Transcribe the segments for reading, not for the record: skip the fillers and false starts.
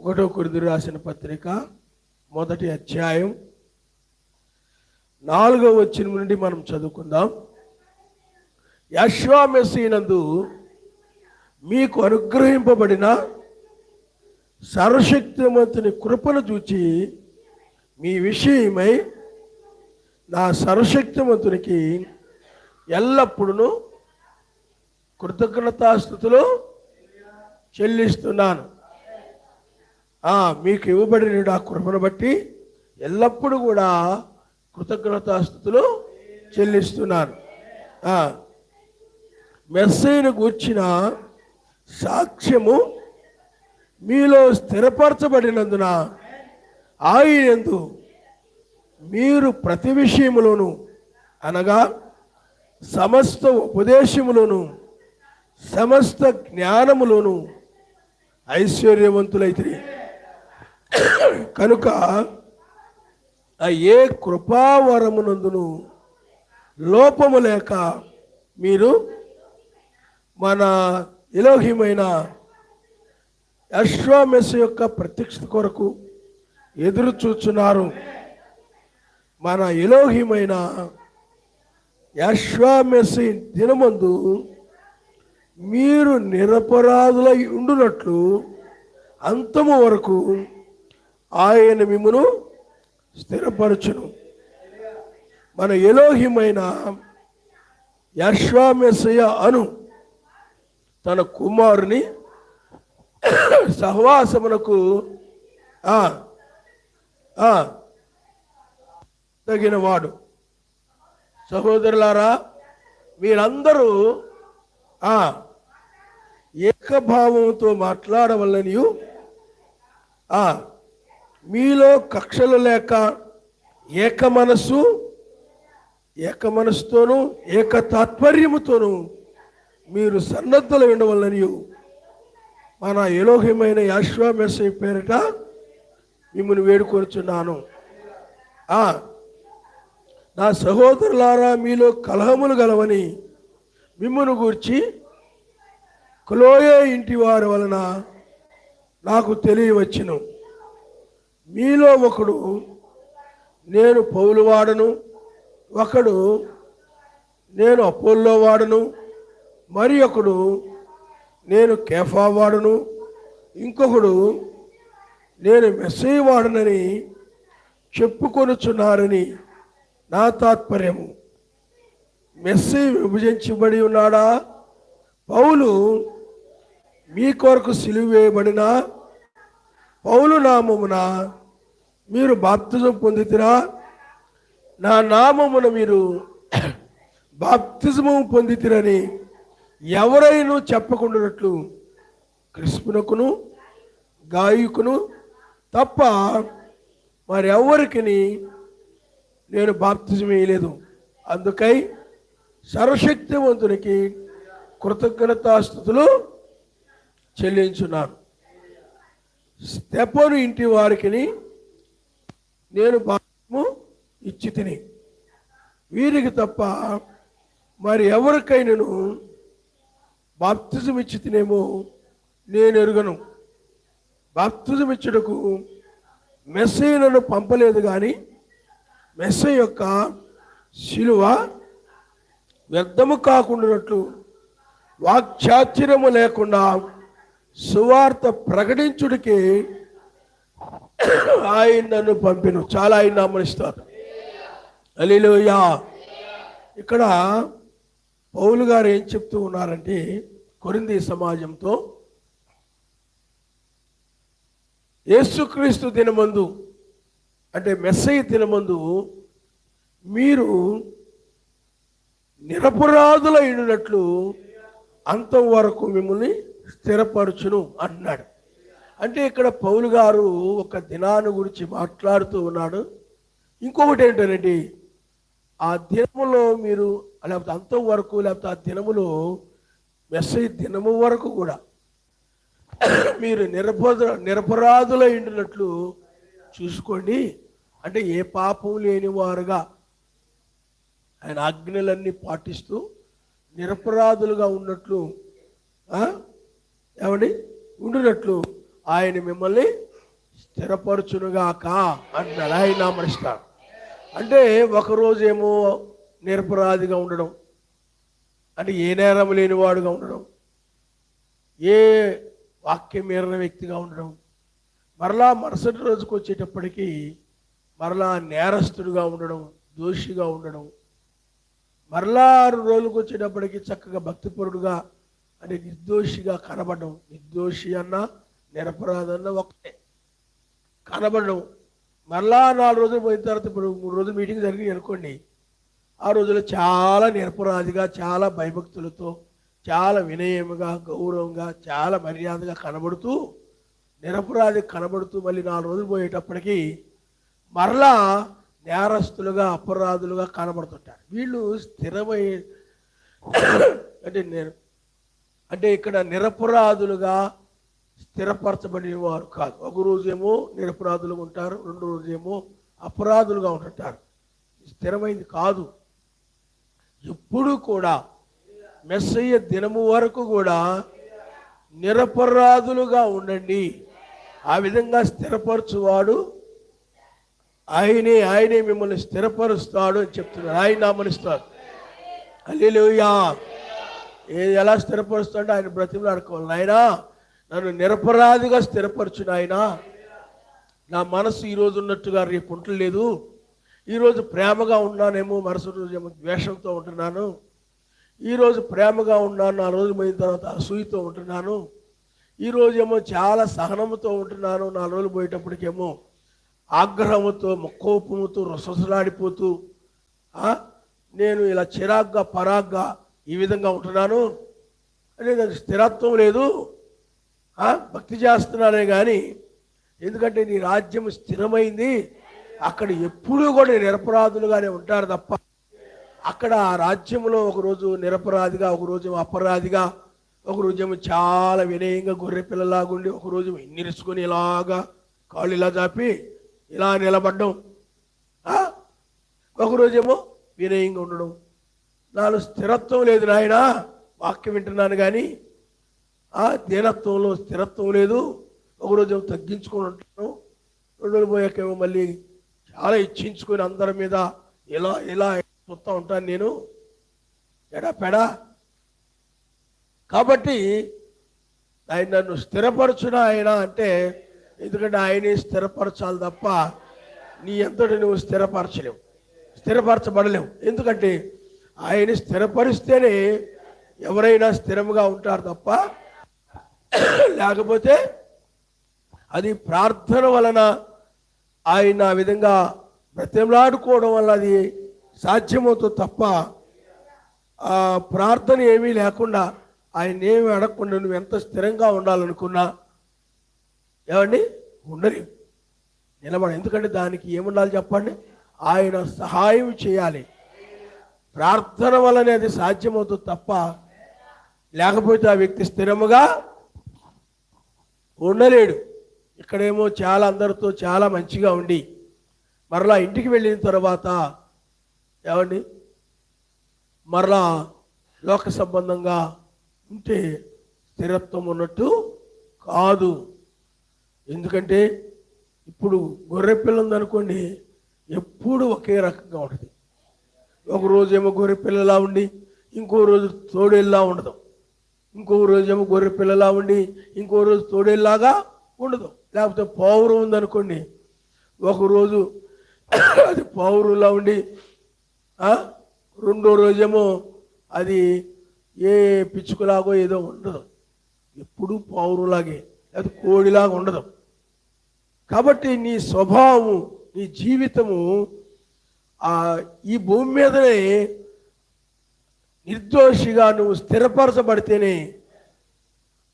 ఒకటో కొరింథీయులకు రాసిన పత్రిక మొదటి అధ్యాయం 4వ వచనం నుండి మనం చదువుకుందాం. యెషువా మెస్సీనందు మీకు అనుగ్రహింపబడిన సర్వశక్తిమంతుని కృపను చూచి మీ విషయమై నా సర్వశక్తిమంతునికి ఎల్లప్పుడూ కృతజ్ఞతాస్తుతులు చెల్లిస్తున్నాను. మీకు ఇవ్వబడిన ఆ కృపను బట్టి ఎల్లప్పుడూ కూడా కృతజ్ఞతాస్తుతులు చెల్లిస్తున్నాను. మెస్సీను గూర్చిన సాక్ష్యము మీలో స్థిరపరచబడినందున ఆయనందు మీరు ప్రతి విషయములోను అనగా సమస్త ఉపదేశములోను సమస్త జ్ఞానములోను ఐశ్వర్యవంతులైతే కనుక ఏ కృపావరమునందును లోపము లేక మీరు మన ఎలోహిమైన యెషువా మెస్సీ యొక్క ప్రత్యక్షత కొరకు ఎదురు చూచున్నారు. మన ఎలోహిమైన యెషువా మెస్సీ దినమందు మీరు నిరపరాధులై ఉండునట్లు అంతము వరకు ఆయన మిమ్మును స్థిరపరచును. మన ఎలోహిమైన యెషువా మెస్సీయ అను తన కుమారుని సహవాసమునకు తగినవాడు. సహోదరులారా, మీరందరూ ఏకభావంతో మాట్లాడవలనియు మీలో కక్షలు లేక ఏక మనస్సుతోనూ ఏక తాత్పర్యముతోనూ మీరు సన్నద్ధులు ఉండవలనియు మన ఎలోహిమైన యెషువా మెస్సీ పేరిట మిమ్మల్ని వేడుకొనుచున్నాను. నా సహోదరులారా, మీలో కలహములు గలవని మిమ్మును గూర్చి క్లోయే ఇంటి వారి వలన నాకు తెలియవచ్చును. మీలో ఒకడు నేను పౌలు వాడను, ఒకడు నేను అపోల్లో వాడను, మరి ఒకడు నేను కేఫా వాడను, ఇంకొకడు నేను మెస్సీ వాడనని చెప్పుకొనుచున్నారని నా తాత్పర్యము. మెస్సీ విభజించబడి ఉన్నాడా? పౌలు మీ కొరకు సిలువ వేయబడిన పౌలు నామమున మీరు బాప్తిజం పొందితిరా? నా నామమున మీరు బాప్తిజము పొందితిరని ఎవరైనా చెప్పకుండానట్లు క్రిస్పునకును గాయకును తప్ప మరెవరికి నేను బాప్తిజం వేయలేదు. అందుకై సర్వశక్తివంతునికి కృతజ్ఞతాస్తుతులు చెల్లించున్నాను. స్తెఫను ఇంటి వారికి నేను బాప్తిజము ఇచ్చి తిని, వీరికి తప్ప మరి ఎవరికైనాను బాప్తిజం ఇచ్చి తినేమో నేను ఎరుగను. బాప్తిజం ఇచ్చుటకు మెస్సీ నన్ను పంపలేదు, కానీ మెస్సీ యొక్క శిలువ వ్యర్థము కాకుండానట్లు వాక్చాతుర్యము లేకుండా సువార్త ప్రకటించుడికి ఆయన నన్ను పంపిను. చాలా ఆయన నామనిస్తారు. హల్లెలూయా. ఇక్కడ పౌలు గారు ఏం చెప్తూ ఉన్నారంటే, కొరింథీ సమాజంతో యేసుక్రీస్తు దినమందు అంటే మెస్సీ దినమందు మీరు నిరపరాధులైనట్లు అంతం వరకు మిమ్మల్ని స్థిరపరచును అన్నాడు. అంటే ఇక్కడ పౌలు గారు ఒక దినాన్ని గురించి మాట్లాడుతూ ఉన్నాడు. ఇంకొకటి ఏంటంటే, ఆ దినములో మీరు లేకపోతే అంతం వరకు, లేకపోతే ఆ దినములో మెస్సీ దినము వరకు కూడా మీరు నిరపరాధులై ఉండినట్లు చూసుకోండి. అంటే ఏ పాపం లేని వారుగా ఆయన ఆజ్ఞలన్నీ పాటిస్తూ నిరపరాధులుగా ఉన్నట్లు ఏమండి ఉండినట్లు ఆయన మిమ్మల్ని స్థిరపరచునుగాక అంటున్నాడు. ఆయన నామరిస్తాడు. అంటే ఒకరోజేమో నిరపరాధిగా ఉండడం, అంటే ఏ నేరం లేనివాడుగా ఉండడం, ఏ వాక్యం మీరిన వ్యక్తిగా ఉండడం, మరలా మరుసటి రోజుకు వచ్చేటప్పటికీ మరలా నేరస్తుడిగా ఉండడం, దోషిగా ఉండడం, మరలా 6 రోజులకు వచ్చేటప్పటికి చక్కగా భక్తిపరుడుగా అంటే నిర్దోషిగా కనబడడం. నిర్దోషి అన్నా నిరపరాధన్న ఒకటే కనబడడం. మరలా 4 రోజులు పోయిన తర్వాత ఇప్పుడు 3 రోజులు మీటింగ్ జరిగింది అనుకోండి, ఆ రోజుల్లో చాలా నిరపరాధిగా, చాలా భయభక్తులతో, చాలా వినయముగా, గౌరవంగా, చాలా మర్యాదగా కనబడుతూ, నిరపరాధి కనబడుతూ మళ్ళీ 4 రోజులు పోయేటప్పటికి మరలా నేరస్తులుగా, అపరాధులుగా కనబడుతుంటారు. వీళ్ళు స్థిరమై అంటే ఇక్కడ నిరపరాధులుగా స్థిరపరచబడిన వారు కాదు. ఒక రోజేమో నిరపరాధులుగా ఉంటారు, 2 రోజేమో అపరాధులుగా ఉంటుంటారు. స్థిరమైంది కాదు. ఎప్పుడు కూడా మెస్సయ్య దినము వరకు కూడా నిరపరాధులుగా ఉండండి. ఆ విధంగా స్థిరపరచువాడు ఆయనే మిమ్మల్ని స్థిరపరుస్తాడు అని చెప్తున్నాడు. ఆయన నామనిస్తాడు. హల్లెలూయా. ఎలా స్థిరపరుస్తాడు? ఆయన బ్రతిమలు అడుకోవాలి. నాయనా నన్ను నిరపరాధిగా స్థిరపరచు నాయనా. నా మనసు ఈరోజు ఉన్నట్టుగా రేపు ఉండలేదు. ఈరోజు ప్రేమగా ఉన్నానేమో, మరుసటి రోజు ఏమో ద్వేషంతో ఉంటున్నాను. ఈరోజు ప్రేమగా ఉన్నాను, 4 రోజులు పోయిన తర్వాత అసూయతో ఉంటున్నాను. ఈరోజు ఏమో చాలా సహనంతో ఉంటున్నాను, 4 రోజులు పోయేటప్పటికేమో ఆగ్రహంతో, కోపముతో రొసలాడిపోతూ నేను ఇలా చిరాగ్గా, పరాగ్గా ఈ విధంగా ఉంటున్నాను అంటే నాకు స్థిరత్వం లేదు. భక్తి చేస్తున్నానే కానీ, ఎందుకంటే నీ రాజ్యం స్థిరమైంది. అక్కడ ఎప్పుడూ కూడా నిరపరాధులుగానే ఉంటారు తప్ప, అక్కడ ఆ రాజ్యంలో ఒకరోజు నిరపరాధిగా, ఒకరోజు అపరాధిగా, ఒకరోజేమో చాలా వినయంగా గొర్రె పిల్లలాగుండి, ఒకరోజు నిరుచుకొని ఇలాగా కాళ్ళు ఇలా చాపి ఇలా నిలబడ్డం, ఒకరోజేమో వినయంగా ఉండడం. నాలో స్థిరత్వం లేదు నాయనా, వాక్యం వింటున్నాను కానీ దీనత్వంలో స్థిరత్వం లేదు. ఒకరోజు తగ్గించుకొని ఉంటాను, 2 రోజులు పోయాకేమో మళ్ళీ చాలా ఇచ్చించుకొని అందరి మీద ఇలా ఇలా చూస్తూ ఉంటాను నేను ఎడాపెడా. కాబట్టి ఆయన నన్ను స్థిరపరచునా ఆయన అంటే, ఎందుకంటే ఆయనే స్థిరపరచాలి తప్ప నీ ఎంతటి నువ్వు స్థిరపరచలేవు, స్థిరపరచబడలేవు. ఎందుకంటే ఆయన స్థిరపరిస్తేనే ఎవరైనా స్థిరంగా ఉంటారు తప్ప, లేకపోతే అది ప్రార్థన వలన, ఆయన ఆ విధంగా బ్రతిమలాడుకోవడం వల్ల అది సాధ్యమవుతుంది తప్ప, ఆ ప్రార్థన ఏమీ లేకుండా, ఆయన ఏమి అడగకుండా నువ్వు ఎంత స్థిరంగా ఉండాలనుకున్నా ఏమండి ఉండలేవు, నిలబడ. ఎందుకంటే దానికి ఏముండాలి చెప్పండి? ఆయన సహాయం చేయాలి. ప్రార్థన వల్లనే అది సాధ్యమవుతుంది తప్ప, లేకపోతే ఆ వ్యక్తి స్థిరముగా ఉండలేడు. ఇక్కడేమో చాలా అందరితో చాలా మంచిగా ఉండి మరలా ఇంటికి వెళ్ళిన తర్వాత ఏమండి మరలా లోక సంబంధంగా ఉంటే స్థిరత్వం ఉన్నట్టు కాదు. ఎందుకంటే ఇప్పుడు గొర్రె పిల్ల ఉందనుకోండి, ఎప్పుడు ఒకే రకంగా ఉంటుంది. ఒక రోజేమో గొర్రె పిల్లలా ఉండి ఇంకో రోజు తోడేళ్ళలా ఉండదు, ఇంకో రోజేమో గొర్రె పిల్లలా ఉండి ఇంకో రోజు తోడేళ్ళలాగా ఉండదు. లేకపోతే పౌరం ఉందనుకోండి, ఒకరోజు అది పౌరులా ఉండి 2వ రోజేమో అది ఏ పిచ్చుకలాగో ఏదో ఉండదు, ఎప్పుడు పౌరులాగే, అది కోడిలాగా ఉండదు. కాబట్టి నీ స్వభావము, నీ జీవితము ఈ భూమి మీదనే నిర్దోషిగా నువ్వు స్థిరపరచబడితేనే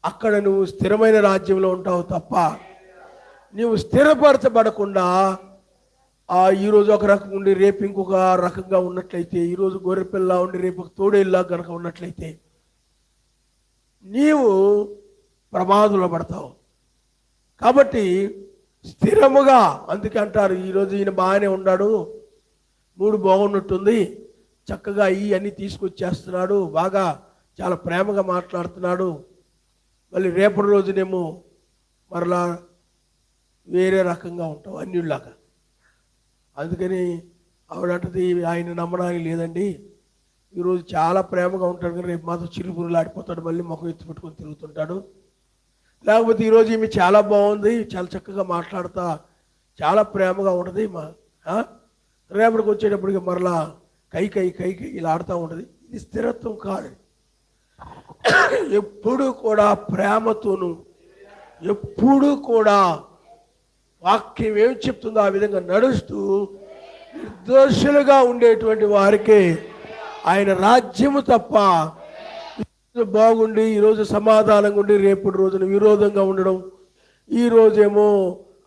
అక్కడ నువ్వు స్థిరమైన రాజ్యంలో ఉంటావు తప్ప, నువ్వు స్థిరపరచబడకుండా ఈరోజు ఒక రకం ఉండి రేపు ఇంకొక రకంగా ఉన్నట్లయితే, ఈరోజు గొర్రెపిల్ల ఉండి రేపు ఒక తోడేళ్ళలా కనుక ఉన్నట్లయితే నీవు ప్రమాదంలో పడతావు. కాబట్టి స్థిరముగా, అందుకే అంటారు ఈరోజు ఈయన బాగానే ఉన్నాడు, మూడు బాగున్నట్టుంది, చక్కగా అన్నీ తీసుకొచ్చేస్తున్నాడు, బాగా చాలా ప్రేమగా మాట్లాడుతున్నాడు, మళ్ళీ రేపటి రోజునేమో మరలా వేరే రకంగా ఉంటావు అన్యుల్లాగా. అందుకని ఆవిడంటది ఆయన నమ్మడానికి లేదండి, ఈరోజు చాలా ప్రేమగా ఉంటాడు కానీ రేపు మాత్రం చిరుపురులు ఆడిపోతాడు, మళ్ళీ ముఖం ఎత్తి పెట్టుకొని తిరుగుతుంటాడు. లేకపోతే ఈరోజు ఈమె చాలా బాగుంది, చాలా చక్కగా మాట్లాడుతా చాలా ప్రేమగా ఉంటుంది, రేపటికి వచ్చేటప్పటికి మరలా కై కై కై కై ఇలా ఆడుతూ ఉంటుంది. ఇది స్థిరత్వం కాదు. ఎప్పుడు కూడా ప్రేమతోను, ఎప్పుడు కూడా వాక్యం ఏం చెప్తుందో ఆ విధంగా నడుస్తూ నిర్దోషులుగా ఉండేటువంటి వారికి ఆయన రాజ్యము తప్ప, బాగుండి ఈరోజు సమాధానంగా ఉండి రేపటి రోజున విరోధంగా ఉండడం, ఈ రోజేమో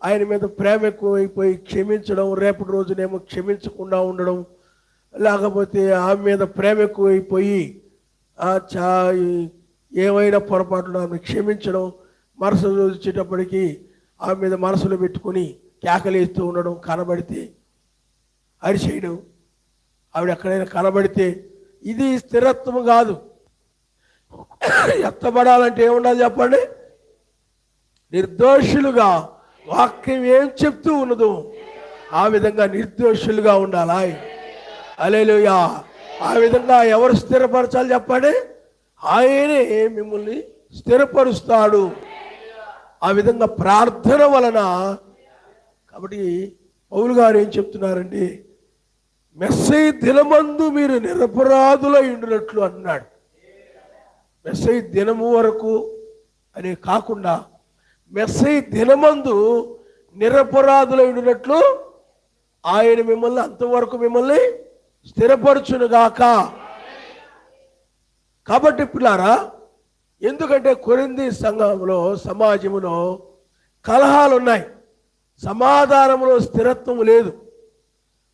ఆయన మీద ప్రేమ ఎక్కువైపోయి క్షమించడం, రేపటి రోజునేమో క్షమించకుండా ఉండడం, లేకపోతే ఆమె మీద ప్రేమ ఎక్కువైపోయి ఏమైనా పొరపాటున ఆమె క్షమించడం, మరుసటి రోజు వచ్చేటప్పటికి ఆమె మీద మనసులో పెట్టుకొని కేకలేస్తూ ఉండడం, కనబడితే అరిచేయడం, ఆవిడ ఎక్కడైనా కనబడితే, ఇది స్థిరత్వం కాదు. ఎత్తబడాలంటే ఏముండాలి చెప్పండి? నిర్దోషులుగా, వాక్యం ఏం చెప్తూ ఉన్నదో ఆ విధంగా నిర్దోషులుగా ఉండాలి. హల్లెలూయా. ఆ విధంగా ఎవరు స్థిరపరచాలి చెప్పండి? ఆయనే మిమ్మల్ని స్థిరపరుస్తాడు. ఆ విధంగా ప్రార్థన వలన. కాబట్టి పౌలు గారు ఏం చెప్తున్నారండి? మెస్సయి దినమందు మీరు నిరపరాధులై ఉండినట్లు అన్నాడు. మెస్సయి దినము వరకు అనే కాకుండా మెస్సయి దినమందు నిరపరాధులై ఉండినట్లు ఆయన మిమ్మల్ని అంతవరకు మిమ్మల్ని స్థిరపరచునుగాక. కాబట్టి పిల్లారా, ఎందుకంటే కొరింథీ సంఘంలో, సమాజంలో కలహాలు ఉన్నాయి, సమాధానంలో స్థిరత్వం లేదు,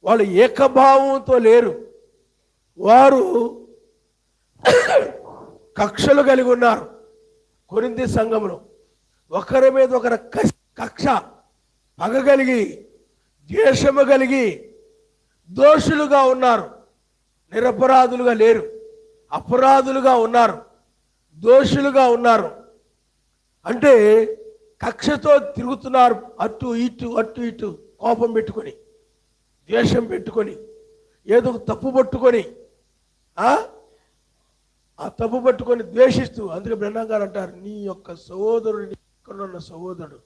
వాళ్ళు ఏకభావంతో లేరు, వారు కక్షలు కలిగి ఉన్నారు. కొరింథీ సంఘంలో ఒకరి మీద ఒకరి కక్ష, పగ కలిగి, ద్వేషము కలిగి దోషులుగా ఉన్నారు. నిరపరాధులుగా లేరు, అపరాధులుగా ఉన్నారు, దోషులుగా ఉన్నారు. అంటే కక్షతో తిరుగుతున్నారు, అటు ఇటు అటు ఇటు, కోపం పెట్టుకొని, ద్వేషం పెట్టుకొని, ఏదో తప్పు పట్టుకొని, ఆ తప్పు పట్టుకొని ద్వేషిస్తూ. అందుకే బ్రహ్మం గారు అంటారు, నీ యొక్క సహోదరుడు, ఇక్కడున్న సహోదరుడు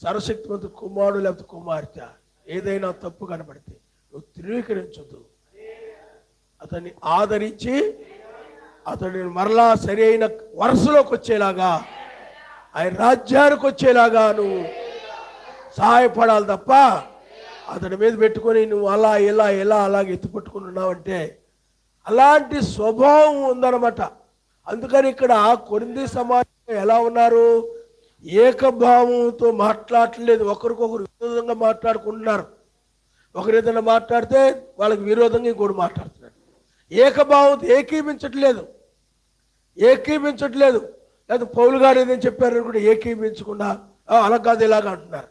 సర్వశక్తివంతుడు కుమారుడు లేకపోతే కుమార్తె ఏదైనా తప్పు కనబడితే నువ్వు ధృవీకరించొద్దు, అతన్ని ఆదరించి అతడిని మరలా సరి అయిన వరుసలోకి వచ్చేలాగా, ఆయన రాజ్యానికి వచ్చేలాగా నువ్వు సహాయపడాలి తప్ప అతడి మీద పెట్టుకొని నువ్వు అలా ఇలా ఎలా అలాగే ఎత్తుపట్టుకుని ఉన్నావంటే అలాంటి స్వభావం ఉందన్నమాట. అందుకని ఇక్కడ కొరింథీ సమాజం ఎలా ఉన్నారు? ఏకభావంతో మాట్లాడలేదు, ఒకరికొకరు విరోధంగా మాట్లాడుకుంటున్నారు. ఒకరు ఏదైనా మాట్లాడితే వాళ్ళకి విరోధంగా ఇంకోటి మాట్లాడుతున్నారు. ఏకభావంతో ఏకీభించట్లేదు. లేదా పౌలు గారు ఏదైనా చెప్పారని కూడా ఏకీభించకుండా అలా కాదు ఇలాగా అంటున్నారు.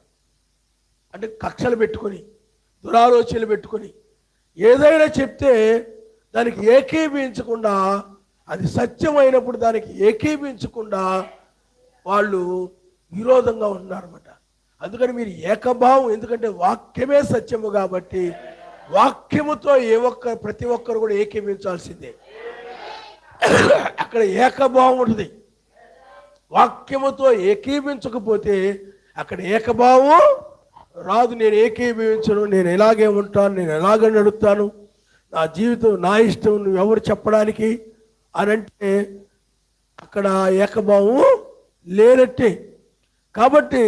అంటే కక్షలు పెట్టుకొని, దురాలోచనలు పెట్టుకొని ఏదైనా చెప్తే దానికి ఏకీభించకుండా, అది సత్యమైనప్పుడు దానికి ఏకీభించకుండా వాళ్ళు విరోధంగా ఉన్నారన్నమాట. అందుకని మీరు ఏకభావం, ఎందుకంటే వాక్యమే సత్యము కాబట్టి వాక్యముతో ప్రతి ఒక్కరు కూడా ఏకీభించాల్సిందే. అక్కడ ఏకభావం ఉంటుంది. వాక్యముతో ఏకీభించకపోతే అక్కడ ఏకభావం రాదు. నేను ఏకీభవించను, నేను ఎలాగే ఉంటాను, నేను ఎలాగే నడుస్తాను, నా జీవితం నా ఇష్టం, నువ్వు ఎవరు చెప్పడానికి అని అంటే అక్కడ ఏకభావం లేనట్టే. కాబట్టి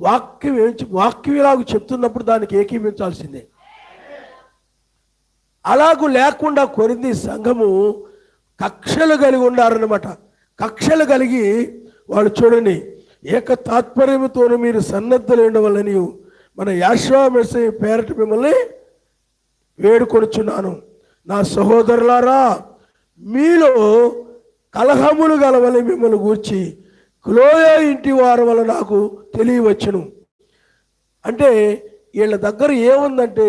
వాక్యం ఇలాగ చెప్తున్నప్పుడు దానికి ఏకీభించాల్సిందే. అలాగూ లేకుండా కొరింథీ సంఘము కక్షలు కలిగి ఉన్నారన్నమాట. కక్షలు కలిగి వాళ్ళు చూడండి, ఏక తాత్పర్యముతో మీరు సన్నద్ధులు ఉండవలని మన యెహోవా మెస్సీయ పేరట మిమ్మల్ని వేడుకొనుచున్నాను. నా సహోదరులారా, మీలో కలహములు గలవని మిమ్మల్ని గూర్చి క్లోయ ఇంటి వారి వల్ల నాకు తెలియవచ్చును. అంటే వీళ్ళ దగ్గర ఏముందంటే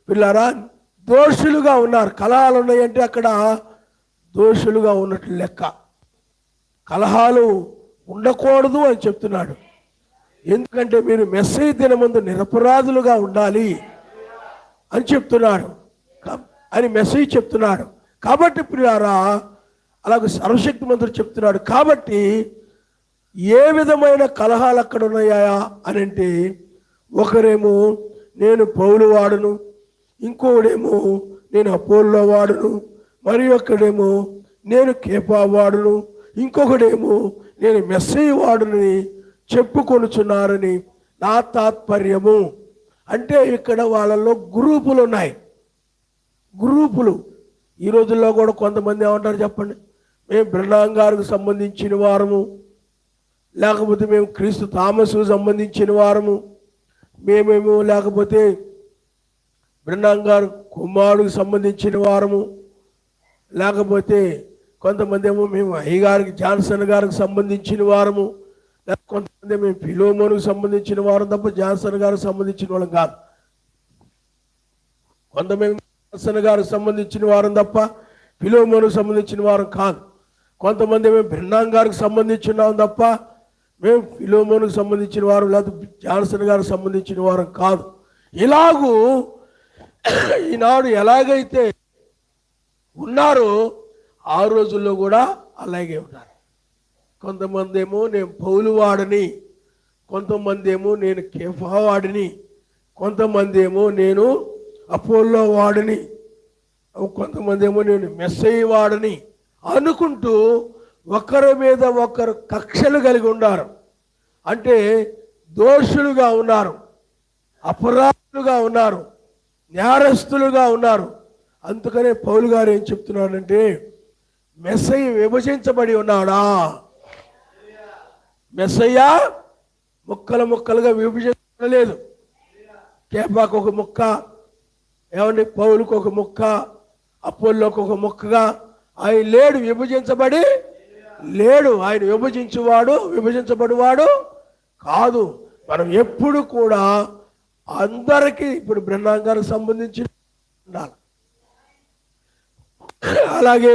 పిల్లారా, దోషులుగా ఉన్నారు. కలహాలు ఉన్నాయంటే అక్కడ దోషులుగా ఉన్నట్లు లెక్క. కలహాలు ఉండకూడదు అని చెప్తున్నాడు. ఎందుకంటే మీరు మెస్సీ దినమందు నిరపరాధులుగా ఉండాలి అని చెప్తున్నాడు, అని మెసేజ్ చెప్తున్నాడు. కాబట్టి ప్రియారా, అలాగే సర్వశక్తిమంతుడు చెప్తున్నాడు. కాబట్టి ఏ విధమైన కలహాలు అక్కడ ఉన్నాయా అని అంటే, ఒకరేమో నేను పౌలు వాడును, ఇంకోడేమో నేను అపోల్లో వాడును, మరి ఒకడేమో నేను కేపా వాడును, ఇంకొకడేమో నేను మెస్సీ వాడునని చెప్పుకొనుచున్నారని నా తాత్పర్యము. అంటే ఇక్కడ వాళ్ళలో గ్రూపులు ఉన్నాయి. గ్రూపులు ఈ రోజుల్లో కూడా కొంతమంది ఏమంటారు చెప్పండి, మేము బ్రహ్నాం గారికి సంబంధించిన వారము, లేకపోతే మేము క్రీస్తు థామస్కు సంబంధించిన వారము, మేమేమో లేకపోతే బ్రహ్నాం గారు కుమారుడికి సంబంధించిన వారము, లేకపోతే కొంతమంది ఏమో మేము అయ్యగారికి జాన్సన్ గారికి సంబంధించిన వారము, లేకపోతే కొంతమంది మేము ఫిలోమోనుకు సంబంధించిన వారం తప్ప జాన్సన్ గారికి సంబంధించిన వాళ్ళం కాదు. కొంతమంది జాన్సన్ గారికి సంబంధించిన వారం తప్ప ఫిలోమోనుకు సంబంధించిన వారం కాదు. కొంతమంది మేము బ్రహ్నాం గారికి సంబంధించినాం తప్ప మేము ఫిలోమోనుకు సంబంధించిన వారు, లేకపోతే జాన్సన్ గారికి సంబంధించిన వారం కాదు. ఇలాగూ ఈనాడు ఎలాగైతే ఉన్నారో ఆ రోజుల్లో కూడా అలాగే ఉన్నారు. కొంతమంది ఏమో నేను పౌలు వాడిని, కొంతమంది ఏమో నేను కేఫా వాడిని, కొంతమంది ఏమో నేను అపోల్లో వాడిని, కొంతమంది ఏమో నేను మెస్సీ వాడిని అనుకుంటూ ఒకరి మీద ఒకరు కక్షలు కలిగి ఉన్నారు. అంటే దోషులుగా ఉన్నారు, అపరాధులుగా ఉన్నారు, నేరస్తులుగా ఉన్నారు. అందుకనే పౌలు గారు ఏం చెప్తున్నాడంటే, మెస్సయ్య విభజించబడి ఉన్నాడా? మెస్సయ్య ముక్కలు ముక్కలుగా విభజించలేదు. కేపాకు ఒక ముక్క, ఏమండి పౌలుకు ఒక ముక్క, అపోల్లోకి ఒక ముక్కగా ఆయన లేడు, విభజించబడి లేడు. ఆయన విభజించబడివాడు కాదు. మనం ఎప్పుడు కూడా అందరికీ, ఇప్పుడు బ్రహ్నాం గారికి సంబంధించి ఉండాలి, అలాగే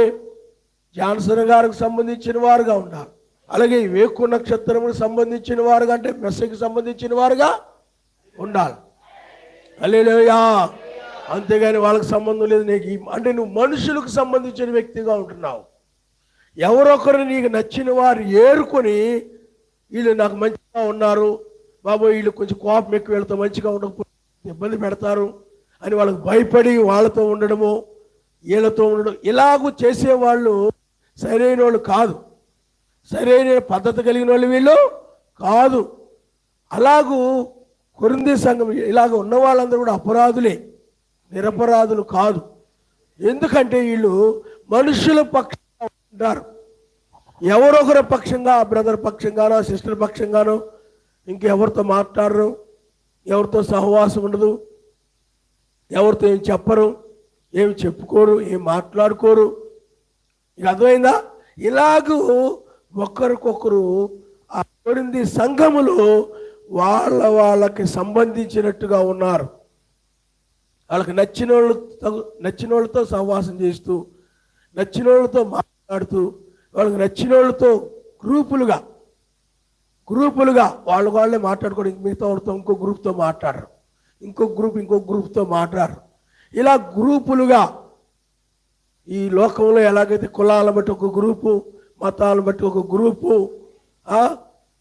జాన్సన్ గారికి సంబంధించిన వారుగా ఉండాలి, అలాగే వేకు నక్షత్రముకు సంబంధించిన వారుగా, అంటే మెస్సీకి సంబంధించిన వారుగా ఉండాలి. హల్లెలూయా. అంతేగాని వాళ్ళకి సంబంధం లేదు నీకు, అంటే నువ్వు మనుషులకు సంబంధించిన వ్యక్తిగా ఉంటున్నావు. ఎవరొకరు నీకు నచ్చిన వారు ఏరుకొని, వీళ్ళు నాకు మంచిగా ఉన్నారు బాబు, వీళ్ళు కొంచెం కోపం ఎక్కువ, వీళ్ళతో మంచిగా ఉండకపోతే ఇబ్బంది పెడతారు అని వాళ్ళకి భయపడి వాళ్ళతో ఉండడము, వీళ్ళతో ఉండడం, ఇలాగూ చేసేవాళ్ళు సరైన వాళ్ళు కాదు. సరైన పద్ధతి కలిగిన వాళ్ళు వీళ్ళు కాదు. అలాగూ కొరింథీ సంఘం ఇలాగ ఉన్న వాళ్ళందరూ కూడా అపరాధులే, నిరపరాధులు కాదు. ఎందుకంటే వీళ్ళు మనుషుల పక్షంగా ఉంటారు. ఎవరొకరి పక్షంగా, బ్రదర్ పక్షంగానో సిస్టర్ పక్షంగానో ఇంకెవరితో మాట్లాడరు, ఎవరితో సహవాసం ఉండదు, ఎవరితో ఏం చెప్పరు, ఏమి చెప్పుకోరు, ఏం మాట్లాడుకోరు. ఇక అర్థమైందా? ఇలాగూ ఒకరికొకరు ఆ కొరింథీ సంఘములో వాళ్ళకి సంబంధించినట్టుగా ఉన్నారు. వాళ్ళకి నచ్చిన వాళ్ళతో సహవాసం చేస్తూ, నచ్చిన వాళ్ళతో మాట్లాడుతూ, వాళ్ళకి నచ్చిన వాళ్ళతో గ్రూపులుగా వాళ్ళే మాట్లాడుకోవడం, మిగతా వాళ్ళతో ఇంకో గ్రూప్తో మాట్లాడరు, ఇంకో గ్రూప్తో మాట్లాడరు. ఇలా గ్రూపులుగా ఈ లోకంలో ఎలాగైతే కులాలను బట్టి ఒక గ్రూపు, మతాలను బట్టి ఒక గ్రూపు,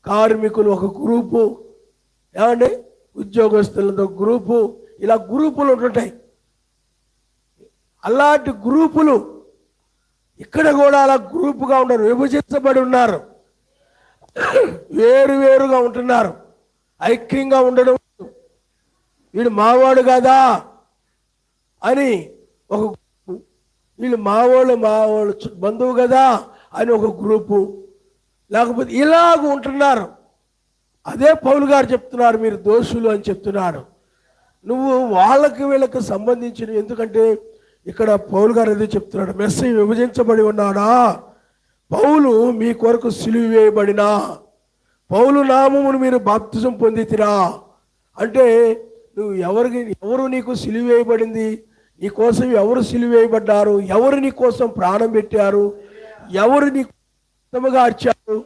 కార్మికులు ఒక గ్రూపు, ఏమండి ఉద్యోగస్తులతో గ్రూపు, ఇలా గ్రూపులు ఉంటుంటాయి. అలాంటి గ్రూపులు ఇక్కడ కూడా అలా గ్రూపుగా ఉన్నారు, విభజించబడి ఉన్నారు, వేరుగా ఉంటున్నారు, ఐక్యంగా ఉండడం. వీడు మావాడు కదా అని ఒక, వీళ్ళు మావాళ్ళు బంధువు కదా అని ఒక గ్రూపు, లేకపోతే ఇలాగ ఉంటున్నారు. అదే పౌలు గారు చెప్తున్నారు, మీరు దోషులు అని చెప్తున్నాడు. నువ్వు వాళ్ళకి వీళ్ళకి సంబంధించిన, ఎందుకంటే ఇక్కడ పౌలు గారు అదే చెప్తున్నాడు, మెస్సీ విభజించబడి ఉన్నాడా? పౌలు మీ కొరకు సిలువ వేయబడినా, పౌలు నామమును మీరు బాప్తిజం పొందితిరా అంటే, నువ్వు ఎవరు నీకు సిలువ వేయబడింది, నీ కోసం ఎవరు సిలువ వేయబడ్డారు, ఎవరు నీ కోసం ప్రాణం పెట్టారు, ఎవరు నీ కోసముగా అర్చారు,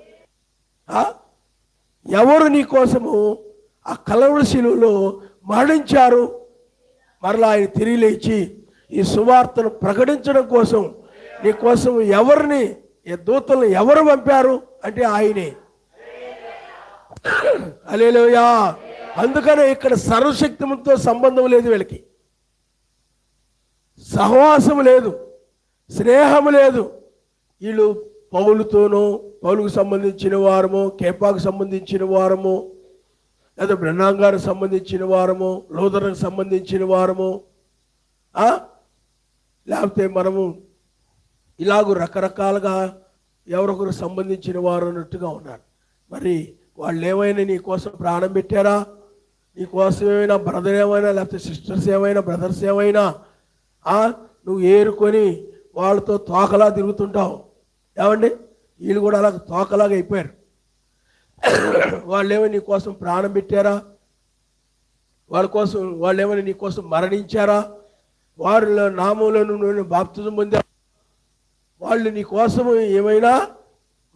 ఎవరు నీ కోసము ఆ కలవరి శిలువలో మరణించారు? మరలా ఆయన తిరిగి లేచి ఈ సువార్తను ప్రకటించడం కోసం నీ కోసం ఎవరిని, దూతలను ఎవరు పంపారు అంటే ఆయనే. హల్లెలూయా. అందుకనే ఇక్కడ సర్వశక్తితో సంబంధం లేదు, వీళ్ళకి సహవాసం లేదు, స్నేహం లేదు. వీళ్ళు పౌలుకు సంబంధించిన వారము, కేపాకు సంబంధించిన వారము, లేదా బ్రహ్నాం గారికి సంబంధించిన వారము, లూథర్కి సంబంధించిన వారము, లేకపోతే మనము ఇలాగూ రకరకాలుగా ఎవరొకరు సంబంధించిన వారు అన్నట్టుగా ఉన్నారు. మరి వాళ్ళు ఏమైనా నీ కోసం ప్రాణం పెట్టారా? నీ కోసం ఏమైనా బ్రదర్ ఏమైనా, లేకపోతే సిస్టర్స్ ఏమైనా, బ్రదర్స్ ఏమైనా నువ్వు ఏరుకొని వాళ్ళతో తోకలా తిరుగుతుంటావు. ఏమండి, వీళ్ళు కూడా అలా తోకలాగా అయిపోయారు. వాళ్ళు ఏమైనా నీ కోసం ప్రాణం పెట్టారా? వాళ్ళు ఏమైనా నీ కోసం మరణించారా? వారిలో నామంలో నువ్వు బాప్తిజం పొందారు, వాళ్ళు నీ కోసం ఏమైనా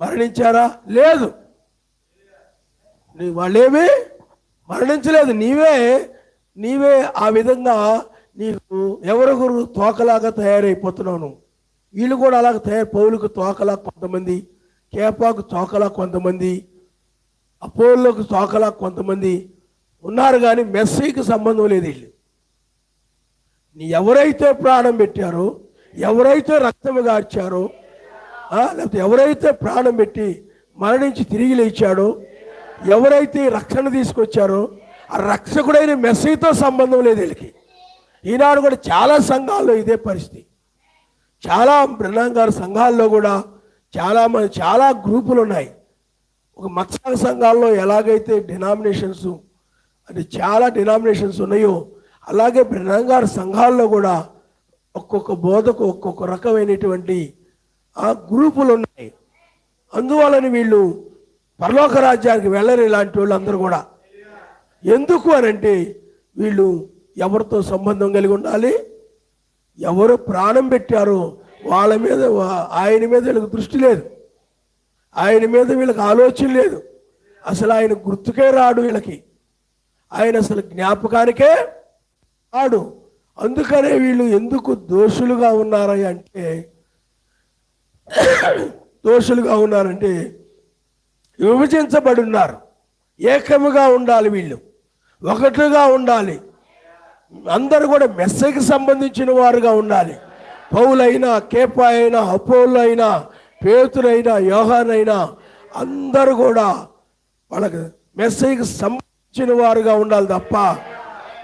మరణించారా? లేదు, వాళ్ళేమీ మరణించలేదు. నీవే ఆ విధంగా నీకు ఎవరొకరు తోకలాగా తయారైపోతున్నావు. వీళ్ళు కూడా అలాగ పౌలుకు తోకలా కొంతమంది, కేపాకు తోకలా కొంతమంది, అపోలోకు తోకలా కొంతమంది ఉన్నారు. కానీ మెస్సీకి సంబంధం లేదు. వీళ్ళు ఎవరైతే ప్రాణం పెట్టారో, ఎవరైతే రక్తము గార్చారో, లేకపోతే ఎవరైతే ప్రాణం పెట్టి మరణించి తిరిగి లేచాడో, ఎవరైతే రక్షణ తీసుకొచ్చారో ఆ రక్షకుడైన మెస్సీతో సంబంధం లేదు వీళ్ళకి. ఈనాడు కూడా చాలా సంఘాల్లో ఇదే పరిస్థితి. చాలా బ్రహ్నాం గారి సంఘాల్లో కూడా చాలా గ్రూపులు ఉన్నాయి. ఒక మత్స్య సంఘాల్లో ఎలాగైతే డినామినేషన్స్ అంటే చాలా డినామినేషన్స్ ఉన్నాయో, అలాగే బ్రహ్నాం గారి సంఘాల్లో కూడా ఒక్కొక్క బోధకు ఒక్కొక్క రకమైనటువంటి గ్రూపులు ఉన్నాయి. అందువలన వీళ్ళు పరలోక రాజ్యానికి వెళ్ళరు. ఇలాంటి వాళ్ళు అందరూ కూడా ఎందుకు అనంటే వీళ్ళు ఎవరితో సంబంధం కలిగి ఉండాలి? ఎవరు ప్రాణం పెట్టారో వాళ్ళ మీద, ఆయన మీద వీళ్ళకి దృష్టి లేదు, ఆయన మీద వీళ్ళకి ఆలోచన లేదు, అసలు ఆయన గుర్తుకే రాడు వీళ్ళకి, ఆయన అసలు జ్ఞాపకానికే రాడు. అందుకనే వీళ్ళు ఎందుకు దోషులుగా ఉన్నారంటే విభజించబడి ఉన్నారు. ఏకముగా ఉండాలి, వీళ్ళు ఒకటిగా ఉండాలి. అందరూ కూడా మెస్సీకి సంబంధించిన వారుగా ఉండాలి. పౌలైనా, కేపా అయినా, అపోలో అయినా, పేతురైనా, యోహానైనా అందరూ కూడా వాళ్ళకి మెస్సీకి సంబంధించిన వారుగా ఉండాలి తప్ప,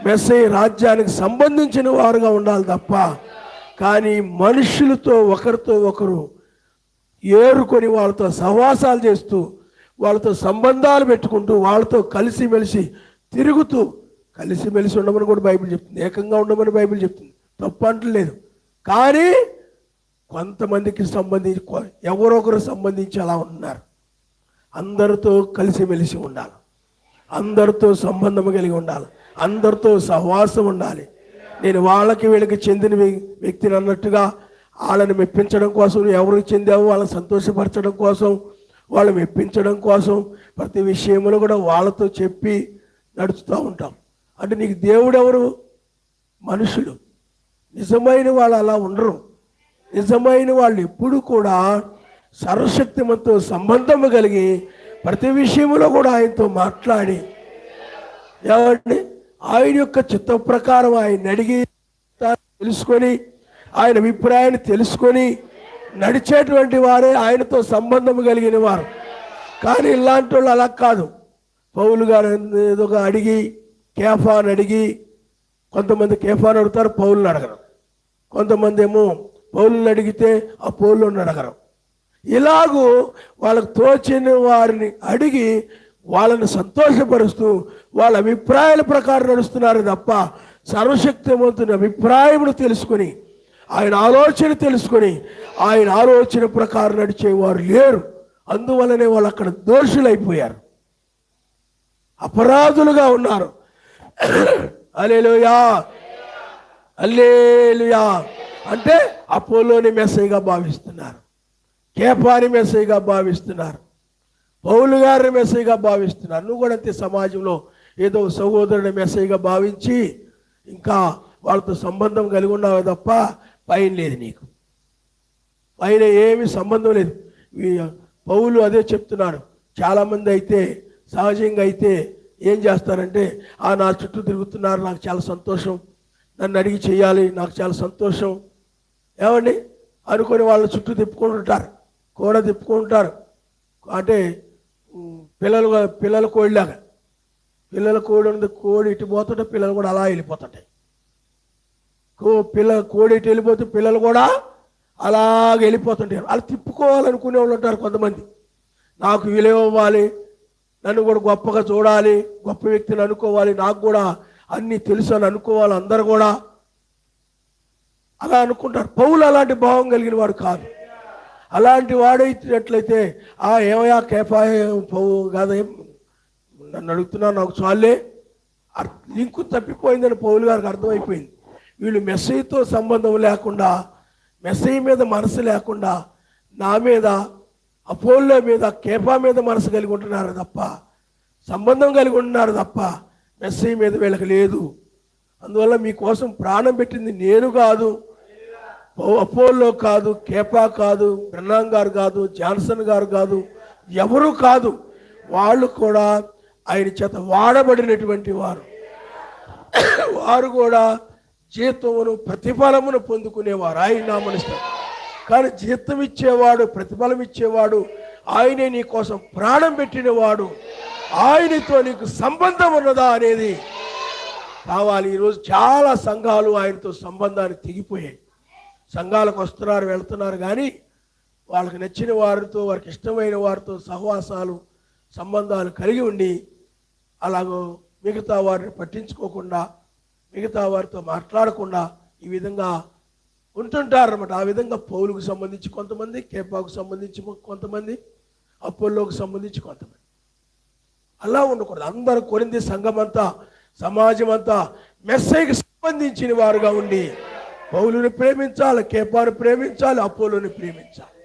మెస్సీ రాజ్యానికి సంబంధించిన వారుగా ఉండాలి తప్ప. కానీ మనుషులతో ఒకరితో ఒకరు ఏరుకొని వాళ్ళతో సహవాసాలు చేస్తూ, వాళ్ళతో సంబంధాలు పెట్టుకుంటూ, వాళ్ళతో కలిసిమెలిసి తిరుగుతూ, కలిసిమెలిసి ఉండమని కూడా బైబిల్ చెప్తుంది, ఏకంగా ఉండమని బైబిల్ చెప్తుంది, తప్పు అంటలేదు. కానీ కొంతమందికి సంబంధించి ఎవరొకరు సంబంధించి అలా ఉన్నారు. అందరితో కలిసిమెలిసి ఉండాలి, అందరితో సంబంధం కలిగి ఉండాలి, అందరితో సహవాసం ఉండాలి. నేను వాళ్ళకి వీళ్ళకి చెందిన వ్యక్తిని అన్నట్టుగా వాళ్ళని మెప్పించడం కోసం, ఎవరికి చెందావో వాళ్ళని సంతోషపరచడం కోసం, వాళ్ళు మెప్పించడం కోసం ప్రతి విషయంలో కూడా వాళ్ళతో చెప్పి నడుస్తూ ఉంటాం. అంటే నీకు దేవుడు ఎవరు? మనుషులు. నిజమైన వాళ్ళు అలా ఉండరు. నిజమైన వాళ్ళు ఎప్పుడు కూడా సర్వశక్తిమంతో సంబంధం కలిగి ప్రతి విషయంలో కూడా ఆయనతో మాట్లాడి, ఏమండి, ఆయన యొక్క చిత్త ప్రకారం ఆయన అడిగి తెలుసుకొని, ఆయన అభిప్రాయాన్ని తెలుసుకొని నడిచేటువంటి వారే ఆయనతో సంబంధం కలిగిన వారు. కానీ ఇలాంటి వాళ్ళు అలా కాదు. పౌలు గారు ఏదో అడిగి, కేఫాను అడిగి, కొంతమంది కేఫాను అడుగుతారు, పౌలుని అడగరు. కొంతమంది ఏమో పౌలుని అడిగితే ఆ పౌలుని అడగరు. ఇలాగూ వాళ్ళకు తోచిన వారిని అడిగి వాళ్ళని సంతోషపరుస్తూ వాళ్ళ అభిప్రాయాల ప్రకారం నడుస్తున్నారు తప్ప, సర్వశక్తివంతుని అభిప్రాయమును తెలుసుకొని, ఆయన ఆలోచన తెలుసుకొని ఆయన ఆలోచన ప్రకారం నడిచేవారు లేరు. అందువల్లనే వాళ్ళు అక్కడ దోషులైపోయారు, అపరాధులుగా ఉన్నారు. హల్లెలూయా, హల్లెలూయా. అంటే అపోలోని మెస్సీగా భావిస్తున్నారు, కేఫాని మెస్సీగా భావిస్తున్నారు. పౌలు గారిని మెస్సయ్యగా భావిస్తున్నారు. నువ్వు కూడా అంతే, సమాజంలో ఏదో సహోదరుని మెస్సయ్యగా భావించి ఇంకా వాళ్ళతో సంబంధం కలిగి ఉన్నావు తప్ప పైన లేదు, నీకు పైన ఏమి సంబంధం లేదు. పౌలు అదే చెప్తున్నాడు. చాలామంది అయితే సహజంగా అయితే ఏం చేస్తారంటే, నా చుట్టూ తిరుగుతున్నారు, నాకు చాలా సంతోషం, నన్ను అడిగి చేయాలి, నాకు చాలా సంతోషం ఏమండి అనుకొని వాళ్ళ చుట్టూ తిప్పుకుంటుంటారు, కూడా తిప్పుకుంటారు. అంటే పిల్లల కోడిలాగా, పిల్లల కోడి ఉంది, కోడి ఇటు పోతుంటే పిల్లలు కూడా అలా వెళ్ళిపోతుంటాయి. కోడి ఇటు వెళ్ళిపోతే పిల్లలు కూడా అలాగ వెళ్ళిపోతుంటారు. అలా తిప్పుకోవాలనుకునే వాళ్ళు ఉంటారు కొంతమంది. నాకు విలువ ఇవ్వాలి, నన్ను కూడా గొప్పగా చూడాలి, గొప్ప వ్యక్తిని అనుకోవాలి, నాకు కూడా అన్నీ తెలుసు అని అనుకోవాలి, అందరు కూడా అలా అనుకుంటారు. పౌలు అలాంటి భావం కలిగిన వాడు కాదు. అలాంటి వాడైనట్లయితే ఏమయ్యా కేఫా కాదా, నన్ను అడుగుతున్నాను, నాకు చాలే, లింకు తప్పిపోయిందని పౌలు గారికి అర్థమైపోయింది. వీళ్ళు మెస్సయ్యతో సంబంధం లేకుండా, మెస్సయ్య మీద మనసు లేకుండా నా మీద, అపోల్లో మీద, కేఫా మీద మనసు కలిగి ఉంటున్నారు తప్ప, సంబంధం కలిగి ఉంటున్నారు తప్ప మెస్సయ్య మీద వీళ్ళకి లేదు. అందువల్ల మీకోసం ప్రాణం పెట్టింది నేను కాదు, అపోల్లో కాదు, కేఫా కాదు, బ్రన్నాం గారు కాదు, జాన్సన్ గారు కాదు, ఎవరు కాదు. వాళ్ళు కూడా ఆయన చేత వాడబడినటువంటి వారు. వారు కూడా జీతమును ప్రతిఫలమును పొందుకునేవారు. ఆయన నామనిస్తారు. కానీ జీతం ఇచ్చేవాడు, ప్రతిఫలం ఇచ్చేవాడు ఆయనే. నీ కోసం ప్రాణం పెట్టినవాడు ఆయనతో నీకు సంబంధం ఉన్నదా అనేది కావాలి. ఈరోజు చాలా సంఘాలు ఆయనతో సంబంధాన్ని తెగిపోయాయి. సంఘాలకు వస్తున్నారు, వెళ్తున్నారు, కానీ వాళ్ళకి నచ్చిన వారితో, వారికి ఇష్టమైన వారితో సహవాసాలు, సంబంధాలు కలిగి ఉండి అలాగో మిగతా వారిని పట్టించుకోకుండా, మిగతా వారితో మాట్లాడకుండా ఈ విధంగా ఉంటుంటారన్నమాట. ఆ విధంగా పౌలుకు సంబంధించి కొంతమంది, కేఫాకు సంబంధించి కొంతమంది, అపోల్లోకి సంబంధించి కొంతమంది. అలా ఉండకూడదు. అందరూ కొరింథీ సంఘమంతా, సమాజం అంతా మెస్సయ్యకి సంబంధించిన వారుగా ఉండి పౌలుని ప్రేమించాలి, కేఫాను ప్రేమించాలి, అపోలోని ప్రేమించాలి.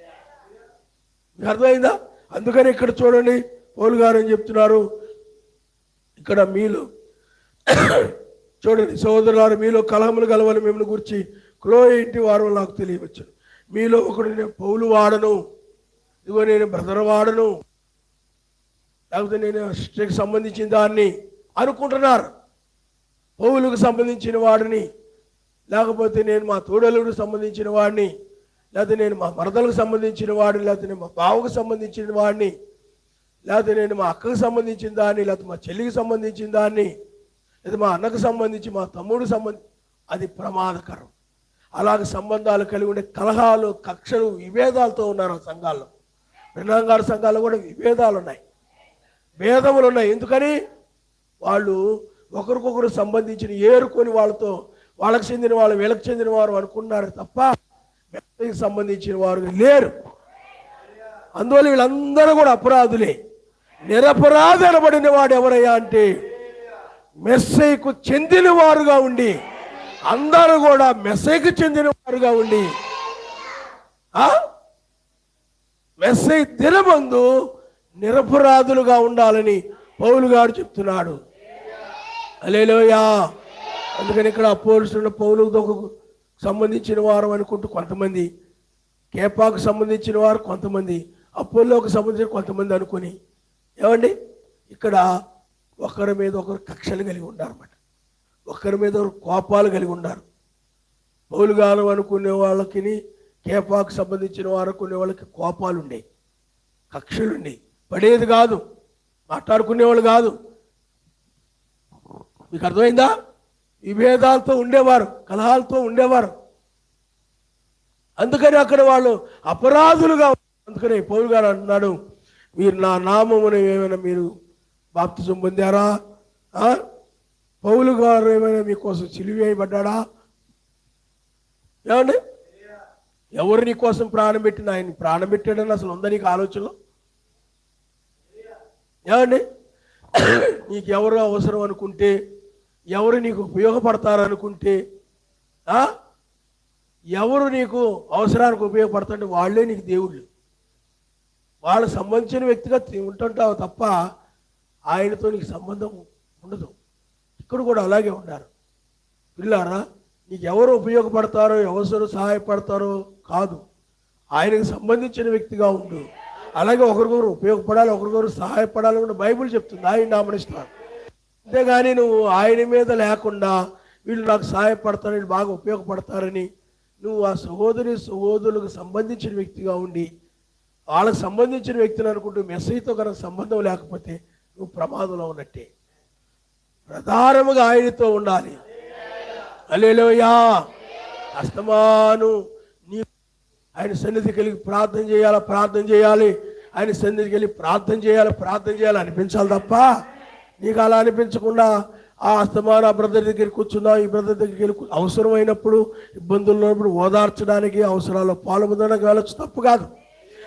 మీకు అర్థమైందా? అందుకని ఇక్కడ చూడండి, పౌలు గారు ఏం చెప్తున్నారు ఇక్కడ, మీలో చూడండి సహోదరులారా, మీలో కలహములు గలవని మిమ్మల్ని గురించి క్లోయే ఇంటి వారు నాకు తెలియవచ్చును. మీలో ఒకడు నేను పౌలు వాడను, ఇదిగో నేను బ్రదర్ వాడను, లేకపోతే నేను సిస్టర్కి సంబంధించిన దాన్ని అనుకుంటున్నారు. పౌలుకు సంబంధించిన వాడిని, లేకపోతే నేను మా తోడలుకు సంబంధించిన వాడిని, లేకపోతే నేను మా మరదలకు సంబంధించిన వాడిని, లేకపోతే నేను మా బావకు సంబంధించిన వాడిని, లేకపోతే నేను మా అక్కకు సంబంధించిన దాన్ని, లేకపోతే మా చెల్లికి సంబంధించిన దాన్ని, లేదా మా అన్నకు సంబంధించి, మా తమ్ముడికి సంబంధించి, అది ప్రమాదకరం. అలాగే సంబంధాలు కలిగి ఉండే కలహాలు, కక్షలు, విభేదాలతో ఉన్నారు ఆ సంఘాల్లో. బ్రహ్మంగారి సంఘాల్లో కూడా విభేదాలు ఉన్నాయి, భేదములు ఉన్నాయి. ఎందుకని? వాళ్ళు ఒకరికొకరు సంబంధించిన ఏరుకొని వాళ్ళకి చెందిన వాళ్ళు, వీళ్ళకి చెందిన వారు అనుకున్నారు తప్ప మెస్సయ్యకి సంబంధించిన వారు లేరు. అందువల్ల వీళ్ళందరూ కూడా అపరాధులే. నిరపరాధి అనబడిన వాడు ఎవరయ్యా అంటే మెస్సయ్యకు చెందిన వారుగా ఉండి, అందరూ కూడా మెస్సయ్యకు చెందిన వారుగా ఉండి మెస్సయ్య దినమందు నిరపరాధులుగా ఉండాలని పౌలు గారు చెప్తున్నాడు. హల్లెలూయా. అందుకని ఇక్కడ అపోస్తలుడైన పౌలుకు సంబంధించిన వారు అనుకుంటూ కొంతమంది, కేఫాకు సంబంధించిన వారు కొంతమంది, అపోల్లోకి సంబంధించిన కొంతమంది అనుకుని ఏమండి ఇక్కడ ఒకరి మీద ఒకరు కక్షలు కలిగి ఉన్నారన్నమాట. ఒకరి మీద ఒకరు కోపాలు కలిగి ఉన్నారు. పౌలు గారు అనుకునే వాళ్ళకి, కేఫాకు సంబంధించిన వారు అనుకునే వాళ్ళకి కోపాలు ఉండేవి, కక్షలు ఉండేవి. పడేది కాదు, మాట్లాడుకునేవాళ్ళు కాదు. మీకు అర్థమైందా? విభేదాలతో ఉండేవారు, కలహాలతో ఉండేవారు. అందుకని అక్కడ వాళ్ళు అపరాధులుగా. అందుకని పౌలు గారు అంటున్నాడు, మీరు నా నామమును ఏమైనా మీరు బాప్తిజం పొందారా? పౌలు గారు ఏమైనా మీకోసం సిలువేయబడ్డా? ఏమండి, ఎవరు నీ కోసం ప్రాణం పెట్టిన? ఆయన ప్రాణం పెట్టాడని అసలు ఉందా నీకు ఆలోచనలో? ఏమండి, నీకు ఎవరు అవసరం అనుకుంటే, ఎవరు నీకు ఉపయోగపడతారనుకుంటే, ఎవరు నీకు అవసరానికి ఉపయోగపడతారంటే వాళ్ళే నీకు దేవుళ్ళు. వాళ్ళకు సంబంధించిన వ్యక్తిగా ఉంటుంటావు తప్ప ఆయనతో నీకు సంబంధం ఉండదు. ఇక్కడ కూడా అలాగే ఉన్నారు. పిల్లారా, నీకు ఎవరు ఉపయోగపడతారో, ఎవరు సహాయపడతారో కాదు, ఆయనకు సంబంధించిన వ్యక్తిగా ఉండు. అలాగే ఒకరికొకరు ఉపయోగపడాలి, ఒకరికొకరు సహాయపడాలి కూడా బైబిల్ చెప్తుంది. ఆయన నామనిస్తాను. అంతేగాని నువ్వు ఆయన మీద లేకుండా వీళ్ళు నాకు సహాయపడతారని, బాగా ఉపయోగపడతారని నువ్వు ఆ సహోదరులకు సంబంధించిన వ్యక్తిగా ఉండి వాళ్ళకు సంబంధించిన వ్యక్తిని అనుకుంటూ మెస్సీతో కనుక సంబంధం లేకపోతే నువ్వు ప్రమాదంలో ఉన్నట్టే. ప్రధానముగా ఆయనతో ఉండాలి. హల్లెలూయా. అస్తమాను నీ ఆయన సన్నిధికి వెళ్ళి ప్రార్థన చేయాలి, ఆయన సన్నిధికి వెళ్ళి ప్రార్థన చేయాలి అనిపించాలి తప్ప నీకు అలా అనిపించకుండా ఆ అస్తమాన ఆ బ్రదర్ దగ్గరికి కూర్చున్నా, ఈ బ్రదర్ దగ్గరికి వెళ్ళి అవసరమైనప్పుడు, ఇబ్బందులు ఉన్నప్పుడు ఓదార్చడానికి, అవసరాల్లో పాల్గొనడానికి వెళ్ళొచ్చు, తప్పు కాదు.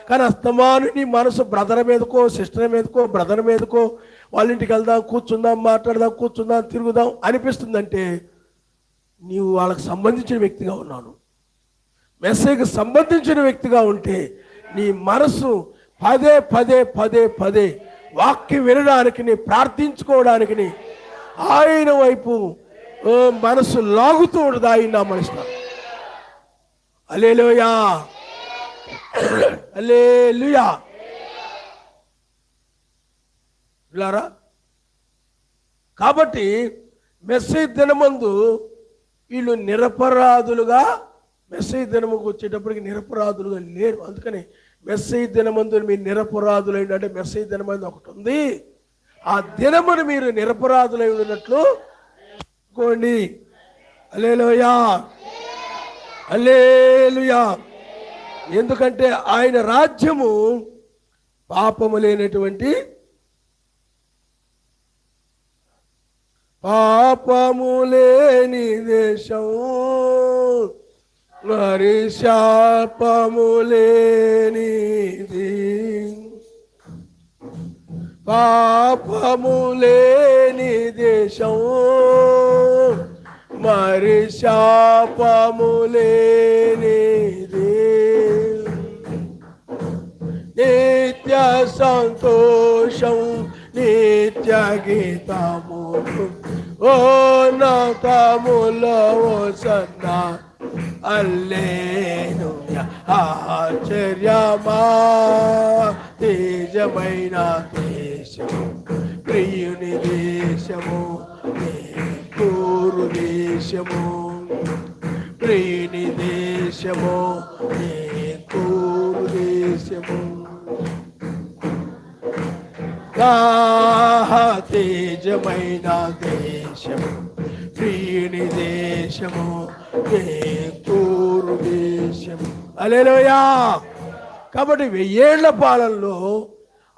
కానీ అస్తమాను నీ మనసు బ్రదర్ మీదకో, సిస్టర్ మీదకో, బ్రదర్ మీదకో, వాళ్ళ ఇంటికి వెళ్దాం, కూర్చుందాం, మాట్లాడదాం, తిరుగుదాం అనిపిస్తుందంటే నీవు వాళ్ళకి సంబంధించిన వ్యక్తిగా ఉన్నాను. మెసేజ్కి సంబంధించిన వ్యక్తిగా ఉంటే నీ మనసు పదే పదే పదే పదే వాక్యం వినడానికి, నీ ప్రార్థించుకోవడానికి ఆయన వైపు మనసు లాగుతూ ఉండదు. ఆయన నామనిస్తాను. హల్లెలూయా, హల్లెలూయా. పిల్లారా, కాబట్టి మెస్సేజ్ దినమందు వీళ్ళు నిరపరాధులుగా, మెస్సేజ్ దినముకు వచ్చేటప్పటికి నిరపరాధులుగా లేరు. అందుకని మెస్సేజ్ దినమందు మీరు నిరపరాధులైన అంటే మెస్సేజ్ దినమందు ఒకటి ఉంది. ఆ దినమును మీరు నిరపరాధులై ఉన్నట్లు చూసుకోండి. హల్లెలూయా, హల్లెలూయా. ఎందుకంటే ఆయన రాజ్యము పాపము లేనటువంటి, పాపము లేని దేశం, మరి శాపము లేనిది, పాపము లేని దేశం, మరి శాపము లేనిది, నిత్య సంతోషం, నిత్య గీతము, ఓ నతములో హోసన్నా, హల్లెలూయా. ఆశ్చర్యమా తేజమైన దేశము, ప్రియుని దేశము, కూరు దేశము, ప్రియుని దేశము, కూరు దేశము, తేజమైన దేశము, ప్రియుని దేశము, కూరు దేశము. హల్లెలూయా. కాబట్టి 1000 ఏళ్ల పాలనలో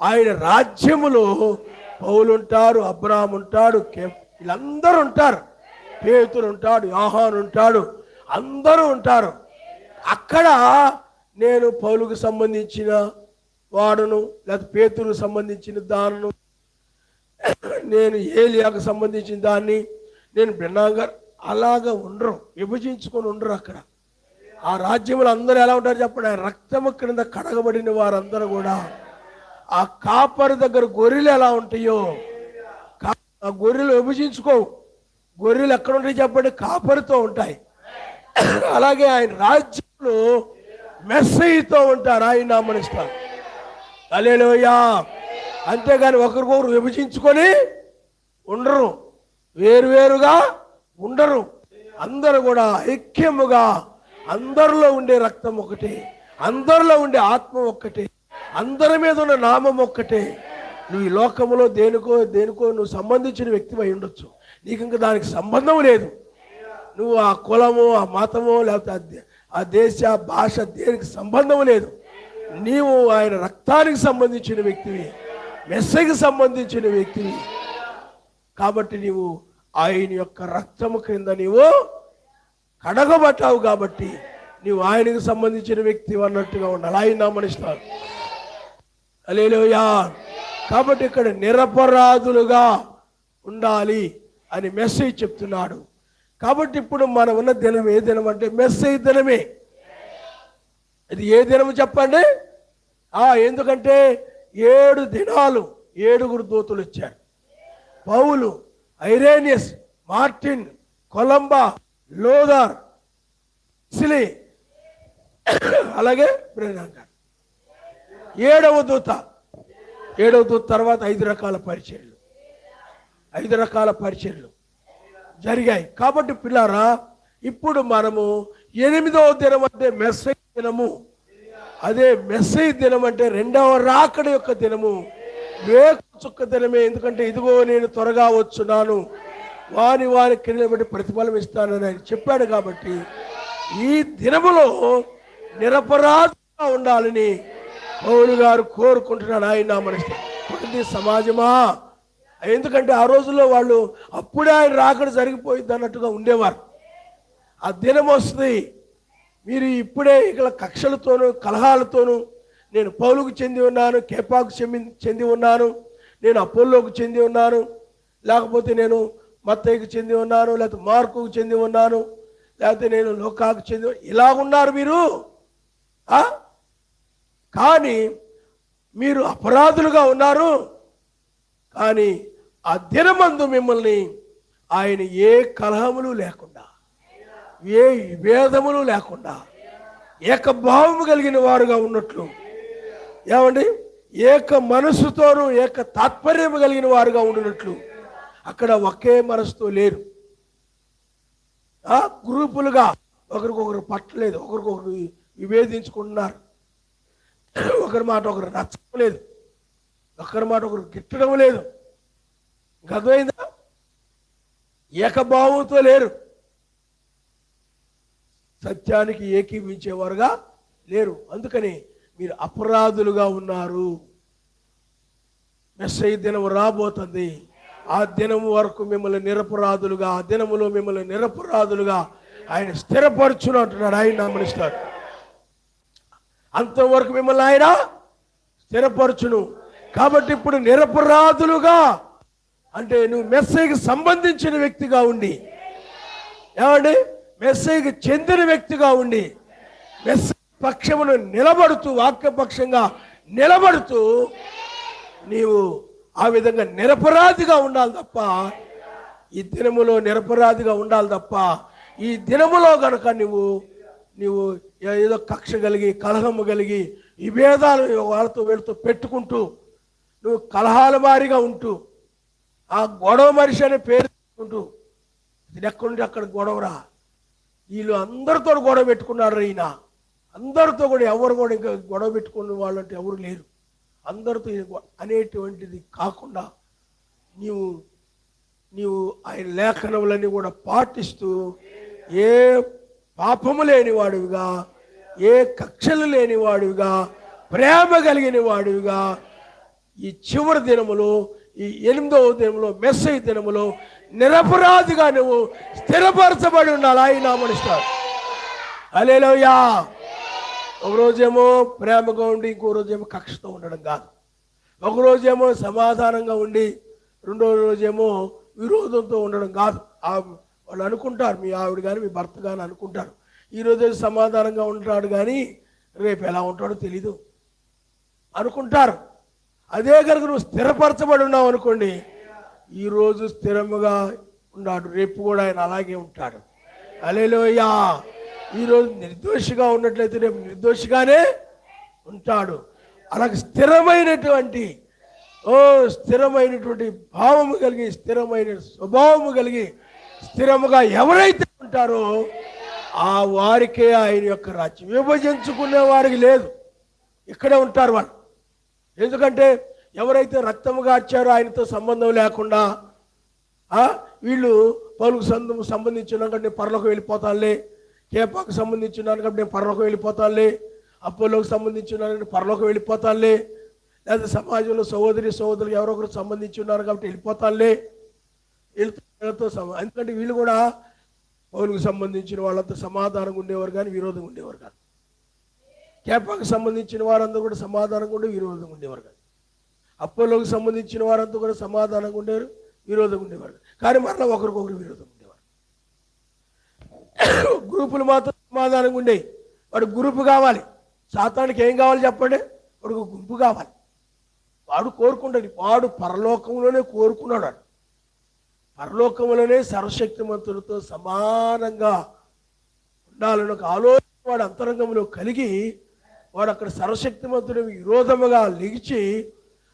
ఆయన రాజ్యములో పౌలు ఉంటారు, అబ్రహాము ఉంటాడు, వీళ్ళందరూ ఉంటారు, పేతురు ఉంటాడు, యోహాను ఉంటాడు, అందరూ ఉంటారు. అక్కడ నేను పౌలుకు సంబంధించిన వాడును, లేదా పేతురుకు సంబంధించిన దానిను, నేను ఏలియాకు సంబంధించిన దాన్ని, నేను భిన్నంగా అలాగా ఉండరు, విభజించుకొని ఉండరు. అక్కడ ఆ రాజ్యములు అందరూ ఎలా ఉంటారు చెప్పండి? ఆయన రక్తము క్రింద కడగబడిన వారందరూ కూడా ఆ కాపరి దగ్గర గొర్రెలు ఎలా ఉంటాయో, ఆ గొర్రెలు విభజించుకోవు. గొర్రెలు ఎక్కడ ఉంటాయి చెప్పండి? కాపరితో ఉంటాయి. అలాగే ఆయన రాజ్యంలో మెస్సీతో ఉంటారు, ఆయన నామనిస్తారు. హల్లెలూయా. అంతేగాని ఒకరికొకరు విభజించుకొని ఉండరు, వేరువేరుగా ఉండరు. అందరూ కూడా ఐక్యముగా, అందరిలో ఉండే రక్తం ఒకటే, అందరిలో ఉండే ఆత్మ ఒక్కటే, అందరి మీద ఉన్న నామం ఒక్కటే. నువ్వు ఈ లోకములో దేనికో నువ్వు సంబంధించిన వ్యక్తి అయి ఉండొచ్చు, నీకు ఇంకా దానికి సంబంధం లేదు. నువ్వు ఆ కులము, ఆ మతము, లేకపోతే ఆ దేశ భాష దేనికి సంబంధం లేదు. నీవు ఆయన రక్తానికి సంబంధించిన వ్యక్తివి, మెస్సీకి సంబంధించిన వ్యక్తివి. కాబట్టి నీవు ఆయన యొక్క రక్తము క్రింద నీవు కడగబట్టావు కాబట్టి నీవు ఆయనకు సంబంధించిన వ్యక్తి అన్నట్టుగా ఉండాలి. ఆయన నామనిస్తారు. హల్లెలూయా. కాబట్టి ఇక్కడ నిరపరాధులుగా ఉండాలి అని మెస్సేజ్ చెప్తున్నాడు. కాబట్టి ఇప్పుడు మనం ఉన్న దినం ఏ దినం అంటే మెస్సేజ్ దినమే. ఇది ఏ దినము చెప్పండి? ఎందుకంటే 7 దినాలు 7 దూతలు వచ్చారు. పౌలు, ఐరేనియస్, మార్టిన్, కొలంబా, లోదార్, సిలి, అలాగే బ్రెనాన్ గారు. 7వ దూత తర్వాత 5 రకాల పరిచర్యలు జరిగాయి. కాబట్టి పిల్లారా, ఇప్పుడు మనము 8వ దినం అంటే మెస్సై దినము. అదే మెస్సై దినం అంటే 2వ రాకడ యొక్క దినము, వేకు చుక్క దినమే. ఎందుకంటే ఇదిగో నేను త్వరగా వచ్చున్నాను, వారి క్రియలను బట్టి ప్రతిఫలం ఇస్తానని ఆయన చెప్పాడు. కాబట్టి ఈ దినములో నిరపరాధంగా ఉండాలని పౌలు గారు కోరుకుంటున్నాడు. ఆయన నామమున సమాజమా, ఎందుకంటే ఆ రోజుల్లో వాళ్ళు అప్పుడే ఆయన రాకడ జరిగిపోయింది అన్నట్టుగా ఉండేవారు. ఆ దినం వస్తుంది, మీరు ఇప్పుడే ఇక్కడ కక్షలతోనూ కలహాలతోనూ, నేను పౌలుకు చెంది ఉన్నాను, కేపాకు చెంది ఉన్నాను, నేను అపోల్లోకు చెంది ఉన్నాను, లేకపోతే నేను మత్తయికి చెంది ఉన్నాను, లేకపోతే మార్కుకు చెంది ఉన్నాను, లేకపోతే నేను లోకాకు చెంది, ఇలా ఉన్నారు మీరు. కానీ మీరు అపరాధులుగా ఉన్నారు. కానీ ఆ దినమందు మిమ్మల్ని ఆయన ఏ కలహములు లేకుండా, ఏ విభేదములు లేకుండా ఏకభావము కలిగిన వారుగా ఉన్నట్లు, ఏమండి, ఏక మనసుతోనూ ఏక తాత్పర్యము కలిగిన వారుగా ఉండినట్లు. అక్కడ ఒకే మనసుతో లేరు, గ్రూపులుగా ఒకరికొకరు పట్టలేదు, ఒకరికొకరు విభేదించుకుంటున్నారు, ఒకరి మాట ఒకరు నచ్చడం లేదు, ఒకరి మాట ఒకరు గిట్టడం లేదు. అర్థమైందా? ఏకభావంతో లేరు, సత్యానికి ఏకీవించేవారుగా లేరు. అందుకని మీరు అపరాధులుగా ఉన్నారు. మెస్సయ్య దినం రాబోతుంది. ఆ దినం వరకు మిమ్మల్ని నిరపరాధులుగా, ఆ దినములో మిమ్మల్ని నిరపరాధులుగా ఆయన స్థిరపరచును అంటున్నాడు. ఆయన నమ్మనిస్తాడు. అంతవరకు మిమ్మల్ని ఆయన స్థిరపరచును. కాబట్టి ఇప్పుడు నిరపరాధులుగా అంటే నువ్వు మెస్సయ్యకి సంబంధించిన వ్యక్తిగా ఉండి, ఏమండి, మెస్సయ్యకి చెందిన వ్యక్తిగా ఉండి, మెస్సయ్య పక్షమును నిలబడుతూ, వాక్యపక్షంగా నిలబడుతూ నీవు ఆ విధంగా నిరపరాధిగా ఉండాలి తప్ప, ఈ దినములో నిరపరాధిగా ఉండాలి తప్ప, ఈ దినములో గనక నువ్వు ఏదో కక్ష కలిగి, కలహము కలిగి, ఈ భేదాలు వాళ్ళతో వీళ్ళతో పెట్టుకుంటూ, నువ్వు కలహాల వారిగా ఉంటూ, ఆ గొడవ మనిషి అనే పేరు పెట్టుకుంటూ, ఇది ఎక్కడుంటే అక్కడ గొడవరా, వీళ్ళు అందరితో గొడవ పెట్టుకున్నారు, ఈయన అందరితో కూడా ఎవరు కూడా ఇంకా గొడవ పెట్టుకున్న వాళ్ళంటే ఎవరు లేరు, అందరితో అనేటువంటిది కాకుండా నీవు ఆయన లేఖనములన్నీ కూడా పాటిస్తూ, ఏ పాపము లేని వాడివిగా, ఏ కక్షలు లేని వాడివిగా, ప్రేమ కలిగిన వాడివిగా ఈ చివరి దినములో, ఈ 8వ దినములో, మెస్సయ్య దినములో నిరపరాధిగా నువ్వు స్థిరపరచబడి ఉండాలి. ఆయన నామమునిస్తాడు. హల్లెలూయా. ఒకరోజేమో ప్రేమగా ఉండి, ఇంకో రోజేమో కక్షతో ఉండడం కాదు. ఒకరోజేమో సమాధానంగా ఉండి, రెండో రోజేమో విరోధంతో ఉండడం కాదు. వాళ్ళు అనుకుంటారు, మీ ఆవిడ కానీ మీ భర్త కానీ అనుకుంటారు, ఈరోజు సమాధానంగా ఉంటాడు కానీ రేపు ఎలా ఉంటాడో తెలీదు అనుకుంటారు. అదే కనుక నువ్వు స్థిరపరచబడి ఉన్నావు అనుకోండి, ఈరోజు స్థిరముగా ఉన్నాడు, రేపు కూడా ఆయన అలాగే ఉంటాడు. హల్లెలూయా. ఈరోజు నిర్దోషిగా ఉన్నట్లయితే రేపు నిర్దోషిగానే ఉంటాడు. అలాగే స్థిరమైనటువంటి భావము కలిగి, స్థిరమైన స్వభావము కలిగి, స్థిరముగా ఎవరైతే ఉంటారో ఆ వారికే ఆయన యొక్క రాజ్యం. విభజించుకునే వారికి లేదు, ఇక్కడే ఉంటారు వాళ్ళు. ఎందుకంటే ఎవరైతే రక్తము గార్చారో ఆయనతో సంబంధం లేకుండా, వీళ్ళు పౌలుకు సంబంధించినాక నేను పరలోకి వెళ్ళిపోతానులే, కేపాకు సంబంధించినాను కాబట్టి నేను పరలోకి వెళ్ళిపోతానులే, అపోలోకి సంబంధించినాను పరలోకి వెళ్ళిపోతానులే, లేదా సమాజంలో సహోదరులకు ఎవరో ఒకరు సంబంధించి ఉన్నారు కాబట్టి వెళ్ళిపోతానులే, ఎందుకంటే వీళ్ళు కూడా పౌలుకు సంబంధించిన వాళ్ళంతా సమాధానంగా ఉండేవారు కానీ విరోధంగా ఉండేవారు కాదు. కేపాకు సంబంధించిన వారందరూ కూడా సమాధానంగా ఉండే, విరోధంగా ఉండేవారు కాదు. అపోలోకి సంబంధించిన వారంతా కూడా సమాధానంగా ఉండేవారు, విరోధంగా ఉండేవారు. కానీ మరలా ఒకరికొకరు విరోధంగా ఉండేవారు. గ్రూపులు మాత్రం సమాధానంగా ఉండేవి. వాడు గ్రూపు కావాలి. సాతానికి ఏం కావాలి చెప్పండి? వాడికి ఒక గుంపు కావాలి. వాడు కోరుకుంటాడు, వాడు పరలోకంలోనే కోరుకున్నాడు. పరలోకంలోనే సర్వశక్తిమంతుడితో సమానంగా ఉండాలని ఒక ఆలోచన వాడు అంతరంగంలో కలిగి వాడు అక్కడ సర్వశక్తిమంతుడి విరోధముగా లిగిచి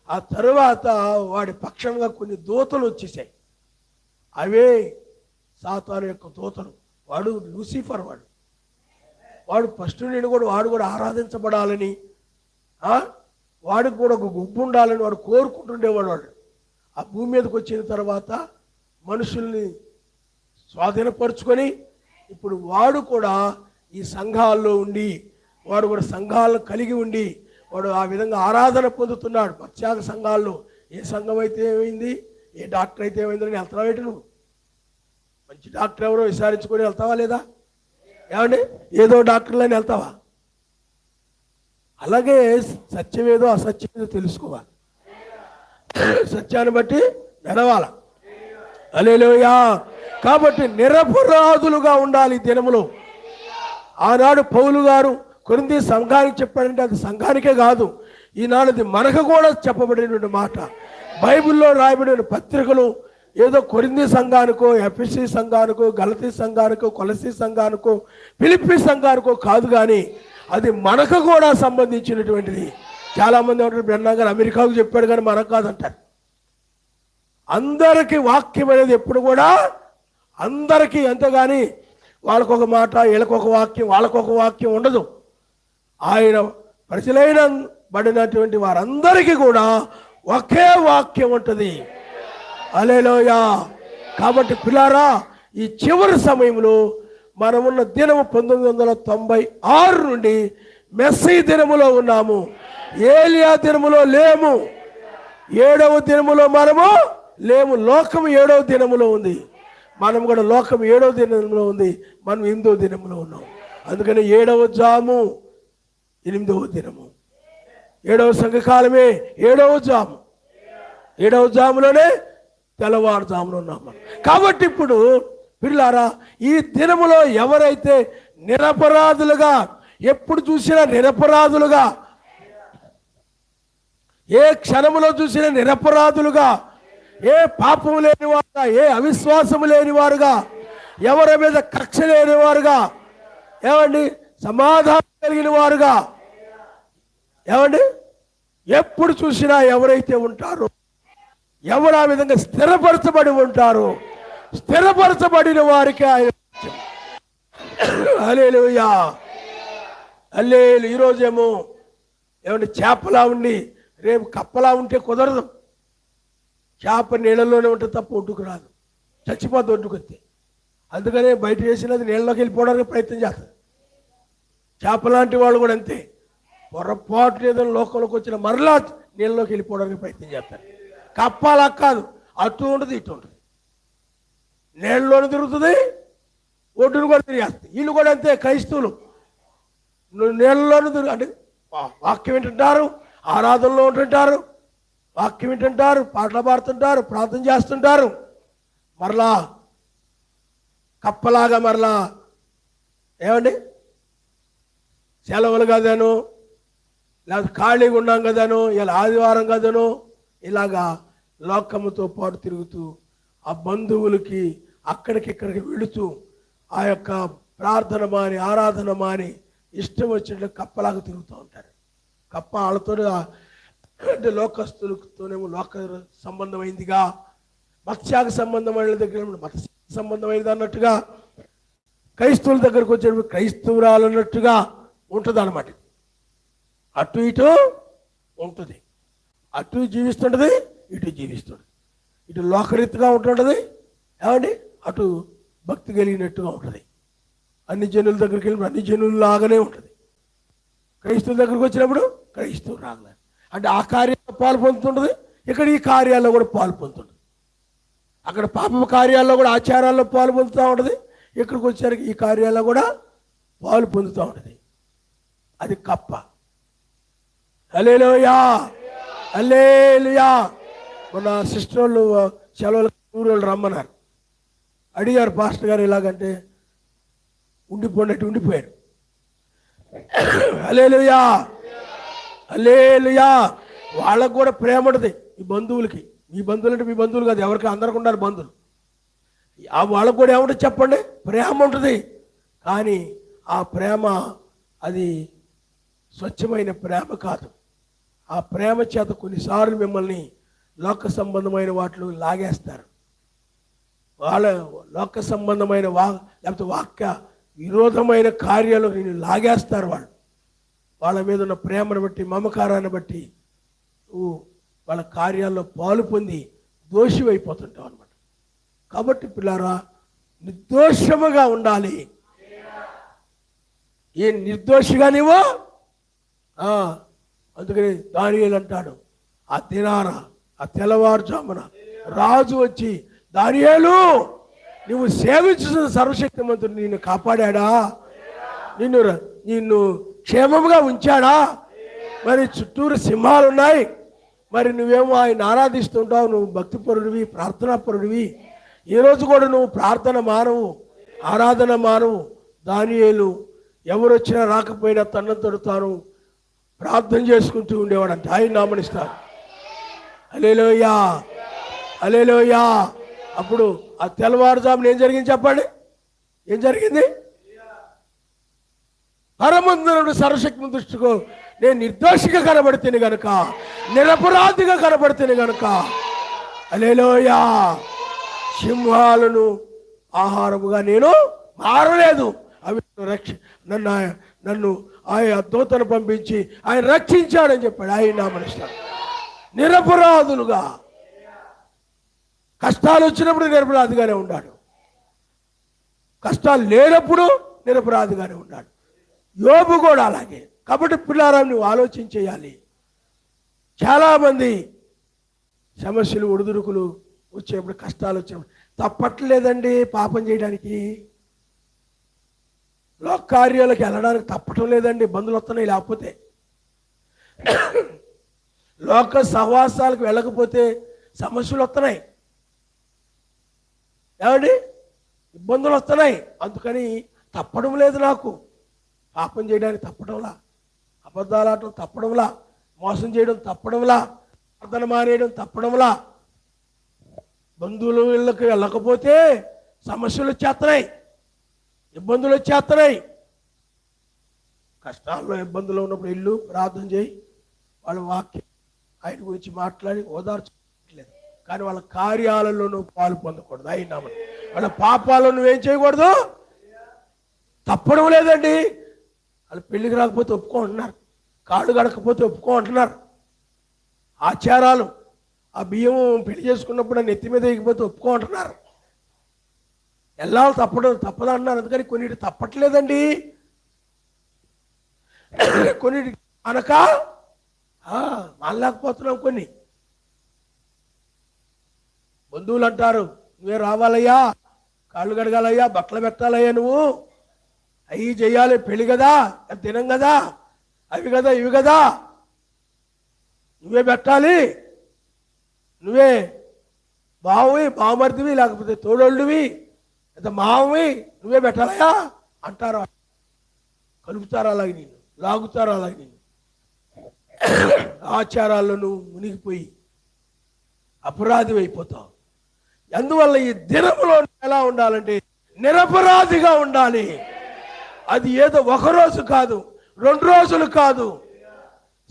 ఆ తరువాత వాడి పక్షంగా కొన్ని దూతలు వచ్చేసాయి. అవే సాతాను యొక్క దూతలు. వాడు లూసిఫర్. వాడు ఫస్ట్ నుండి కూడా వాడు కూడా ఆరాధించబడాలని, వాడికి కూడా ఒక గుంపు ఉండాలని వాడు కోరుకుంటుండేవాడు. వాడు ఆ భూమి మీదకి వచ్చిన తర్వాత మనుషుల్ని స్వాధీనపరుచుకొని ఇప్పుడు వాడు కూడా ఈ సంఘాల్లో ఉండి, వాడు కూడా సంఘాలను కలిగి ఉండి వాడు ఆ విధంగా ఆరాధన పొందుతున్నాడు. ప్రత్యేక సంఘాల్లో ఏ సంఘం అయితే ఏమైంది, ఏ డాక్టర్ అయితే ఏమైందని వెళ్తావా? నువ్వు మంచి డాక్టర్ ఎవరో విచారించుకొని వెళ్తావా లేదా? ఏమండి, ఏదో డాక్టర్లని వెళ్తావా? అలాగే సత్యమేదో అసత్యమేదో తెలుసుకోవాలి, సత్యాన్ని బట్టి నడవాల. హల్లెలూయా. కాబట్టి నిరపరాధులుగా ఉండాలి దినములో. ఆనాడు పౌలు గారు కొరింథీ సంఘానికి చెప్పాడంటే అది సంఘానికే కాదు, ఈనాడు అది మనకు కూడా చెప్పబడినటువంటి మాట. బైబిల్లో రాయబడిన పత్రికలు ఏదో కొరింథీ సంఘానికో, ఎఫెసీ సంఘానికో, గలతీ సంఘానికో, కొలసీ సంఘానికో, ఫిలిప్పీ సంఘానికో కాదు, కానీ అది మనకు కూడా సంబంధించినటువంటిది. చాలామంది అంటారు బ్రహ్మ గారు అమెరికాకు చెప్పాడు కానీ మనకు కాదంటారు. అందరికీ వాక్యం అనేది ఎప్పుడు కూడా అందరికీ, అంతేగాని వాళ్ళకొక మాట, వీళ్ళకొక వాక్యం, వాళ్ళకొక వాక్యం ఉండదు. ఆయన ప్రజలైన బడినటువంటి వారందరికీ కూడా ఒకే వాక్యం ఉంటుంది. హల్లెలూయా. కాబట్టి పిల్లారా, ఈ చివరి సమయంలో మనమున్న దినము 1996 నుండి మెస్సీ దినములో ఉన్నాము. ఏలియా దినములో లేము. 7వ దినములో మనము లేము. లోకం 7వ దినములో ఉంది, మనం కూడా లోకం 7వ దినంలో ఉంది, మనం 8వ దినంలో ఉన్నాం. అందుకని 7వ జాము 8వ దినము, 7వ సంఘకాలమే 7వ జాము. 7వ జాములోనే తెల్లవారుజామున ఉన్నాం. కాబట్టి ఇప్పుడు పిల్లారా, ఈ దినములో ఎవరైతే నిరపరాధులుగా, ఎప్పుడు చూసినా నిరపరాధులుగా, ఏ క్షణములో చూసినా నిరపరాధులుగా, ఏ పాపము లేని వారుగా, ఏ అవిశ్వాసము లేని వారుగా, ఎవరి మీద కక్ష లేని వారుగా, ఏమండి సమాధానం కలిగిన వారుగా, ఏమండి ఎప్పుడు చూసినా ఎవరైతే ఉంటారో, ఎవరు ఆ విధంగా స్థిరపరచబడి ఉంటారో, స్థిరపరచబడిన వారికి ఆయన. హల్లెలూయా. హల్లెలూయా. ఈరోజేమో ఏమంటే చేపలా ఉండి రేపు కప్పలా ఉంటే కుదరదు. చేప నీళ్ళలోనే ఉంటుంది తప్ప ఒడ్డుకు రాదు, చచ్చిపోద్ది ఒడ్డుకొస్తే. అందుకనే బయట వేసినది నీళ్ళలోకి వెళ్ళిపోవడానికి ప్రయత్నం చేస్తుంది. చేప లాంటి వాళ్ళు కూడా అంతే, పొరపాటు ఏదైనా లోకంలోకి వచ్చిన మరలా నీళ్ళలోకి వెళ్ళిపోవడానికి ప్రయత్నం చేస్తారు. కప్పాలా కాదు, అటు ఉంటుంది ఇటు ఉంటుంది, నీళ్ళలోనే తిరుగుతుంది, ఒడ్డును కూడా తిరిగేస్తుంది. వీళ్ళు కూడా అంతే, క్రైస్తవులు నీళ్ళలోనే తిరుగు అంటే వాక్యం వింటుంటారు, ఆరాధనలో ఉంటుంటారు, వాక్యం వింటుంటారు, పాటలు పాడుతుంటారు, ప్రార్థన చేస్తుంటారు, మరలా కప్పలాగా మరలా ఏమండి సెలవులు కదను, లేదా ఖాళీగా ఉన్నాం కదను, ఇలా ఆదివారం కదను, ఇలాగా లోకముతో పాటు తిరుగుతూ ఆ బంధువులకి అక్కడికి ఇక్కడికి వెళుతూ ఆ యొక్క ప్రార్థన మాని ఆరాధన మాని ఇష్టం వచ్చినట్లు కప్పలాగా తిరుగుతూ ఉంటారు. కప్ప వాళ్ళతో అంటే లోకస్తులతోనేమో లోక సంబంధమైందిగా, మత్స్యాగ సంబంధమైన దగ్గర మత సంబంధమైనది అన్నట్టుగా, క్రైస్తవుల దగ్గరకు వచ్చేటప్పుడు క్రైస్తవురాలు అన్నట్టుగా ఉంటుంది అన్నమాట. అటు ఇటు ఉంటుంది, అటు జీవిస్తుంటుంది, ఇటు జీవిస్తుంది. ఇటు లోకరీతిగా ఉంటుంటుంది, ఏమండి అటు భక్తి కలిగినట్టుగా ఉంటుంది. అన్ని జనుల దగ్గరికి వెళ్ళినప్పుడు అన్ని జనుల్లాగానే ఉంటుంది. క్రైస్తవుల దగ్గరికి వచ్చినప్పుడు క్రైస్తవులు రాగలేదు అంటే ఆ కార్యాల్లో పాలు పొందుతుంటుంది, ఇక్కడ ఈ కార్యాల్లో కూడా పాలు పొందుతుంది. అక్కడ పాప కార్యాల్లో కూడా ఆచారాల్లో పాలు పొందుతూ ఉంటుంది, ఇక్కడికి వచ్చేసరికి ఈ కార్యాల్లో కూడా పాలు పొందుతూ ఉంటుంది. అది కప్ప. హల్లెలూయా. హల్లెలూయా. మొన్న సిస్టర్ వాళ్ళు సెలవులు ఊరోళ్ళు రమ్మన్నారు, అడిగారు పాస్టర్ గారు ఇలాగంటే ఉండిపోయినట్టు ఉండిపోయారు. హల్లెలూయా. హల్లెలూయా. వాళ్ళకు కూడా ప్రేమ ఉంటుంది. ఈ బంధువులకి, మీ బంధువులు అంటే మీ బంధువులు కాదు, ఎవరికి అందరికి ఉండాలి బంధువులు. వాళ్ళకు కూడా ఏముంటుంది చెప్పండి? ప్రేమ ఉంటుంది. కానీ ఆ ప్రేమ అది స్వచ్ఛమైన ప్రేమ కాదు. ఆ ప్రేమ చేత కొన్నిసార్లు మిమ్మల్ని లోక సంబంధమైన వాటిలో లాగేస్తారు. వాళ్ళ లోక సంబంధమైన లేకపోతే వాక్య విరోధమైన కార్యాలు నేను లాగేస్తారు. వాళ్ళ మీద ఉన్న ప్రేమను బట్టి, మమకారాన్ని బట్టి నువ్వు వాళ్ళ కార్యాల్లో పాలు పొంది దోషివైపోతుంటావు అనమాట. కాబట్టి పిల్లారా, నిర్దోషముగా ఉండాలి. ఏ నిర్దోషిగా నీవో. అందుకని దానియేలు అంటాడు, ఆ దినాన, ఆ తెల్లవారుజామున రాజు వచ్చి, దానియేలు, నువ్వు సేవించిన సర్వశక్తిమంతుడు నిన్ను కాపాడా, నిన్ను క్షేమంగా ఉంచాడా? మరి చుట్టూరు సింహాలు ఉన్నాయి, మరి నువ్వేమో ఆయన ఆరాధిస్తుంటావు, నువ్వు భక్తిపరుడివి, ప్రార్థనాపరుడివి. ఈరోజు కూడా నువ్వు ప్రార్థన మానవు, ఆరాధన మానవు. దానియేలు ఎవరు వచ్చినా రాకపోయినా తనంతడు తాను ప్రార్థన చేసుకుంటూ ఉండేవాడంట. ఆయన నామనిస్తాడు. హల్లెలూయా, హల్లెలూయా. అప్పుడు ఆ తెల్లవారుజామున ఏం జరిగింది చెప్పండి? ఏం జరిగింది? పరమందునుడు సర్వశక్తి దృష్టికో నేను నిర్దోషిగా కనబడితేనే గనుక, నిరపరాధిగా కనబడితేనే గనుక, హల్లెలూయా, సింహాలను ఆహారముగా నేను మారలేదు. అవి నన్ను ఆయన దూతను పంపించి ఆయన రక్షించాడని చెప్పాడు. ఆయన నామనిస్తాడు. నిరపరాధులుగా, కష్టాలు వచ్చినప్పుడు నిరపరాధిగానే ఉన్నాడు, కష్టాలు లేనప్పుడు నిరపరాధిగానే ఉన్నాడు. యోబు కూడా అలాగే. కాబట్టి పిల్లారా, నువ్వు ఆలోచన చేయాలి. చాలామంది సమస్యలు, ఒడిదుడుకులు వచ్చేప్పుడు, కష్టాలు వచ్చినప్పుడు తప్పట్లేదండి పాపం చేయడానికి, లోక కార్యాలకు వెళ్ళడానికి తప్పటం లేదండి. బంధువులు వస్తున్నాయి, లేకపోతే లోక సహవాసాలకు వెళ్ళకపోతే సమస్యలు వస్తున్నాయి, ఏమండి, ఇబ్బందులు వస్తున్నాయి. అందుకని తప్పడం లేదు నాకు. పాపం చేయడానికి తప్పడంలా, అబద్ధాలు ఆడటం తప్పడంలా, మోసం చేయడం తప్పడంలా, ప్రార్థన మానేయడం తప్పడంలా. బంధువుల ఇళ్ళకి వెళ్ళకపోతే సమస్యలు వచ్చేస్తున్నాయి, ఇబ్బందులు వచ్చేస్తున్నాయి. కష్టాల్లో, ఇబ్బందులు ఉన్నప్పుడు ఇల్లు ప్రార్థన చేయి, వాళ్ళ వాక్యం ఆయన గురించి మాట్లాడి ఓదార్చలేదు. కానీ వాళ్ళ కార్యాలలో నువ్వు పాలు పొందకూడదు. ఆయన వాళ్ళ పాపాలను నువ్వేం చేయకూడదు. తప్పడం లేదండి. వాళ్ళు పెళ్ళికి రాకపోతే ఒప్పుకుంటున్నారు, కాళ్ళు గడకపోతే ఒప్పుకుంటున్నారు. ఆచారాలు, ఆ బియ్యం పెళ్లి చేసుకున్నప్పుడు నెత్తి మీద ఎగిపోతే ఒప్పుకుంటున్నారు. ఎల్లాలు తప్పదు అన్నారు. అందుకని కొన్నిటి తప్పట్లేదండి, కొన్నిటి అనక మానలేకపోతున్నాం. కొన్ని బంధువులు అంటారు, నువ్వే రావాలయ్యా, కాళ్ళు కడగాలయ్యా, బట్టలు పెట్టాలయ్యా, నువ్వు అవి చెయ్యాలి, పెళ్ళి కదా, తినం కదా, అవి కదా, ఇవి కదా, నువ్వే పెట్టాలి, నువ్వే బావువి, బావమర్దివి, లేకపోతే తోడోళ్ళువి, లేదా మావవి, నువ్వే పెట్టాలయా అంటారు. కలుపుతారు అలాగే, నేను లాగుతారు అలాగే. నేను ఆచారాల్లో నువ్వు మునిగిపోయి అపరాధి అయిపోతావు. అందువల్ల ఈ దినములో ఎలా ఉండాలంటే నిరపరాధిగా ఉండాలి. అది ఏదో ఒకరోజు కాదు, 2 రోజులు కాదు,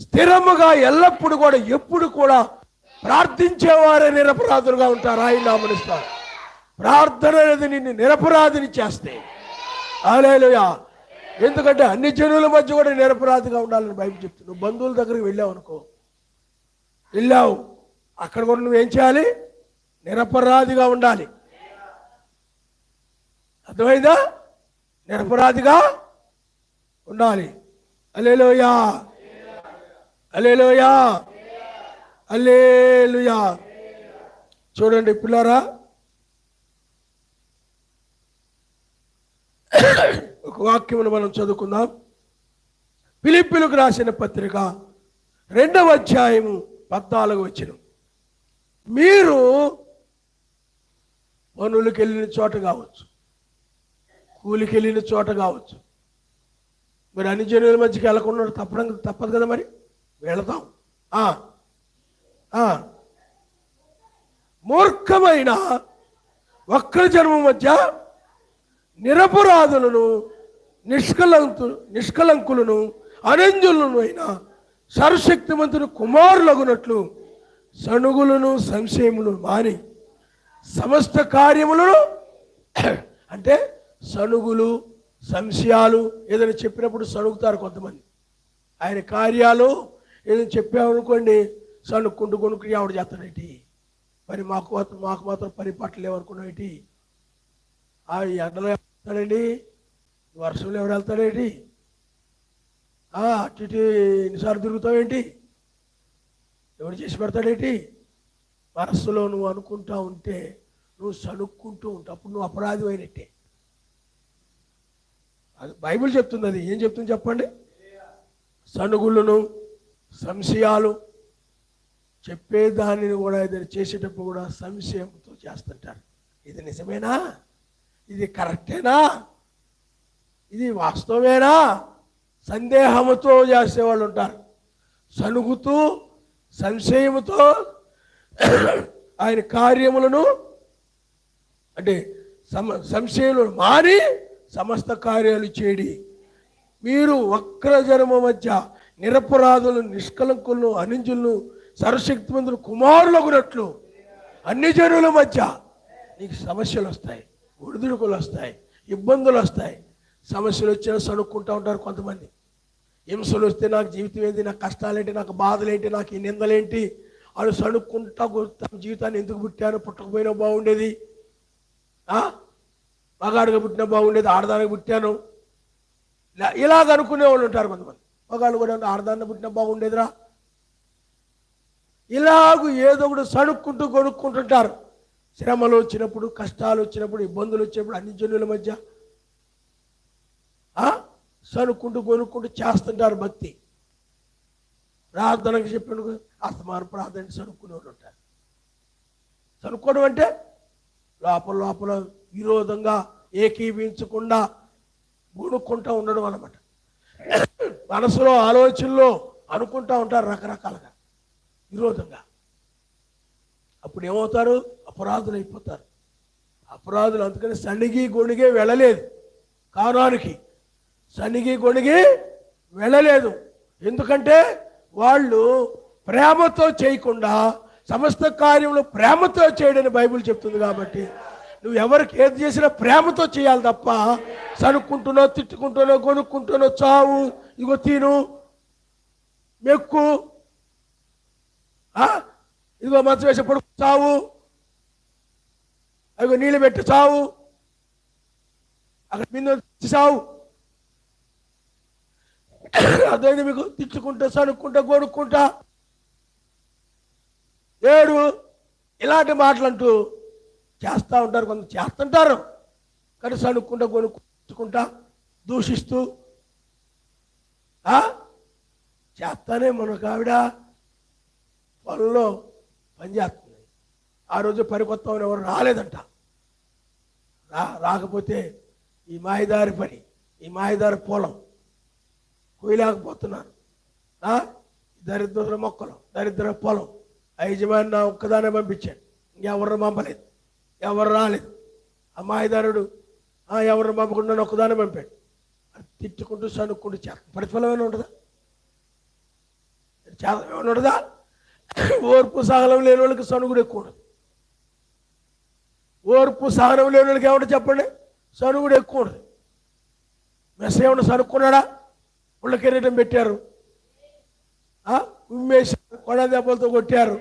స్థిరముగా ఎల్లప్పుడు కూడా, ఎప్పుడు కూడా ప్రార్థించేవారే నిరపరాధులుగా ఉంటారు. ఆయన నామనిస్తారు. ప్రార్థన అనేది నిన్ను నిరపరాధిని చేస్తే. హల్లెలూయా. ఎందుకంటే అన్ని జనుల మధ్య కూడా నిరపరాధిగా ఉండాలని బైబిల్ చెప్తుంది. నువ్వు బంధువుల దగ్గరికి వెళ్ళావు అనుకో, వెళ్ళావు, అక్కడ కూడా నువ్వేం చేయాలి? నిరపరాధిగా ఉండాలి. అర్థమైందా? నిరపరాధిగా ఉండాలి. హల్లెలూయా, హల్లెలూయా, హల్లెలూయా. చూడండి పిల్లారా, ఒక వాక్యమును మనం చదువుకుందాం. ఫిలిప్పీయులకు రాసిన పత్రిక 2వ అధ్యాయము 14వ వచనం. మీరు పనులకు వెళ్ళిన చోట కావచ్చు, కూలికి వెళ్ళిన చోట కావచ్చు, మరి అన్ని జనుల మధ్యకి వెళ్ళకుండా తప్పదు కదా. మరి వెళదాం. మూర్ఖమైన వక్రజన్మ మధ్య నిరపరాధులను నిష్కలంకులను అనంజులను అయిన సర్వశక్తిమంతుని కుమారులగునట్లు సణుగులను సంశయములు మాని సమస్త కార్యములను, అంటే సణుగులు సంశయాలు, ఏదైనా చెప్పినప్పుడు సణుగుతారు కొంతమంది. ఆయన కార్యాలు ఏదైనా చెప్పామనుకోండి సణుక్కుంటూ కొనుక్కు ఆవిడ చేస్తాడేటి, మరి మాకు మాత్రం పని పట్టలు ఏమనుకున్నాయి, ఆ ఎండలో వెళ్తాడండి, వర్షంలో ఎవడు వెళ్తాడేటి, అటు ఇటు ఎన్నిసార్లు తిరుగుతావేంటి, ఎవడు చేసి పెడతాడేటి. మనస్సులో నువ్వు అనుకుంటా ఉంటే నువ్వు సణుక్కుంటూ ఉంటావు, అప్పుడు నువ్వు అపరాధి అయినట్టే. అది బైబిల్ చెప్తుంది. అది ఏం చెప్తుంది చెప్పండి? సణుగులను సంశయాలు, చెప్పేదానిని కూడా ఏదైనా చేసేటప్పుడు కూడా సంశయంతో చేస్తుంటారు. ఇది నిజమేనా, ఇది కరెక్టేనా, ఇది వాస్తవమేనా, సందేహముతో చేసేవాళ్ళు ఉంటారు. సణుగుతూ సంశయముతో ఆయన కార్యములను, అంటే సంశయములను మాని సమస్త కార్యాలు చేయడి. మీరు వక్రజన్మ మధ్య నిరపరాధులు నిష్కలంకులను అనింజులను సర్వశక్తిమంతులు కుమారులగునట్లు అన్ని జనుల మధ్య నీకు సమస్యలు వస్తాయి, ఒడిదుడుకులు వస్తాయి, ఇబ్బందులు వస్తాయి. సమస్యలు వచ్చినా సణుక్కుంటూ ఉంటారు కొంతమంది. హింసలు వస్తే నాకు జీవితం ఏంటి, నాకు కష్టాలేంటి, నాకు బాధలేంటి, నాకు ఈ నిందలేంటి అని సణుక్కుంటా తమ జీవితాన్ని ఎందుకు పుట్టాను, పుట్టకపోయినా బాగుండేది, మగాడిగా పుట్టినా బాగుండేది, ఆడదానికి పుట్టాను, ఇలాగ అనుకునే వాళ్ళు ఉంటారు కొంతమంది. మగాళ్ళు కూడా ఆడదాన్ని పుట్టినా బాగుండేదిరా, ఇలాగూ ఏదో ఒకటి సణుక్కుంటూ కొనుక్కుంటుంటారు. శ్రమలు వచ్చినప్పుడు, కష్టాలు వచ్చినప్పుడు, ఇబ్బందులు వచ్చినప్పుడు అన్ని జనుల మధ్య సణుక్కుంటూ కొనుక్కుంటూ చేస్తుంటారు భక్తి. ప్రార్థనకు చెప్పిన అస్తమాన ప్రార్థన సణుక్కునే వాళ్ళు ఉంటారు. సణుక్కోవడం అంటే లోపల లోపల విరోధంగా ఏకీభించకుండా గుణుక్కుంటూ ఉండడం అన్నమాట. మనసులో ఆలోచనలో అనుకుంటూ ఉంటారు రకరకాలుగా విరోధంగా. అప్పుడు ఏమవుతారు? అపరాధులు అయిపోతారు. అపరాధులు అందుకని సణిగి గొణిగే వెళ్ళలేదు, కానానికి సణిగి గొణిగి వెళ్ళలేదు. ఎందుకంటే వాళ్ళు ప్రేమతో చేయకుండా సమస్త కార్యంలో ప్రేమతో చేయడని బైబిల్ చెప్తుంది. కాబట్టి నువ్వు ఎవరికి ఏది చేసినా ప్రేమతో చేయాలి తప్ప సణుక్కుంటున్నో, తిట్టుకుంటున్నో, కొనుక్కుంటున్నో, చావు, ఇగో తిను, మెక్కు, ఇదిగో మంచం వేసి పడుకు చావు, అదిగో నీళ్ళు పెట్టి చావు, అక్కడ మిన్న చావు, అదే మీకు తిట్టుకుంటా, సణుక్కుంటా, కొనుక్కుంటా, ఏడు, ఇలాంటి మాటలు అంటూ చేస్తూ ఉంటారు. కొంత చేస్తుంటారు కానీ సణుక్కుంటా, కొనుక్కుంటా, దూషిస్తూ చేస్తానే. మనకు ఆవిడ పొలంలో పనిచేస్తుంది, ఆ రోజు పనికొత్తామని ఎవరు రాలేదంట. రాకపోతే ఈ మాయదారి పని, ఈ మాయదారి పొలం కొయ్యలేకపోతున్నారు. దరిద్ర మొక్కలు, దరిద్ర పొలం, ఆ యజమాని నా ఒక్కదానే పంపించాడు, ఇంకెవరిని పంపలేదు, ఎవరు రాలేదు. ఆ మాయదారుడు ఎవరిని పంపకుండా ఒక్కదానే పంపాడు. తిట్టుకుంటూ సణుక్కుంటూ ప్రతిఫలం ఏమైనా ఉంటుందా? ఏమైనా ఉంటుందా? ఓర్పు సహనం లేని వాళ్ళకి సణుగుడు ఎక్కువ ఉండదు. ఓర్పు సహనం లేని వాళ్ళకి ఏమంటే చెప్పండి, సణుగుడు ఎక్కువ ఉండదు. మెస్ ఏమన్నా సణుక్కున్నాడా? ఉళ్ళ కిరీటం పెట్టారు, ఉమ్మేశారు, కొడ దెబ్బలతో కొట్టారు,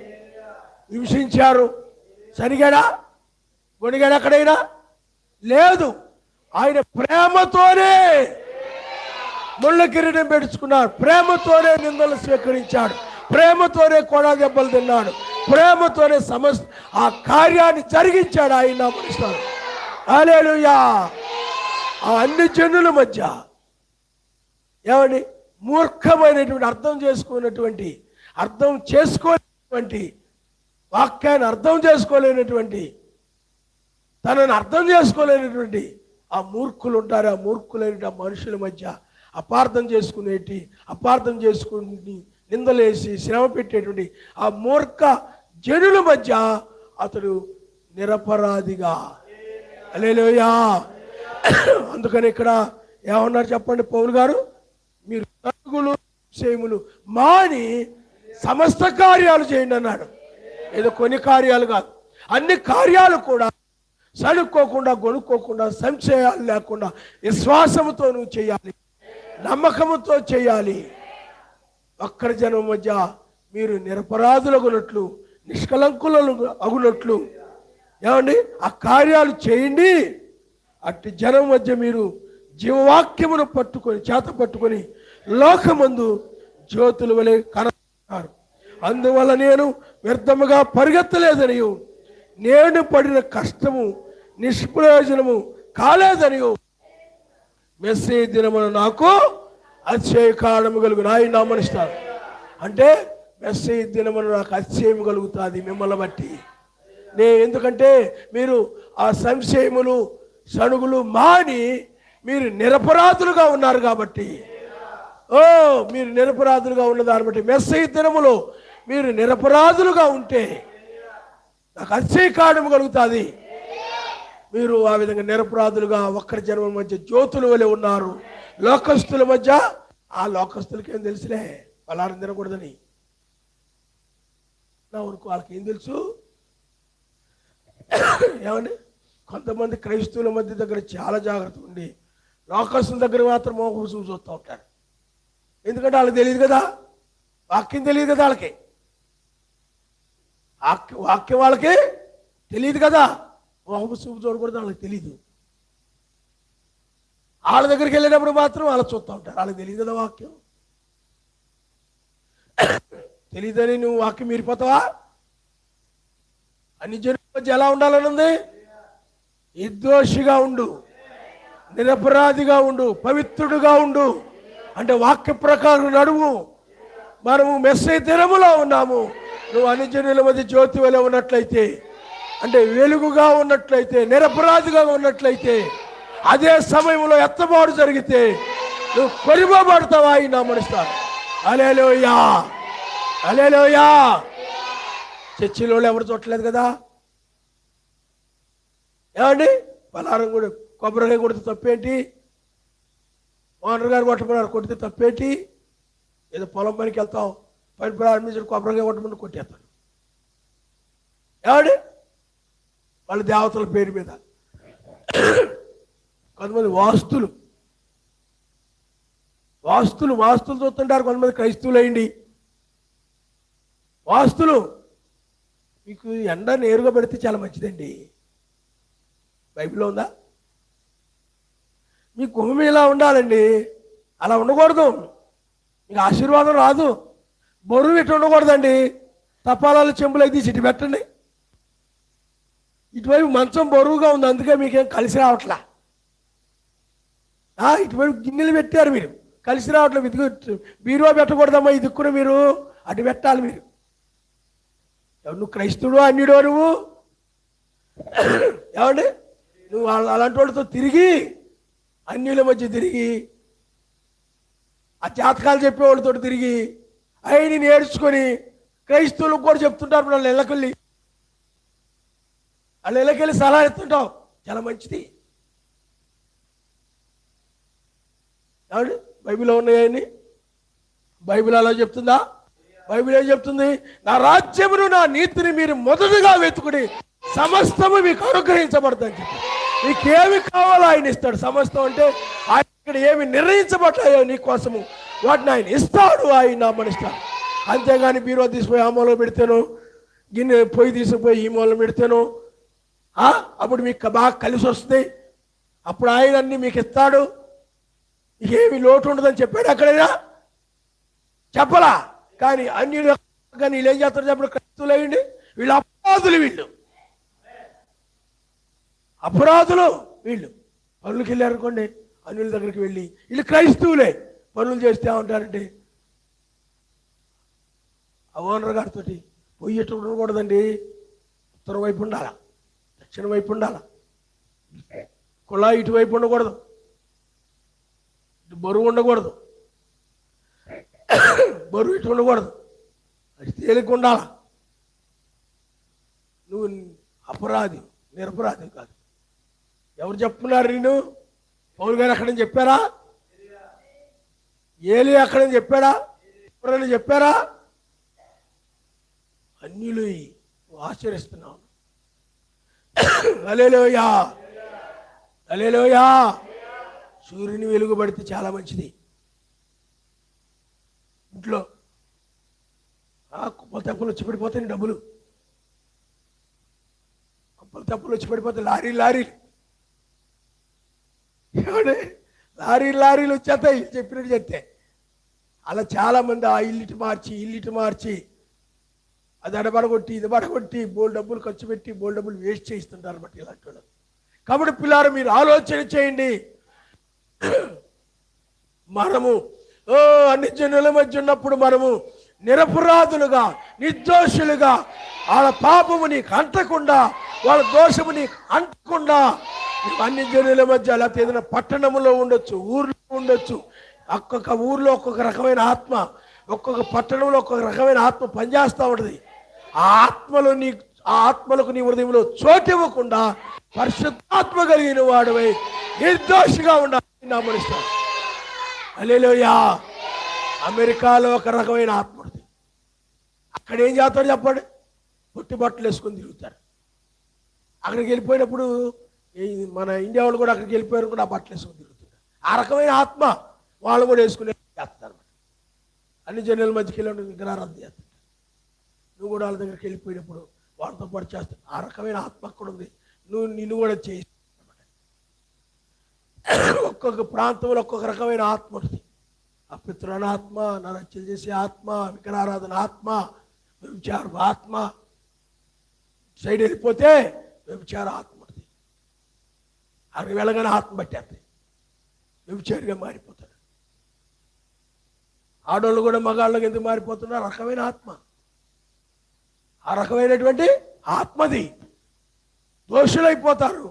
హింసించారు. సరిగాడా? గొనిగాడు అక్కడైనా లేదు. ఆయన ప్రేమతోనే ముళ్ళ కిరీటం పెట్టుకున్నాడు, ప్రేమతోనే నిందలు స్వీకరించాడు, ప్రేమతోనే కొడా దెబ్బలు తిన్నాడు, ప్రేమతోనే ఆ కార్యాన్ని జరిగించాడు. ఆయన నమ్ముతాడు. హల్లెలూయా. ఆ అన్ని జనుల మధ్య ఏమండి మూర్ఖమైనటువంటి అర్థం చేసుకోలేనటువంటి వాక్యాన్ని అర్థం చేసుకోలేనటువంటి, తనని అర్థం చేసుకోలేనటువంటి ఆ మూర్ఖులు ఉంటారు. ఆ మూర్ఖులైన మనుషుల మధ్య అపార్థం చేసుకుని నిందలేసి శ్రమ పెట్టేటువంటి ఆ మూర్ఖ జనుల మధ్య అతడు నిరపరాధిగా. హల్లెలూయా. అందుకని ఇక్కడ ఏమన్నారు చెప్పండి పౌలు గారు? మీరు సరుగులు విషయములు మాని సమస్త కార్యాలు చేయండి అన్నాడు. ఏదో కొన్ని కార్యాలు కాదు, అన్ని కార్యాలు కూడా సడుక్కోకుండా, గొనుక్కోకుండా, సంశయాలు లేకుండా విశ్వాసముతో నువ్వు చేయాలి, నమ్మకముతో చేయాలి. ఒక్కరి జనం మధ్య మీరు నిరపరాధులగునట్లు, నిష్కలంకులను అగునట్లు ఏమండి ఆ కార్యాలు చేయండి. అట్టి జనం మధ్య మీరు జీవవాక్యమును పట్టుకొని, చేత పట్టుకొని లోకమందు జ్యోతుల వలె కనబడుతున్నారు. అందువల్ల నేను వ్యర్థముగా పరిగెత్తలేదని, నేను పడిన కష్టము నిష్ప్రయోజనము కాలేదని మెస్సీ దినమున నాకు అతిశయ కారణము కలుగును. ఆయన నామనిస్తారు అంటే మెస్సీ దినమున నాకు అతిశయం కలుగుతుంది మిమ్మల్ని బట్టి. ఎందుకంటే మీరు ఆ సంశయములు సణుగులు మాని మీరు నిరపరాధులుగా ఉన్నారు కాబట్టి. మీరు నిరపరాధులుగా ఉన్న దాన్ని బట్టి మెస్సీ దినములో మీరు నిరపరాధులుగా ఉంటే నాకు అతిశయ కారణము కలుగుతుంది. మీరు ఆ విధంగా నిరపరాధులుగా ఒక్కరి జన్మ మధ్య జ్యోతుల వలె ఉన్నారు. లోకస్తుల మధ్య, ఆ లోకస్తులకి ఏం తెలుసులే వాళ్ళని తినకూడదని, నా వరకు వాళ్ళకి ఏం తెలుసు? ఏమండి, కొంతమంది క్రైస్తవుల మధ్య దగ్గర చాలా జాగ్రత్త ఉండి లోకస్తుల దగ్గర మాత్రం మోహం చూస్తూ ఉంటారు. ఎందుకంటే వాళ్ళకి తెలియదు కదా, వాక్యం తెలియదు కదా, వాళ్ళకి వాక్యం వాళ్ళకి తెలియదు కదా, మోహం చూపు చూడకూడదు వాళ్ళకి తెలీదు. వాళ్ళ దగ్గరికి వెళ్ళినప్పుడు మాత్రం వాళ్ళ చూస్తూ ఉంటారు, వాళ్ళకి తెలియదు కదా వాక్యం. తెలియదని నువ్వు వాక్యం మీరిపోతావా? అన్ని జనుల మధ్య ఎలా ఉండాలని ఉంది? నిర్దోషిగా ఉండు, నిరపరాధిగా ఉండు, పవిత్రుడుగా ఉండు. అంటే వాక్య ప్రకారం నడువు. మనము మెస్సీ దినములో ఉన్నాము. నువ్వు అన్ని జనుల మధ్య జ్యోతి వలె ఉన్నట్లయితే, అంటే వెలుగుగా ఉన్నట్లయితే, నిరపరాధిగా ఉన్నట్లయితే, అదే సమయంలో ఎత్తబాటు జరిగితే నువ్వు కొరిమబడతావా? ఆయన నమ్మనిస్తాను. హల్లెలూయా, హల్లెలూయా. చర్చిలో ఎవరు చూడలేదు కదా, ఏమండి? పలారం కూడా కొబ్బరికాయ కొడితే తప్పేంటి? ఓనర్ గారు కొట్టమన్నారు, కొడితే తప్పేంటి? ఏదో పొలం పనికి వెళ్తాం, పని ప్రారంభించిన కొబ్బరికాయ కొట్టమని కొట్టేస్తాడు. ఏమండి? వాళ్ళ దేవతల పేరు మీద. కొంతమంది వాస్తులు చూస్తుంటారు. కొంతమంది క్రైస్తవులు అయ్యండి వాస్తులు. మీకు ఎండ నేరుగా పెడితే చాలా మంచిదండి. బైబిల్లో ఉందా? మీ గుమ్మం ఇలా ఉండాలండి, అలా ఉండకూడదు. మీకు ఆశీర్వాదం రాదు. బరువు ఇటు ఉండకూడదండి. తపాలాలు చెంబులు అయితే ఇటు పెట్టండి. ఇటువైపు మంచం బరువుగా ఉంది, అందుకే మీకేం కలిసి రావట్లా. ఇటువైపు గిన్నెలు పెట్టారు, మీరు కలిసి రావట్లేదు. ఇది బీరువా పెట్టకూడదమ్మా, ఇది కూడా మీరు అటు పెట్టాలి. మీరు నువ్వు క్రైస్తవుడు అన్యుడో నువ్వు? ఏమండి? నువ్వు అలాంటి వాళ్ళతో తిరిగి, అన్యుల మధ్య తిరిగి, ఆ జాతకాలు చెప్పేవాళ్ళతో తిరిగి, అవి నేర్చుకొని క్రైస్తవులకు కూడా చెప్తుంటారు. వాళ్ళ ఇళ్ళకెళ్ళి సలహా ఇస్తుంటావు, చాలా మంచిది. ఏమండి? బైబిల్లో ఉన్నాయని బైబిల్ అలా చెప్తుందా? బైబిల్ ఏం చెప్తుంది? నా రాజ్యమును నా నీతిని మీరు మొదటగా వెతుకుని సమస్తము మీకు అనుగ్రహించబడతాయని చెప్పి. నీకేమి కావాలో ఆయన ఇస్తాడు. సమస్తం అంటే ఆయన ఇక్కడ ఏమి నిర్ణయించబడ్డాయో నీ కోసము వాటిని ఆయన ఇస్తాడు. ఆయన నామనిస్తాడు. అంతేగాని బీరో తీసిపోయి ఆ మూలలో పెడితేను, గిన్నె పొయ్యి తీసుకుపోయి ఈ మూలలో పెడితేను అప్పుడు మీకు బాగా కలిసి వస్తుంది. అప్పుడు ఆయన అన్ని మీకు ఇస్తాడు. ఏమి లోటు ఉండదని చెప్పాడు ఎక్కడైనా? చెప్పలా. కానీ అన్ని కానీ వీళ్ళు ఏం చేస్తారు చెప్పండి? క్రైస్తవులు అయ్యండి, వీళ్ళు అపరాధులు. వీళ్ళు పనులకి వెళ్ళారు అనుకోండి, అన్యుల దగ్గరికి వెళ్ళి వీళ్ళు క్రైస్తవులే పనులు చేస్తే ఉంటారంటే, ఆ ఓనర్ గారితో పొయ్యి ఎట్టు ఉండకూడదండి, ఉత్తరం వైపు ఉండాలా, దక్షిణ వైపు ఉండాలా, కుళాయి ఇటువైపు ఉండకూడదు, ఇటు బరువు ఉండకూడదు. బరువు ఇటు ఉండకూడదు, అది తేలిక ఉండాల. నువ్వు అపరాధి, నిరపరాధి కాదు. ఎవరు చెప్తున్నారు నేను? పౌలు గారు అక్కడని చెప్పారా? ఏలి అక్కడని చెప్పాడా? ఎవరని చెప్పారా? అన్యులు ఆచరిస్తున్నావు. హల్లెలూయా, హల్లెలూయా. సూర్యుని వెలుగుబడితే చాలా మంచిది. ఇంట్లో కుప్పలు తప్పులు వచ్చి పడిపోతాయి డబ్బులు, కుప్పలు తప్పులు వచ్చి పడిపోతాయి. లారీలు వచ్చేస్తాయి చెప్పినట్టు చెప్తే. అలా చాలామంది ఆ ఇల్లిటి మార్చి అది అడబడగొట్టి ఇది బడగొట్టి బోల్ డబ్బులు ఖర్చు పెట్టి బోల్ డబ్బులు వేస్ట్ చేయిస్తుంటారు బట్టి ఇలాంటి వాళ్ళు. కాబట్టి పిల్లారు మీరు ఆలోచన చేయండి. మనము అన్ని జనుల మధ్య ఉన్నప్పుడు మనము నిరపరాధులుగా, నిర్దోషులుగా, వాళ్ళ పాపము నీకు అంటకుండా, వాళ్ళ దోషము నీకు అంటకుండా, అన్ని జనుల మధ్య లేకపోతే ఏదైనా పట్టణంలో ఉండొచ్చు, ఊర్లో ఉండొచ్చు. ఒక్కొక్క ఊర్లో ఒక్కొక్క రకమైన ఆత్మ, ఒక్కొక్క పట్టణంలో ఒక్కొక్క రకమైన ఆత్మ పనిచేస్తూ ఉంటుంది. ఆ ఆత్మలకు నీ హృదయంలో చోటు ఇవ్వకుండా పరిశుద్ధాత్మ కలిగిన వాడివై నిర్దోషిగా ఉండాలని నమ్మునిస్తాను. హల్లెలూయా. అమెరికాలో ఒక రకమైన ఆత్మ ఉంటుంది. అక్కడ ఏం చేస్తాడు చెప్పండి? పొట్టి బట్టలు వేసుకొని తిరుగుతారు. అక్కడికి వెళ్ళిపోయినప్పుడు మన ఇండియా వాళ్ళు కూడా అక్కడికి వెళ్ళిపోయారు కూడా ఆ బట్టలు వేసుకొని తిరుగుతున్నారు. ఆ రకమైన ఆత్మ వాళ్ళు కూడా వేసుకునే చేస్తారు. అన్ని జనుల మధ్యకి వెళ్ళి విగ్రహారాధన చేస్తారు. నువ్వు కూడా వాళ్ళ దగ్గరికి వెళ్ళిపోయినప్పుడు వాళ్ళతో పాటు చేస్తావు. ఆ రకమైన ఆత్మ అక్కడ ఉంది. నిన్ను కూడా చేయి. ఒక్కొక్క ప్రాంతంలో ఒక్కొక్క రకమైన ఆత్మ ఉంటుంది. అపిత్రుల ఆత్మ, నరహత్యలు చేసే ఆత్మ, విగ్రహారాధన ఆత్మ, వ్యభిచార ఆత్మ. సైడ్ వెళ్ళిపోతే వ్యభిచార ఆత్మ ఉంటుంది. అక్కడికి వెళ్ళగానే ఆత్మ పట్టేస్తాయి, వ్యభిచారిగా మారిపోతాడు. ఆడవాళ్ళు కూడా మగాళ్ళకి ఎందుకు మారిపోతున్నారు? రకమైన ఆత్మ, ఆ రకమైనటువంటి ఆత్మది. దోషులైపోతారు.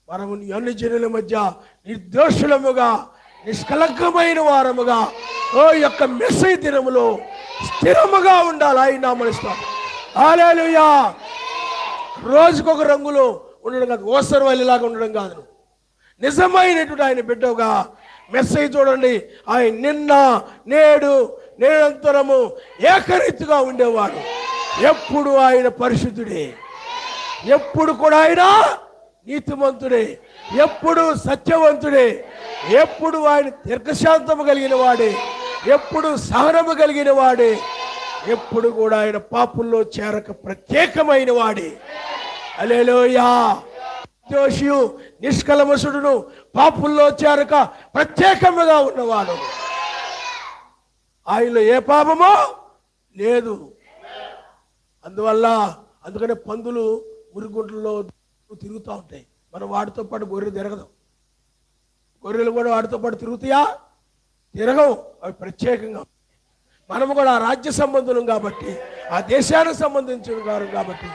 మనము అన్ని జనుల మధ్య నిర్దోషులముగా, నిష్కలంకమైన వారముగా యొక్క మెస్సయ్య దినములో స్థిరముగా ఉండాలి. ఆయన నామమున. హల్లెలూయా. రోజుకొక రంగులో ఉండడం కాదు, ఓసరవల్లిలాగా ఉండడం కాదు. నిజమైనటువంటి ఆయన బిడ్డగా మెస్సయ్య చూడండి. ఆయన నిన్న నేడు నిరంతరము ఏకరీతిగా ఉండేవాడు. ఎప్పుడు ఆయన పరిశుద్ధుడే, ఎప్పుడు కూడా ఆయన నీతిమంతుడే, ఎప్పుడు సత్యవంతుడే, ఎప్పుడు ఆయన దీర్ఘశాంతము కలిగిన వాడే, ఎప్పుడు సహనము కలిగిన వాడే, ఎప్పుడు కూడా ఆయన పాపుల్లో చేరక ప్రత్యేకమైన వాడే. హల్లెలూయా. దోషియు నిష్కలమసుడును పాపుల్లో చేరక ప్రత్యేకముగా ఉన్నవాడు. ఆయనలో ఏ పాపమో లేదు. అందుకనే పందులు మురుగుంటల్లో తిరుగుతూ ఉంటాయి. మనం వాటితో పాటు గొర్రెలు తిరగదు. గొర్రెలు కూడా వాటితో పాటు తిరుగుతాయా? తిరగవు. అవి ప్రత్యేకంగా. మనము కూడా ఆ రాజ్య సంబంధులం కాబట్టి, ఆ దేశానికి సంబంధించిన వారు కాబట్టి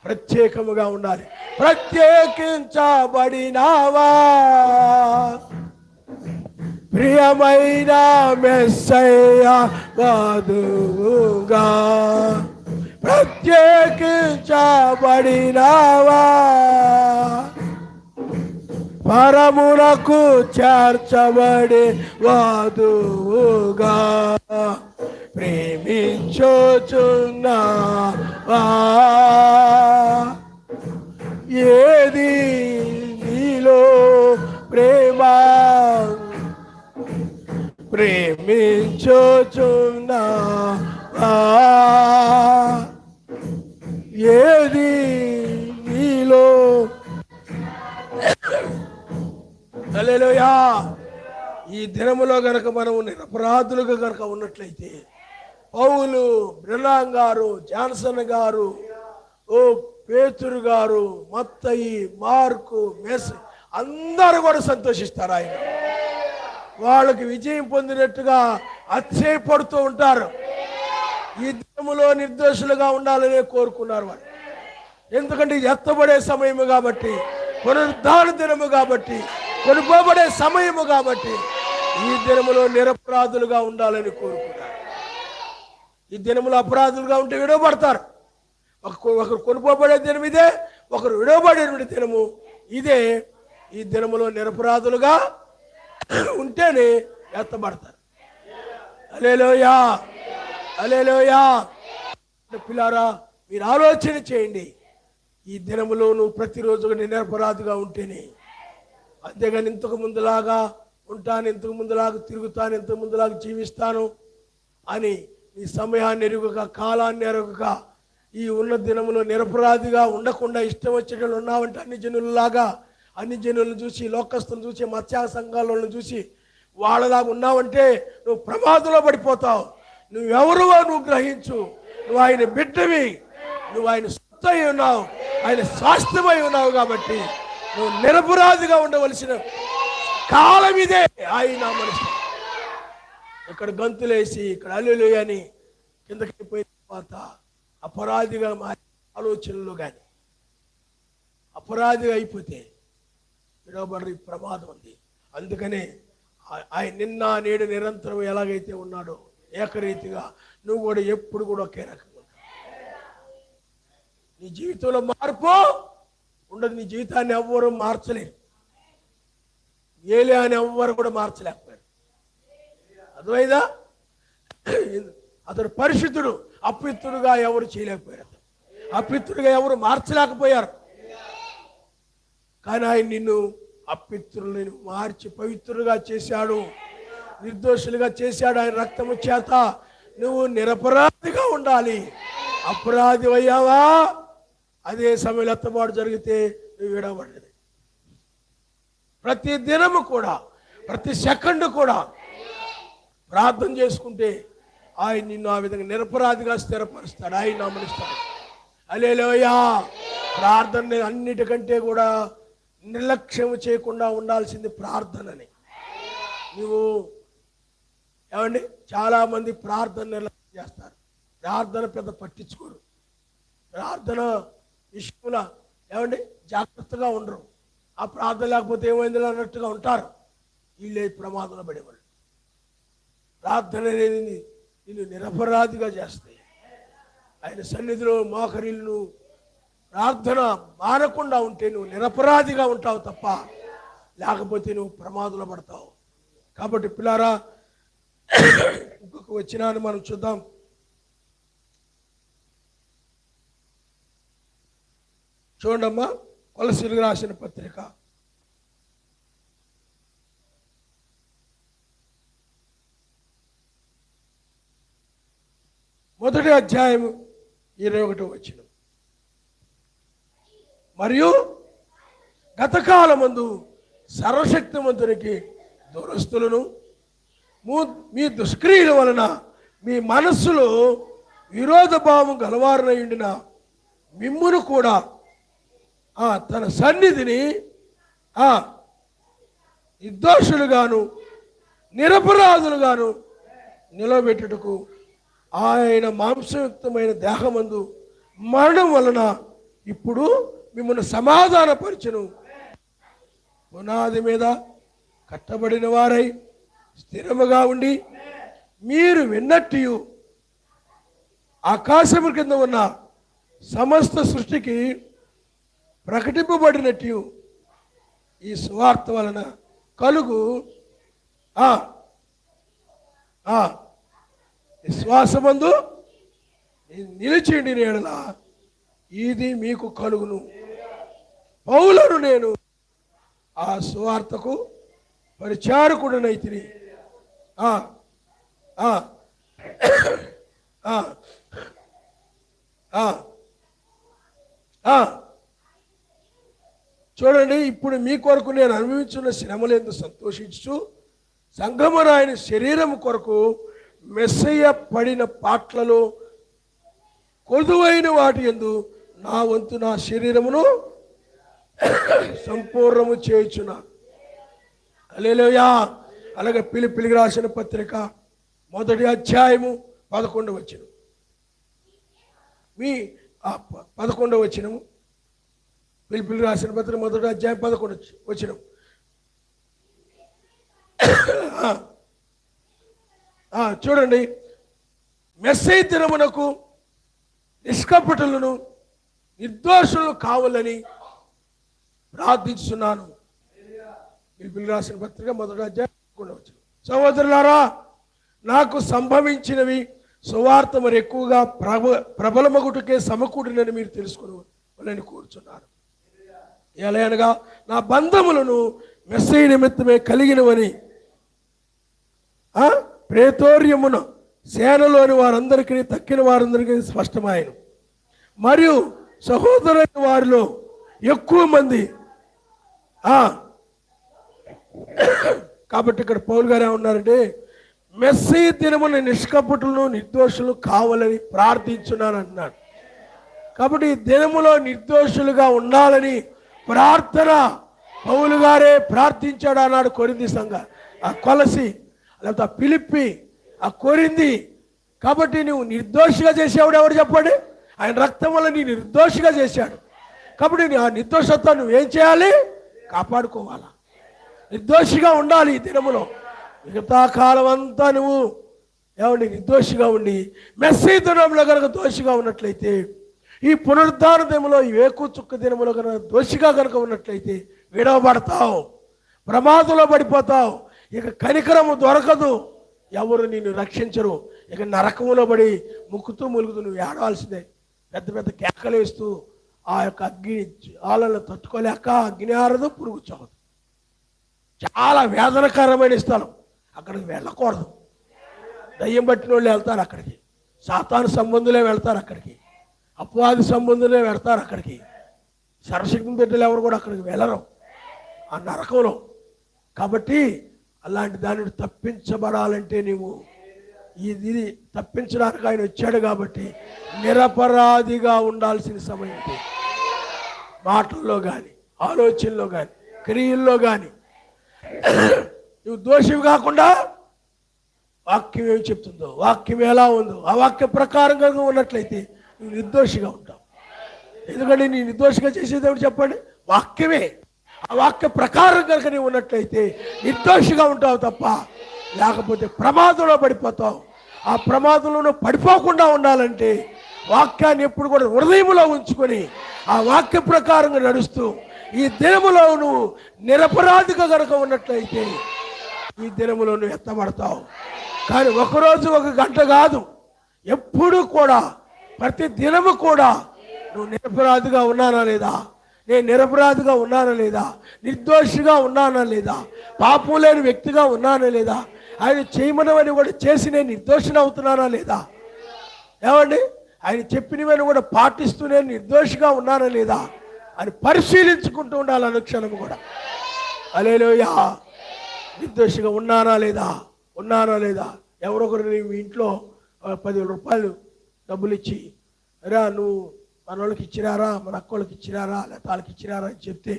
ప్రత్యేకముగా ఉండాలి. ప్రత్యేకించబడినావా ప్రియమైన మెస్సయ్య వధువుగా, ప్రత్యేకించబడినావా పరమునకు చేర్చబడి వధువుగా, ప్రేమించుచున్నావా. ఏది నీలో ప్రేమ, ప్రేమించుచున్నావా. ఏది నీలో. హల్లెలూయా. ఈ దినములో గనక మనము నిరపరాధులుగా గనక ఉన్నట్లయితే, పౌలు, బ్రెలాం గారు, జాన్సన్ గారు, పేతురు గారు, మత్తయి, మార్కు, మెస్ అందరూ కూడా సంతోషిస్తారు. ఆయన వాళ్ళకి విజయం పొందినట్టుగా అతిశయపడుతూ ఉంటారు. ఈ దినములో నిర్దోషులుగా ఉండాలనే కోరుకున్నారు వాళ్ళు. ఎందుకంటే ఇది ఎత్తబడే సమయము కాబట్టి, పునరుద్ధాన దినము కాబట్టి, కొనుక్కోబడే సమయము కాబట్టి ఈ దినములో నిరపరాధులుగా ఉండాలని కోరుకున్నారు. ఈ దినములు అపరాధులుగా ఉంటే విడవబడతారు. ఒకరు కొనుకోబడే దినం ఇదే, ఒకరు విడవబడే దినము ఇదే. ఈ దినములో నిరపరాధులుగా ఉంటేనే ఎత్తబడతారు. హల్లెలూయా, హల్లెలూయా. పిల్లారా, మీరు ఆలోచన చేయండి. ఈ దినములో నువ్వు ప్రతిరోజు నిరపరాధిగా ఉంటేనే. అంతేగాని ఇంతకు ముందులాగా ఉంటాను, ఇంతకు ముందులాగా తిరుగుతాను, ఇంతకు ముందులాగా జీవిస్తాను అని నీ సమయాన్ని ఎరుగక, కాలాన్ని ఎరుగక, ఈ ఉన్న దినములో నిరపరాధిగా ఉండకుండా ఇష్టం వచ్చేటట్లు ఉన్నావంటే అన్ని జనులలాగా, అన్ని జనులను చూసి, లోకస్తులను చూసి, మత్స్య సంఘాలను చూసి వాళ్ళలాగా ఉన్నావంటే నువ్వు ప్రమాదంలో పడిపోతావు. నువ్వెవరువో నువ్వు గ్రహించు. నువ్వు ఆయన బిడ్డవి, నువ్వు ఆయన సొత్తై ఉన్నావు, ఆయన స్వాస్థ్యమై ఉన్నావు. కాబట్టి నువ్వు నిరపరాధిగా ఉండవలసిన కాలం ఇదే. ఆయన మనిషి ఇక్కడ గంతులేసి, ఇక్కడ హల్లెలూయా అని కిందకి పోయిన తర్వాత అపరాధిగా మారి ఆలోచనలు కానీ అపరాధిగా అయిపోతే విడవబడి ప్రమాదం ఉంది. అందుకనే ఆయన నిన్న నేడు నిరంతరం ఎలాగైతే ఉన్నాడో ఏకరీతిగా నువ్వు కూడా ఎప్పుడు కూడా ఒకే రకంగా ఉంటావు. నీ జీవితంలో మార్పు ఉండదు. నీ జీవితాన్ని ఎవ్వరూ మార్చలేరు. ఏలే అని ఎవ్వరు కూడా మార్చలేకపోయారు. అర్థమైందా? అతడు పరిశుద్ధుడు, అపవిత్రుడుగా ఎవరు చేయలేకపోయారు. అపవిత్రుడుగా ఎవరు మార్చలేకపోయారు. కానీ ఆయన నిన్ను అపవిత్రులను మార్చి పవిత్రులుగా చేశాడు, నిర్దోషులుగా చేశాడు. ఆయన రక్తము చేత నువ్వు నిరపరాధిగా ఉండాలి. అపరాధి అయ్యావా, అదే సమయంలో ఎత్తబాటు జరిగితే నువ్వు విడవబడేది. ప్రతి దినము కూడా, ప్రతి సెకండ్ కూడా ప్రార్థన చేసుకుంటే ఆయన నిన్ను ఆ విధంగా నిరపరాధిగా స్థిరపరుస్తాడు. ఆయన నమ్మనిస్తాడు. హల్లెలూయా. ప్రార్థన అన్నిటికంటే కూడా నిర్లక్ష్యం చేయకుండా ఉండాల్సింది ప్రార్థనని. నువ్వు ఏమండి, చాలామంది ప్రార్థన నిర్లక్ష్యం చేస్తారు. ప్రార్థన పెద్ద పట్టించుకోరు. ప్రార్థన విషయంలో ఏమండి జాగ్రత్తగా ఉండరు. ఆ ప్రార్థన లేకపోతే ఏమైంది అన్నట్టుగా ఉంటారు. వీళ్ళే ప్రమాదంలో పడేవాళ్ళు. ప్రార్థన అనేది నిన్ను నిరపరాధిగా చేస్తాయి. ఆయన సన్నిధిలో మోకరిల్లు ప్రార్థన మానకుండా ఉంటే నువ్వు నిరపరాధిగా ఉంటావు తప్ప, లేకపోతే నువ్వు ప్రమాదంలో పడతావు. కాబట్టి పిల్లారా, ఇంకొక వచనాన్ని మనం చూద్దాం. చూడమ్మా, కొలసీలకు రాసిన పత్రిక 1వ అధ్యాయం 21వ వచనం. మరియు గతకాలమందు సర్వశక్తిమంతునికి దురస్తులను మీ దుష్క్రియల వలన మీ మనస్సులో విరోధ భావం గలవారనై ఉండిన మిమ్మును కూడా తన సన్నిధిని నిర్దోషులుగాను నిరపరాధులుగాను నిలబెట్టుటకు ఆయన మాంసయుక్తమైన దేహమందు మరణం వలన ఇప్పుడు మిమ్మల్ని సమాధానపరచును. పునాది మీద కట్టబడిన వారై స్థిరముగా ఉండి మీరు విన్నట్టు ఆకాశము కింద ఉన్న సమస్త సృష్టికి ప్రకటింపబడినట్టు ఈ సువార్త వలన కలుగు విశ్వాసమందు నిలిచిండి నేడలా ఇది మీకు కలుగును. పౌలను నేను ఆ సువార్తకు పరిచారకుడనైతిని. చూడండి, ఇప్పుడు మీ కొరకు నేను అనుభవించున్న శ్రమలందు సంతోషించు సంఘమురాయన శరీరం కొరకు మెస్సయ్య పడిన పాటలలో కొదువైన వాటి యందు నా వంతు నా శరీరమును సంపూర్ణము చేయుచున్నా. హల్లెలూయా. అలాగే ఫిలిప్పీయులకు రాసిన పత్రిక 1వ అధ్యాయము 11వ వచనం. మీ 11వ వచనము, ఫిలిప్పీయులకు రాసిన పత్రిక 1వ అధ్యాయం 11వ వచనం. చూడండి, మెస్సీ దినమునకు నిష్కపటులను నిర్దోషులు కావాలని ప్రార్థిస్తున్నాను. ఫిలిప్పీయులకు రాసిన పత్రిక 1వ అధ్యాయం 11వ వచనం. సహోదరులారా, నాకు సంభవించినవి సువార్త మరి ఎక్కువగా ప్రబలమగుటకే సమకూడినని మీరు తెలుసుకుని కూర్చున్నారు. ఎలాగనగా నా బంధములను మెస్సీ నిమిత్తమే కలిగినవని ప్రేతోర్యమున సేనలోని వారందరికీ తక్కిన వారందరికీ స్పష్టమాయను. మరియు సహోదరులైన వారిలో ఎక్కువ మంది కాబట్టి ఇక్కడ పౌలు గారు ఏమన్నారంటే, మెస్సీ దినమున నిష్కపటులను నిర్దోషులు కావాలని ప్రార్థించున్నాను అంటున్నాడు. కాబట్టి ఈ దినములో నిర్దోషులుగా ఉండాలని ప్రార్థన పౌలు గారే ప్రార్థించాడు అన్నాడు. కొరింథీ సంఘం, ఆ కొలసి, లేకపోతే ఆ ఫిలిప్పి, ఆ కొరింథీ. కాబట్టి నువ్వు నిర్దోషిగా చేసేవాడు ఎవరు చెప్పండి? ఆయన రక్తం వల్ల నీ నిర్దోషిగా చేశాడు. కాబట్టి ఆ నిర్దోషత్వం నువ్వేం చేయాలి? కాపాడుకోవాలా, నిర్దోషిగా ఉండాలి. ఈ దినములో మిగతా కాలం అంతా నువ్వు ఏమండి నిర్దోషిగా ఉండి మెస్సీ దినంలో కనుక దోషిగా ఉన్నట్లయితే, ఈ పునరుద్ధాన దినములో ఈ వేకు చుక్క దినములో కనుక దోషిగా కనుక ఉన్నట్లయితే విడవబడతావు, ప్రమాదంలో పడిపోతావు. ఇక కనికరము దొరకదు, ఎవరు నిన్ను రక్షించరు. ఇక నరకములో పడి ముక్కుతూ ములుగుతూ నువ్వు ఏడవలసిందే. పెద్ద పెద్ద కేకలు వేస్తూ ఆ యొక్క అగ్ని జ్వాలను తట్టుకోలేక అగ్ని ఆరదు, పురుగు చావదు. చాలా వేదనకరమైన స్థలం, అక్కడికి వెళ్ళకూడదు. దయ్యం పట్టిన వాళ్ళు వెళ్తారు అక్కడికి, సాతాను సంబంధులే వెళ్తారు అక్కడికి, అపవాది సంబంధులే వెళ్తారు అక్కడికి. సర్వశక్తిని బిడ్డలు ఎవరు కూడా అక్కడికి వెళ్ళరు ఆ నరకంలో. కాబట్టి అలాంటి దానిని తప్పించబడాలంటే నీవు ఇది తప్పించడానికి ఆయన వచ్చాడు. కాబట్టి నిరపరాధిగా ఉండాల్సిన సమయం ఇది. మాటల్లో కానీ, ఆలోచనలో కానీ, క్రియల్లో కానీ నువ్వు దోషివి కాకుండా వాక్యం ఏమి చెప్తుందో, వాక్యం ఎలా ఉందో ఆ వాక్య ప్రకారంగా ఉన్నట్లయితే నువ్వు నిర్దోషిగా ఉంటావు. ఎందుకంటే నీ నిర్దోషిగా చేసేది ఎవరు చెప్పండి? వాక్యమే. ఆ వాక్య ప్రకారం కనుక నీవు ఉన్నట్లయితే నిర్దోషిగా ఉంటావు తప్ప, లేకపోతే ప్రమాదంలో పడిపోతావు. ఆ ప్రమాదంలో పడిపోకుండా ఉండాలంటే వాక్యాన్ని ఎప్పుడు కూడా హృదయంలో ఉంచుకొని ఆ వాక్య ప్రకారంగా నడుస్తూ ఈ దినములో నువ్వు నిరపరాధిగా కనుక ఉన్నట్లయితే ఈ దినములో నువ్వు ఎత్తబడతావు. కానీ ఒకరోజు ఒక గంట కాదు, ఎప్పుడు కూడా ప్రతి దినము కూడా నువ్వు నిరపరాధిగా ఉన్నానా లేదా, నేను నిరపరాధిగా ఉన్నానా లేదా, నిర్దోషిగా ఉన్నానా లేదా, పాపం లేని వ్యక్తిగా ఉన్నానా లేదా, ఆయన చేయమనవని కూడా చేసి నేను నిర్దోషిని అవుతున్నానా లేదా, ఏమండి ఆయన చెప్పినవని కూడా పాటిస్తూ నేను నిర్దోషిగా ఉన్నానా లేదా అని పరిశీలించుకుంటూ ఉండాలి అనుక్షణం కూడా. హల్లెలూయా. నిర్దోషిగా ఉన్నానా లేదా. ఎవరొకరు మీ ఇంట్లో 10,000 రూపాయలు డబ్బులు ఇచ్చి, రా నువ్వు మన వాళ్ళకి ఇచ్చినారా, మన అక్కోళ్ళకి ఇచ్చినారా, లేకపోతే వాళ్ళకి ఇచ్చినారా అని చెప్తే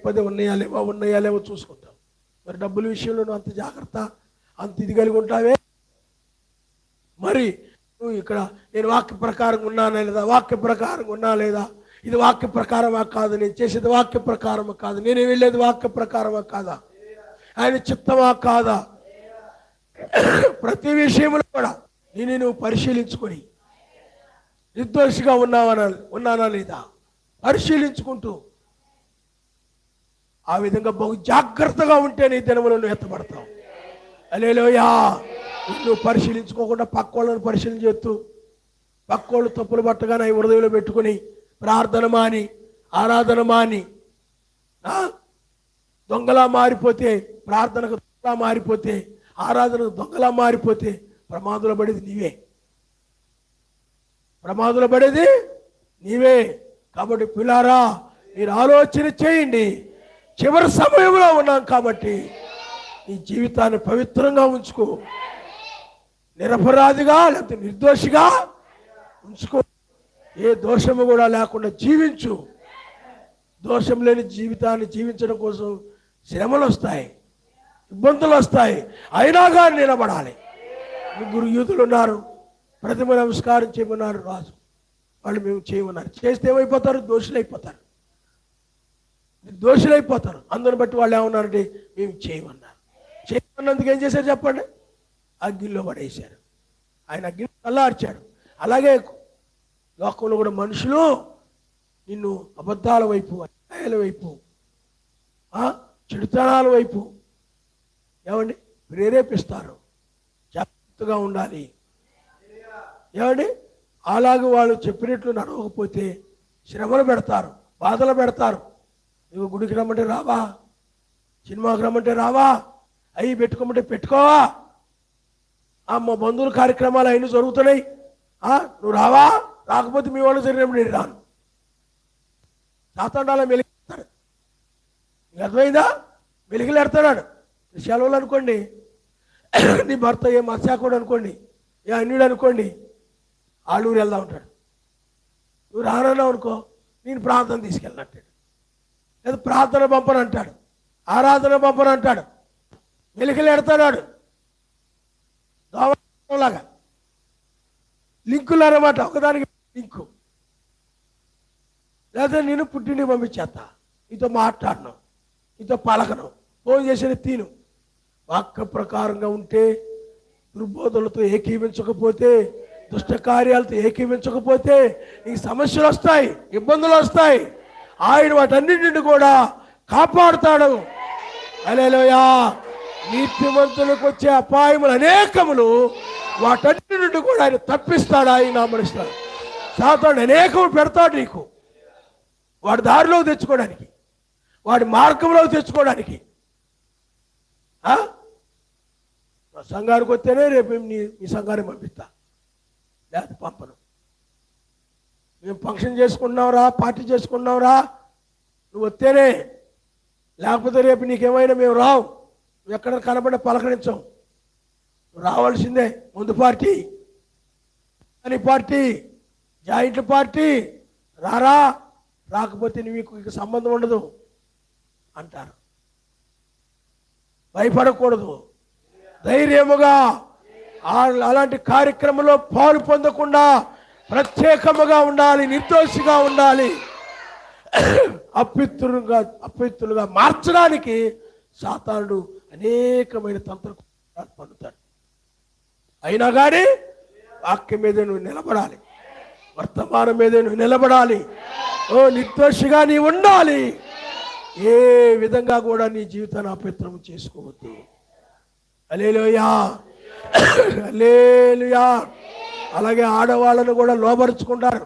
పదే ఉన్నాయా లేవో చూసుకుంటావు. మరి డబ్బుల విషయంలో నువ్వు అంత జాగ్రత్త, అంత ఇది కలిగి ఉంటావే. మరి నువ్వు ఇక్కడ నేను వాక్య ప్రకారం ఉన్నానా లేదా, వాక్య ప్రకారం ఉన్నా లేదా, ఇది వాక్య ప్రకారమా కాదు, నేను చేసేది వాక్య ప్రకారమా కాదు, నేను వెళ్ళేది వాక్య ప్రకారమా కాదా, ఆయన చిత్తమా కాదా, ప్రతి విషయంలో కూడా నువ్వు పరిశీలించుకొని నిర్దోషిగా ఉన్నానా లేదా పరిశీలించుకుంటూ ఆ విధంగా బహు జాగ్రత్తగా ఉంటే నీ దినములో నువ్వు ఎత్తబడతావు. హల్లెలూయా. నువ్వు పరిశీలించుకోకుండా పక్కోళ్ళని పరిశీలన చేస్తూ పక్కోళ్ళు తప్పులు పట్టగానే అవి హృదయంలో పెట్టుకుని ప్రార్థన మాని, ఆరాధన మాని, దొంగలా మారిపోతే, ప్రార్థనకు దొంగలా మారిపోతే, ఆరాధనకు దొంగలా మారిపోతే ప్రమాదంలో పడేది నీవే. కాబట్టి పిల్లారా, మీరు ఆలోచన చేయండి. చివరి సమయంలో ఉన్నాం కాబట్టి నీ జీవితాన్ని పవిత్రంగా ఉంచుకో, నిరపరాధిగా లేకపోతే నిర్దోషిగా ఉంచుకో, ఏ దోషము కూడా లేకుండా జీవించు. దోషం లేని జీవితాన్ని జీవించడం కోసం శ్రమలు వస్తాయి, ఇబ్బందులు వస్తాయి, అయినా కానీ నిలబడాలి. 3 యూదులు ఉన్నారు, ప్రతిమ నమస్కారం చేయమన్నారు రాజు, వాళ్ళు మేము చేయమన్నారు. చేస్తే ఏమైపోతారు? దోషులైపోతారు. అందుని బట్టి వాళ్ళు ఏమన్నారంటే మేము చేయమన్నారు. చేయమన్నందుకు ఏం చేశారు చెప్పండి? అగ్గిలో పడేశారు. ఆయన అగ్ని చల్లార్చాడు. అలాగే లోకంలో కూడా మనుషులు నిన్ను అబద్ధాల వైపు, అన్యాయాల వైపు, చెడుతనాల వైపు ఏమండి ప్రేరేపిస్తారు. జాగ్రత్తగా ఉండాలి. ఏమండి అలాగే వాళ్ళు చెప్పినట్లు నడవకపోతే శ్రమలు పెడతారు, బాధలు పెడతారు. నువ్వు గుడికి రమ్మంటే రావా, సినిమాకి రమ్మంటే రావా, అవి పెట్టుకోమంటే పెట్టుకోవా, మా బంధువుల కార్యక్రమాలు అయినా జరుగుతున్నాయి, నువ్వు రావా, రాకపోతే మీ వాళ్ళు జరిగినప్పుడు నేను రాను. సాతాండాల మెలిగిస్తాడు. నీకు అర్థమైందా? మెలిగిలేడుతున్నాడు. సెలవులు అనుకోండి, నీ భర్త ఏ మత్స్యాకుడు అనుకోండి, ఏ అన్యుడు అనుకోండి, ఆలూరు వెళ్దాం ఉంటాడు. నువ్వు రానన్నావు అనుకో, నేను ప్రార్థన తీసుకెళ్ళినట్టాడు, లేదా ప్రార్థన పంపనంటాడు, ఆరాధన పంపనంటాడు. మెలికలేడుతున్నాడు. దోమలాగా లింకులు అన్నమాట, ఒకదానికి లింకు. లేదా నేను పుట్టింటికి పంపించేస్తా, నీతో మాట్లాడను, నీతో పలకను, ఫోన్ చేసిన తీను. వాక్య ప్రకారంగా ఉంటే, దుర్బోధలతో ఏకీవించకపోతే, దుష్ట కార్యాలతో ఏకీవించకపోతే నీకు సమస్యలు వస్తాయి, ఇబ్బందులు వస్తాయి. ఆయన వాటన్నింటిని కూడా కాపాడుతాడు. హల్లెలూయా. నీతిమంతులకు వచ్చే అపాయములు అనేకములు, వాటన్నిటి నుండి కూడా ఆయన తప్పిస్తాడు, ఆయన అమరుస్తాడు. సాతాను అనేకములు పెడతాడు నీకు, వాడి దారిలోకి తెచ్చుకోవడానికి, వాడి మార్గంలోకి తెచ్చుకోవడానికి. సంఘానికి వస్తేనే రేపు మీ సంఘానికి పంపిస్తా, లేకపోతే పంపను. మేము ఫంక్షన్ చేసుకున్నావురా, పార్టీ చేసుకున్నావురా, నువ్వు వస్తేనే, లేకపోతే రేపు నీకేమైనా మేము రావు, నువ్వు ఎక్కడ కనబడి పలకరించాం, నువ్వు రావాల్సిందే. ముందు పార్టీ, అని పార్టీ, జాయింట్ పార్టీ, రారా, రాకపోతే నీకు ఇక సంబంధం ఉండదు అంటారు. భయపడకూడదు, ధైర్యముగా అలాంటి కార్యక్రమంలో పాలు పొందకుండా ప్రత్యేకముగా ఉండాలి, నిర్దోషిగా ఉండాలి. అపవిత్రులుగా మార్చడానికి సాతానుడు అనేకమైన తంత్రాలు పన్నుతాడు. అయినా కానీ వాక్యం మీద నువ్వు నిలబడాలి, వర్తమానం మీద నువ్వు నిలబడాలి. నిర్దోషిగా నీ ఉండాలి. ఏ విధంగా కూడా నీ జీవితాన్ని అపవిత్రం చేసుకోవద్దు. హల్లెలూయా, హల్లెలూయా. అలాగే ఆడవాళ్ళను కూడా లోబరుచుకుంటారు.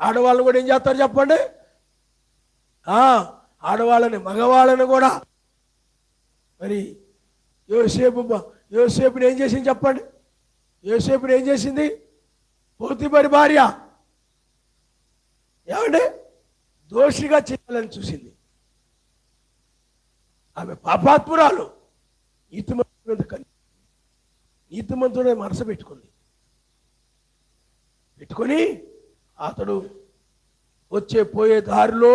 ఆడవాళ్ళను కూడా ఏం చేస్తారు చెప్పండి? ఆడవాళ్ళని, మగవాళ్ళని కూడా. మరి యోసేపుని ఏం చేసింది చెప్పండి? యోసేపుని ఏం చేసింది? పోతీఫరు భార్య ఏమండి దోషిగా చేయాలని చూసింది. ఆమె పాపాత్మురాలు. నీతిమంతుడే మనసు పెట్టుకొని అతడు వచ్చే పోయే దారిలో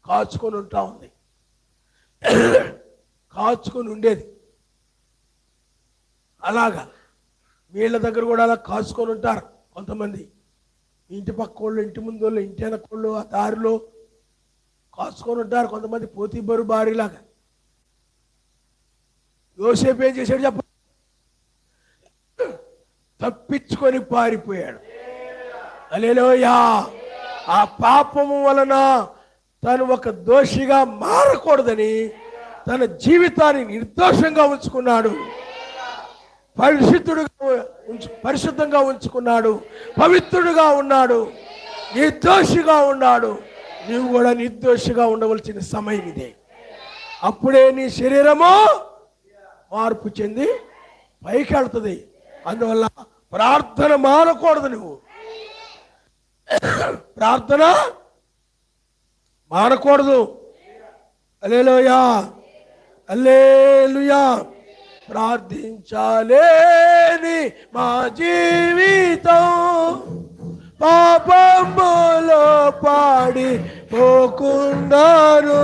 కాచుకొని ఉంటా ఉంది, కాచుకొని ఉండేది. అలాగా వీళ్ళ దగ్గర కూడా అలా కాచుకొని ఉంటారు కొంతమంది. ఇంటి పక్క వాళ్ళు, ఇంటి ముందు వాళ్ళు, ఇంటి వెనకోళ్ళు ఆ దారిలో కాచుకొని ఉంటారు కొంతమంది. పోతీఫరు భార్యలాగా. యోసేపు ఏం చేశాడు చెప్ప? తప్పించుకొని పారిపోయాడు. హల్లెలూయా. ఆ పాపము వలన తను ఒక దోషిగా మారకూడదని తన జీవితాన్ని నిర్దోషంగా ఉంచుకున్నాడు, పరిశుద్ధంగా ఉంచుకున్నాడు, పవిత్రుడుగా ఉన్నాడు, నిర్దోషిగా ఉన్నాడు. నీవు కూడా నిర్దోషిగా ఉండవలసిన సమయం ఇదే. అప్పుడే నీ శరీరము మార్పు చెంది పైకి వెళ్తుంది. అందువల్ల ప్రార్థన మానకూడదు. నువ్వు ప్రార్థన మానకూడదు. హల్లెలూయా, హల్లెలూయా. ప్రార్థించాలేని మా జీవితం పాపములో పాడి పోకుండాను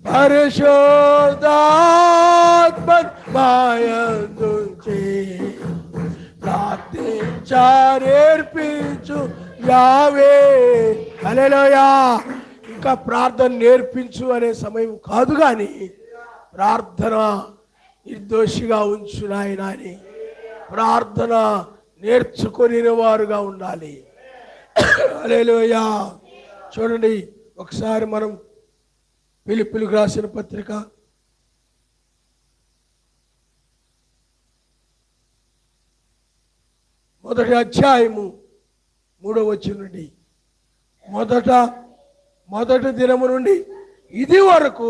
పరిశుద్ధాత్మ మాయందుంచి ప్రార్థించ నేర్పించు యావే. హల్లెలూయా. ఇంకా ప్రార్థన నేర్పించు అనే సమయం కాదు, కానీ ప్రార్థన నిర్దోషిగా ఉంచు నాయన అని ప్రార్థన నేర్చుకొని వారుగా ఉండాలి. హల్లెలూయా. చూడండి ఒకసారి మనం ఫిలిప్పీయులకు రాసిన పత్రిక 1వ అధ్యాయము 3వ వచనం నుండి, మొదటి దినము నుండి ఇది వరకు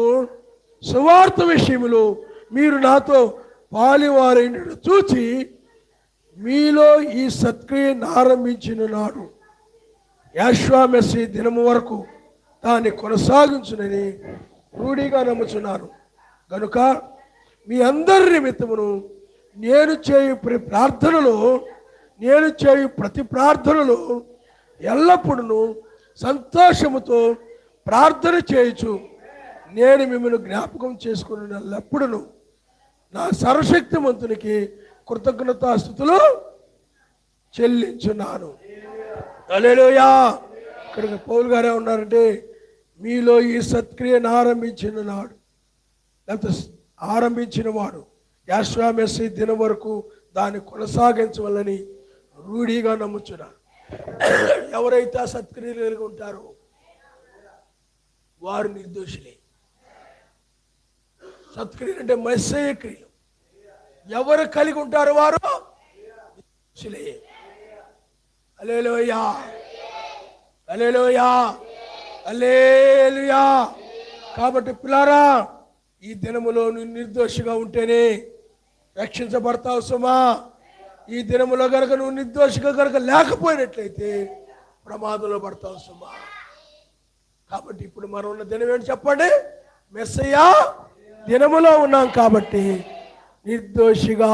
సువార్త విషయంలో మీరు నాతో పాలివారైనట్టు చూచి మీలో ఈ సత్క్రియను ఆరంభించిన నాడు యాశ్వామెస్సి దినము వరకు దాన్ని కొనసాగించునని రూఢిగా నమ్ముచున్నాను. కనుక మీ అందరి నిమిత్తమును నేను చేయు ప్రతి ప్రార్థనలో ఎల్లప్పుడూ సంతోషముతో ప్రార్థన చేయొచ్చు. నేను మిమ్మల్ని జ్ఞాపకం చేసుకున్నప్పుడు నా సర్వశక్తిమంతునికి కృతజ్ఞతాస్తుతులు చెల్లించున్నాను. హల్లెలూయా. ఇక్కడికి పౌలు గారే ఉన్నారంటే మీలో ఈ సత్క్రియను ఆరంభించిన నాడు, లేకపోతే ఆరంభించిన వాడు యాశ్వామెస్సి దినం వరకు దాన్ని కొనసాగించవాలని రూఢిగా నమ్ముచున్నారు. ఎవరైతే ఆ సత్క్రియలు కలిగి ఉంటారో వారు నిర్దోషులే. సత్క్రియలు అంటే మెస్సయ్య క్రియలు ఎవరు కలిగి ఉంటారో వారు నిర్దోషులే. హల్లెలూయా, హల్లెలూయా, హల్లెలూయా. కాబట్టి పిల్లారా, ఈ దినములో నువ్వు నిర్దోషిగా ఉంటేనే రక్షించబడతావు సుమా. ఈ దినములో కనుక నువ్వు నిర్దోషిగా కనుక లేకపోయినట్లయితే ప్రమాదంలో పడతావు సుమా. కాబట్టి ఇప్పుడు మనం ఉన్న దినం ఏంటి చెప్పండి? మెస్సయ్య దినములో ఉన్నాం కాబట్టి నిర్దోషిగా.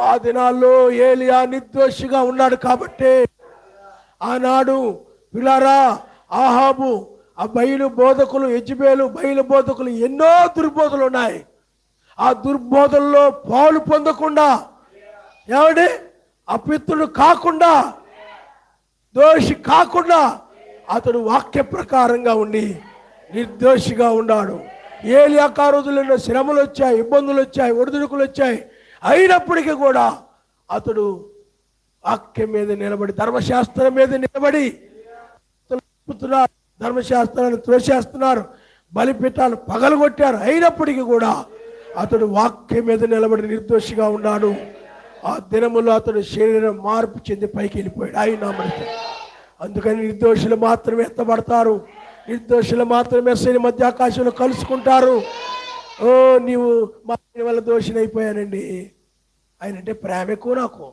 ఆ దినాల్లో ఏలియా నిర్దోషిగా ఉన్నాడు కాబట్టి ఆనాడు పిల్లారా ఆహాబు, ఆ బయలు బోధకులు, యెజబెలు బయలు బోధకులు ఎన్నో దుర్బోధలు ఉన్నాయి. ఆ దుర్బోధల్లో పాలు పొందకుండా, ఏమండి అపిత్రుడు కాకుండా, దోషి కాకుండా అతడు వాక్య ప్రకారంగా ఉండి నిర్దోషిగా ఉన్నాడు. ఏలియా రోజుల్లో శ్రమలు వచ్చాయి, ఇబ్బందులు వచ్చాయి, ఒడిదుడుకులు వచ్చాయి. అయినప్పటికీ కూడా అతడు వాక్యం మీద నిలబడి, ధర్మశాస్త్రం మీద నిలబడి, ధర్మశాస్త్రాన్ని త్రోసేస్తున్నారు, బలిపీఠాలు పగలగొట్టారు. అయినప్పటికీ కూడా అతడు వాక్యం మీద నిలబడి నిర్దోషిగా ఉన్నాడు. ఆ దినములో అతడు శరీరం మార్పు చెంది పైకి వెళ్ళిపోయాడు. ఆయన అందుకని నిర్దోషులు మాత్రమే ఎత్తబడతారు. నిర్దోషులు మాత్రమే శని మధ్య ఆకాశంలో కలుసుకుంటారు. నీవు మా వల్ల దోషిని అయిపోయానండి. ఆయన అంటే ప్రేమ ఎక్కువ నాకు.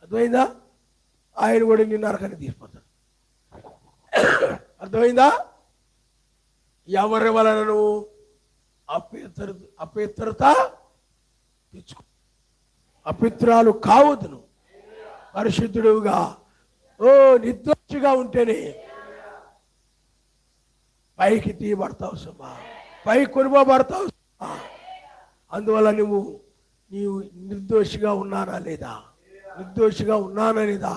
అర్థమైందా? ఆయన కూడా నిన్ను నరకాన్ని తీసుకుపోతాడు. అర్థమైందా? ఎవరి వలన నువ్వు అపవిత్రత తెచ్చుకో. అపిత్రాలు కావద్దు. నువ్వు పరిశుద్ధుడుగా నిర్దోషిగా ఉంటేనే పైకి తీయబడతావు సుమా, పై కొనుబడతావు సుమా. అందువల్ల నీవు నిర్దోషిగా ఉన్నానా లేదా, నిర్దోషిగా ఉన్నానా లేదా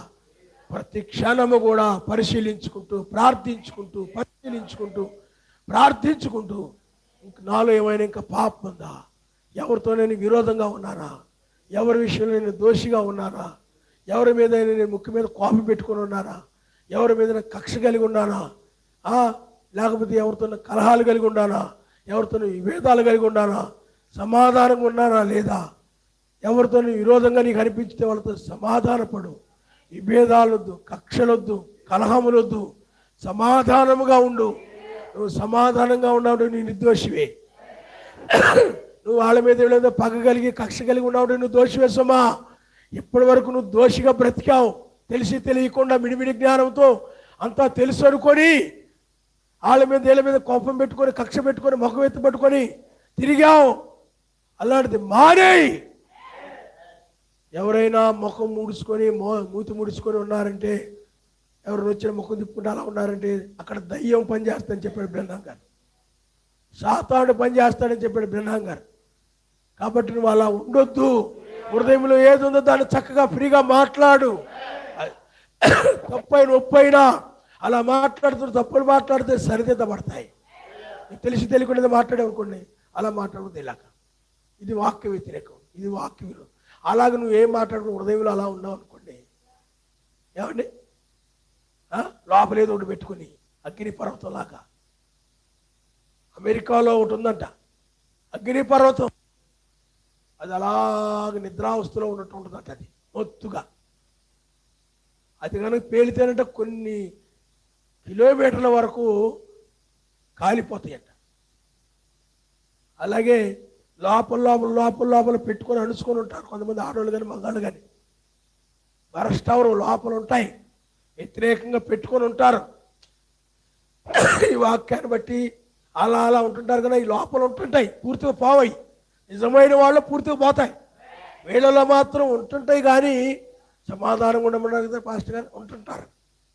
ప్రతి క్షణము కూడా పరిశీలించుకుంటూ ప్రార్థించుకుంటూ నాలో ఏమైనా ఇంకా పాపం ఉందా, ఎవరితో నేను విరోధంగా ఉన్నానా, ఎవరి విషయంలో నేను దోషిగా ఉన్నానా, ఎవరి మీద నేను ముక్కు మీద కోపం పెట్టుకుని ఉన్నానా, ఎవరి మీద కక్ష కలిగి ఉన్నానా, లేకపోతే ఎవరితో కలహాలు కలిగి ఉన్నానా, ఎవరితో విభేదాలు కలిగి ఉన్నానా, సమాధానంగా ఉన్నానా లేదా, ఎవరితో విరోధంగా నీకు అనిపించితే వాళ్ళతో సమాధానపడు. విభేదాలొద్దు, కక్షలొద్దు, కలహములొద్దు, సమాధానముగా ఉండు. నువ్వు సమాధానంగా ఉన్నావు, నీ నిర్దోషివే. నువ్వు వాళ్ళ మీద ఏదో పగ కలిగి కక్ష కలిగి ఉన్నావు, నువ్వు దోషివే సుమా. ఇప్పటి వరకు నువ్వు దోషిగా బ్రతికావు, తెలిసి తెలియకుండా మిడిమిడి జ్ఞానంతో అంతా తెలుసు అనుకొని వాళ్ళ మీద వీళ్ళ మీద కోపం పెట్టుకొని, కక్ష పెట్టుకొని, ముఖం ఎత్తి పట్టుకొని తిరిగావు. అలాంటిది మానేయి. ఎవరైనా ముఖం ముడుచుకొని మూతి ముడుచుకొని ఉన్నారంటే, ఎవరు వచ్చిన ముఖం తిప్పుకుంటే అలా ఉన్నారంటే అక్కడ దయ్యం పనిచేస్తాడని చెప్పాడు బ్రహ్నాం గారు, సాతాను పనిచేస్తాడని చెప్పాడు బ్రహ్నాం గారు. కాబట్టి నువ్వు అలా ఉండొద్దు. హృదయంలో ఏది ఉందో దాన్ని చక్కగా ఫ్రీగా మాట్లాడు. తప్పైన ఒప్పైనా అలా మాట్లాడుతూ తప్పులు మాట్లాడితే సరిదిద్దబడతాయి. తెలిసి తెలియకుండా మాట్లాడేవనుకోండి, అలా మాట్లాడదు ఇలాగ. ఇది వాక్య వ్యతిరేకం, ఇది వాక్య విలువ. అలాగే నువ్వు ఏం మాట్లాడుకుని హృదయంలో అలా ఉన్నావు అనుకోండి, ఏమండి లోపలేదో ఒకటి పెట్టుకుని అగ్ని పర్వతం లాగా. అమెరికాలో ఒకటి ఉందంట అగ్ని పర్వతం, అది అలాగ నిద్రావస్థలో ఉన్నట్టు ఉంటుందంట. అది మొత్తుగా అది కనుక పేలితేనంటే కొన్ని కిలోమీటర్ల వరకు కాలిపోతాయంట. అలాగే లోపల లోపల లోపల లోపల పెట్టుకొని అణుచుకొని ఉంటారు కొంతమంది ఆడవాళ్ళు కానీ మగాళ్ళు కానీ. వరస్టవరు లోపల ఉంటాయి, వ్యతిరేకంగా పెట్టుకొని ఉంటారు. ఈ వాక్యాన్ని బట్టి అలా అలా ఉంటుంటారు కదా, ఈ లోపల ఉంటుంటాయి, పూర్తిగా పోవాయి. నిజమైన వాళ్ళు పూర్తిగా పోతాయి, వీళ్ళలో మాత్రం ఉంటుంటాయి. కానీ సమాధానం ఉండమన్నారు కదా పాస్టర్ గారు, ఉంటుంటారు.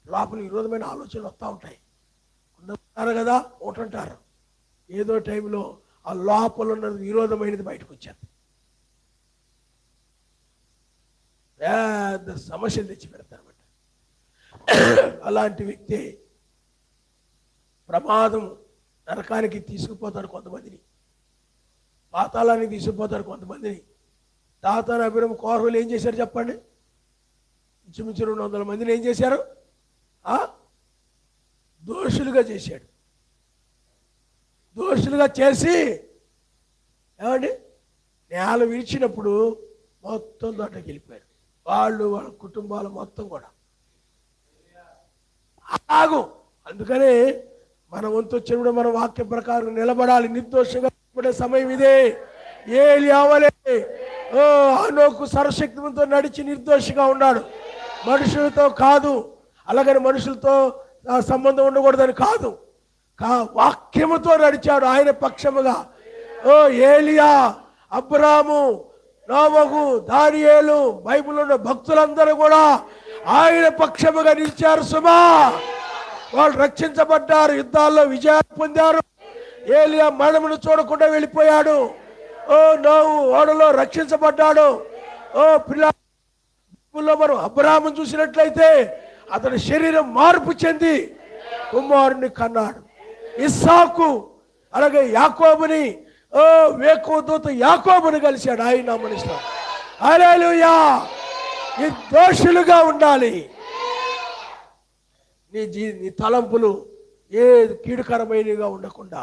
లోపల విరోధమైన ఆలోచనలు వస్తూ ఉంటాయి, ఉంటారు కదా, ఉంటుంటారు. ఏదో టైంలో ఆ లోపల ఉన్నది విరోధమైనది బయటకు వచ్చేది, పెద్ద సమస్యలు తెచ్చి పెడతారన్నమాట. అలాంటి వ్యక్తి ప్రమాదం, నరకానికి తీసుకుపోతాడు కొంతమందిని, పాతాళానికి తీసుకుపోతాడు కొంతమందిని. దాతాను అభిరామ కోరహులు ఏం చేశారు చెప్పండి? ఇంచుమించు 200 మందిని ఏం చేశారు? దోషులుగా చేశాడు. దోషులుగా చేసి ఏమండి నేల విరిచినప్పుడు మొత్తం దాంట్లోకి వెళ్ళిపోయారు, వాళ్ళు వాళ్ళ కుటుంబాలు మొత్తం కూడా. అలాగూ అందుకనే మన వంతు వచ్చినప్పుడు మన వాక్య ప్రకారం నిలబడాలి. నిర్దోషంగా నిలబడే సమయం ఇదే. ఏలియావలే హనోకు సర్వశక్తితో నడిచి నిర్దోషిగా ఉన్నాడు, మనుషులతో కాదు. అలాగని మనుషులతో సంబంధం ఉండకూడదని కాదు, వాక్యముతో నడిచాడు ఆయన పక్షముగా. ఏలియా, అబ్రాము, నోవహు, దానియేలు, బైబిల్లో ఉన్న భక్తులందరూ కూడా ఆయన పక్షముగా నిలిచారు సుమా. వాళ్ళు రక్షించబడ్డారు, యుద్ధాల్లో విజయాలు పొందారు. ఏలియా మరణమును చూడకుండా వెళ్ళిపోయాడు. నోవు ఓడలో రక్షించబడ్డాడు. పిల్లల్లో మనం అబ్రాహామును చూసినట్లయితే అతని శరీరం మార్పు చెంది కుమారుని కన్నాడు. ఇస్సాకు అలాగే యాకోబుని, వేకోదూత యాకోబుని కలిశాడు. ఆయన నమ్మనిస్తాడు. హల్లెలూయా. నిర్దోషులుగా ఉండాలి. నీ తలంపులు ఏ కీడుకరమైనవిగా ఉండకుండా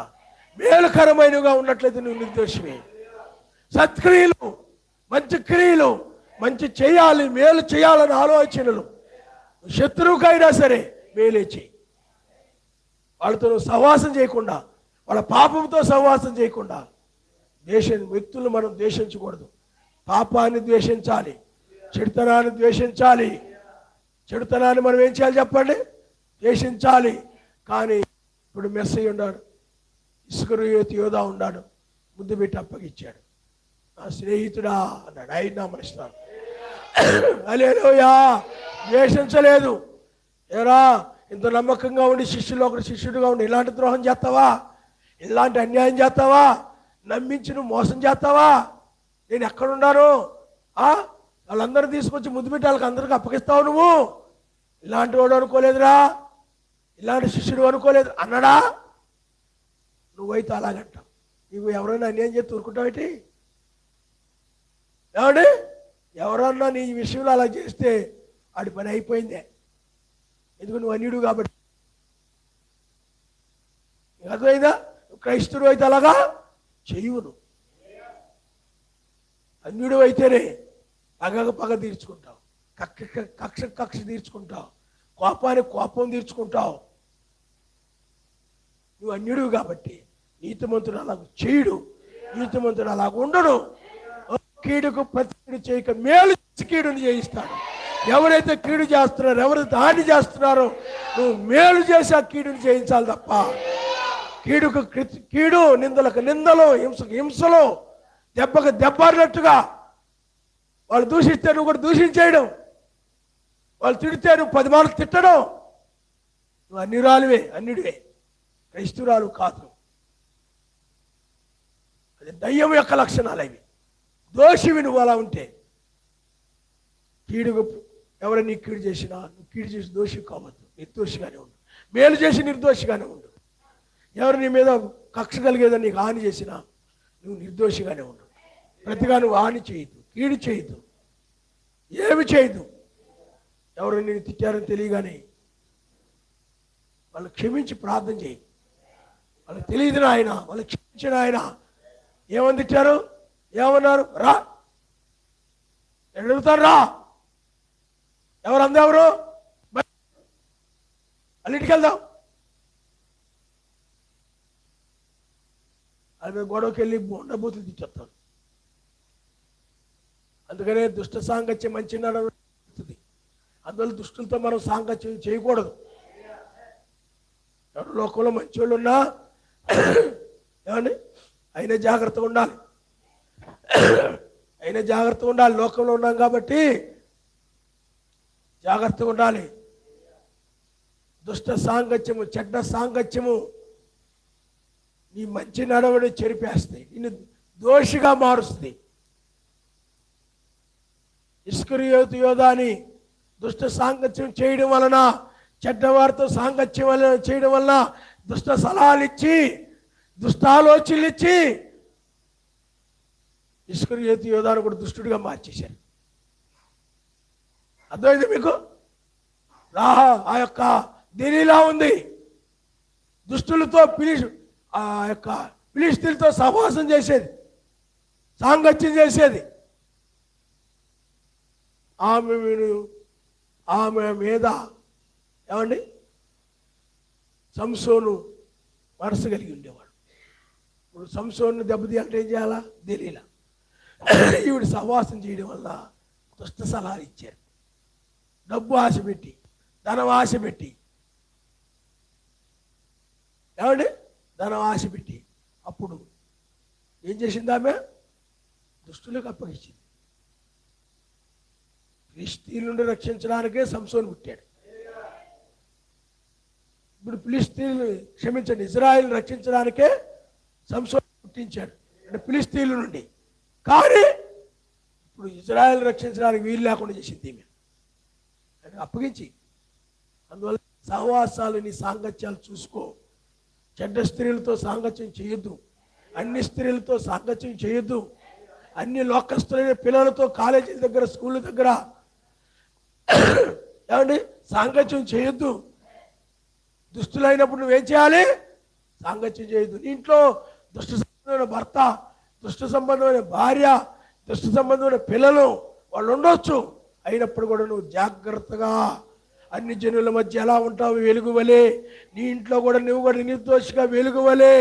మేలుకరమైనవిగా ఉన్నట్లయితే నువ్వు నిర్దోషమే. సత్క్రియలు, మంచి క్రియలు, మంచి చేయాలి, మేలు చేయాలని ఆలోచనలు, శత్రువుకైనా సరే మేలే చేయి. వాళ్ళతో సహవాసం చేయకుండా, వాళ్ళ పాపంతో సహవాసం చేయకుండా. వ్యక్తులను మనం ద్వేషించకూడదు. పాపాన్ని ద్వేషించాలి, చెడుతనాన్ని ద్వేషించాలి. చెడుతనాన్ని మనం ఏం చేయాలి చెప్పండి? ద్వేషించాలి. కానీ ఇప్పుడు మెస్సయ్య ఉన్నాడు, ఇస్కరియోతు యోధా ఉన్నాడు, ముద్దు పెట్టి అప్పగిచ్చాడు. నా స్నేహితుడా అన్నాడు, ఆయన నమ్మనిస్తాను. హల్లెలూయా. ద్వేషించలేదు. ఏరా ఇంత నమ్మకంగా ఉండి శిష్యులు ఒకటి శిష్యుడిగా ఉండి ఇలాంటి ద్రోహం చేస్తావా? ఇలాంటి అన్యాయం చేస్తావా? నమ్మించి నువ్వు మోసం చేస్తావా? నేను ఎక్కడున్నాను? వాళ్ళందరూ తీసుకొచ్చి ముద్దు పెట్టి వాళ్ళకి అందరికీ అప్పగిస్తావు నువ్వు? ఇలాంటి వాడు అనుకోలేదురా, ఇలాంటి శిష్యుడు అనుకోలేదు అన్నాడా? నువ్వైతే అలాగంటావు. నువ్వు ఎవరైనా అన్యాయం చేసి ఊరుకుంటావేంటి? ఏమండి, ఎవరన్నా నీ విషయంలో అలా చేస్తే వాడి పని అయిపోయిందే. ఎందుకు? నువ్వు అన్యుడు కాబట్టి. అర్థమైందా? క్రైస్తవుడు అయితే అలాగా చెయ్యును. అన్యుడు అయితేనే పగ తీర్చుకుంటావు, కక్ష తీర్చుకుంటావు, కోపానికి కోపం తీర్చుకుంటావు. నువ్వు అన్యుడు కాబట్టి. నీతిమంతుడు అలాగ చేయడు, నీతిమంతుడు అలాగ ఉండడు. కీడుకు ప్రతి చేయక మేలు కీడుని చేయిస్తాడు. ఎవరైతే కీడు చేస్తున్నారో, ఎవరైతే హాని చేస్తున్నారో, నువ్వు మేలు చేసి ఆ కీడుని చేయించాలి తప్ప కీడుకు కీడు, నిందలకు నిందలు, హింసకు హింసలు, దెబ్బకు దెబ్బన్నట్టుగా. వాళ్ళు దూషిస్తే నువ్వు కూడా దూషించేయడం, వాళ్ళు తిడితే నువ్వు 10 మార్లు తిట్టడం. నువ్వు అన్యురాలువే, అన్యుడివే, క్రైస్తవురాలు కాదు. అది దయ్యం యొక్క లక్షణాలు అవి. దోషివి నువ్వు అలా ఉంటే. కీడు ఎవరైనా నీ కీడు చేసినా నువ్వు కీడు చేసి దోషి కావద్దు, నిర్దోషిగానే ఉండు. మేలు చేసి నిర్దోషిగానే ఉండు. ఎవరు నీ మీద కక్ష కలిగేదని నీకు హాని చేసినా నువ్వు నిర్దోషిగానే ఉండు. ప్రతిగా నువ్వు హాని చేయొద్దు, కీడు చేయొద్దు, ఏమి చేయొద్దు. ఎవరు నేను తిట్టారని తెలియగానే వాళ్ళు క్షమించి ప్రార్థన చేయి. వాళ్ళకి తెలియదు ఆయన, వాళ్ళు క్షమించిన ఆయన. ఏమని తిట్టారు, ఏమన్నారు? రా అడుగుతారు, రా. ఎవరు అందెవరు? వాళ్ళ ఇంటికి వెళ్దాం. అది గొడవకి వెళ్ళి బొండబూతులు తిట్టేస్తాను. అందుకనే దుష్ట సాంగత్యం మంచి నడుస్తుంది. అందువల్ల దుష్టులతో మనం సాంగత్యం చేయకూడదు. ఎవరు లోకంలో మంచోళ్ళు ఉన్నా ఏమండి అయినా జాగ్రత్తగా ఉండాలి, అయినా జాగ్రత్తగా ఉండాలి. లోకంలో ఉన్నాం కాబట్టి జాగ్రత్తగా ఉండాలి. దుష్ట సాంగత్యము, చెడ్డ సాంగత్యము నీ మంచి నడవడి చెరిపేస్తాయి, నిన్ను దోషిగా మారుస్తుంది. ఇస్కరియోతు యోధాని దుష్ట సాంగత్యం చేయడం వలన, చెడ్డవారితో సాంగత్యం చేయడం వలన దుష్ట సలహాలు ఇచ్చి, దుష్ట ఆలోచనలు ఇచ్చి ఇస్కరియోతు యోధాను కూడా దుష్టుడిగా మార్చేశారు. అర్థమైంది మీకు? ఆ యొక్క దీనిలా ఉంది. దుష్టులతో ఆ యొక్క ఫిలిష్తీయులతో సహవాసం చేసేది, సాంగత్యం చేసేది. ఆమె మీద ఏమండి సంసోను మనసు కలిగి ఉండేవాడు. ఇప్పుడు సంసోను దెబ్బతీయాలంటే ఏం చేయాలా? తెలియలా. ఈవిడ సహవాసం చేయడం వల్ల దుష్ట సలహాలు ఇచ్చారు. డబ్బు ఆశ పెట్టి, ధనం ఆశ పెట్టి, ఏమండి ధనం ఆశ పెట్టి అప్పుడు ఏం చేసింది? ఆమె దుష్టులకు అప్పగించింది. ఫిలిష్తీయుల నుండి రక్షించడానికే సంసోను పుట్టాడు. ఇప్పుడు ఫిలిష్తీయులు క్షమించండి, ఇజ్రాయిల్ రక్షించడానికే సంసోను పుట్టించాడు, అంటే ఫిలిష్తీయుల నుండి. కానీ ఇప్పుడు ఇజ్రాయిల్ రక్షించడానికి వీలు లేకుండా చేసింది ఈమె, అప్పగించి. అందువల్ల సహవాసాలు, నీ సాంగత్యాలు చూసుకో. చెడ్డ స్త్రీలతో సాంగత్యం చేయొద్దు, అన్ని స్త్రీలతో సాంగత్యం చేయొద్దు. అన్ని లోకస్తులైన పిల్లలతో కాలేజీల దగ్గర, స్కూళ్ళ దగ్గర ఏమండి సాంగత్యం చేయొద్దు. దుష్టులైనప్పుడు నువ్వేం చేయాలి? సాంగత్యం చేయొద్దు. నీ ఇంట్లో దుష్ట సంబంధమైన భర్త, దుష్ట సంబంధమైన భార్య, దుష్ట సంబంధమైన పిల్లలు వాళ్ళు ఉండొచ్చు. అయినప్పుడు కూడా నువ్వు జాగ్రత్తగా అన్ని జనుల మధ్య ఎలా ఉంటావు? వెలుగువలే. నీ ఇంట్లో కూడా నువ్వు కూడా నిర్దోషిగా వెలుగువలే.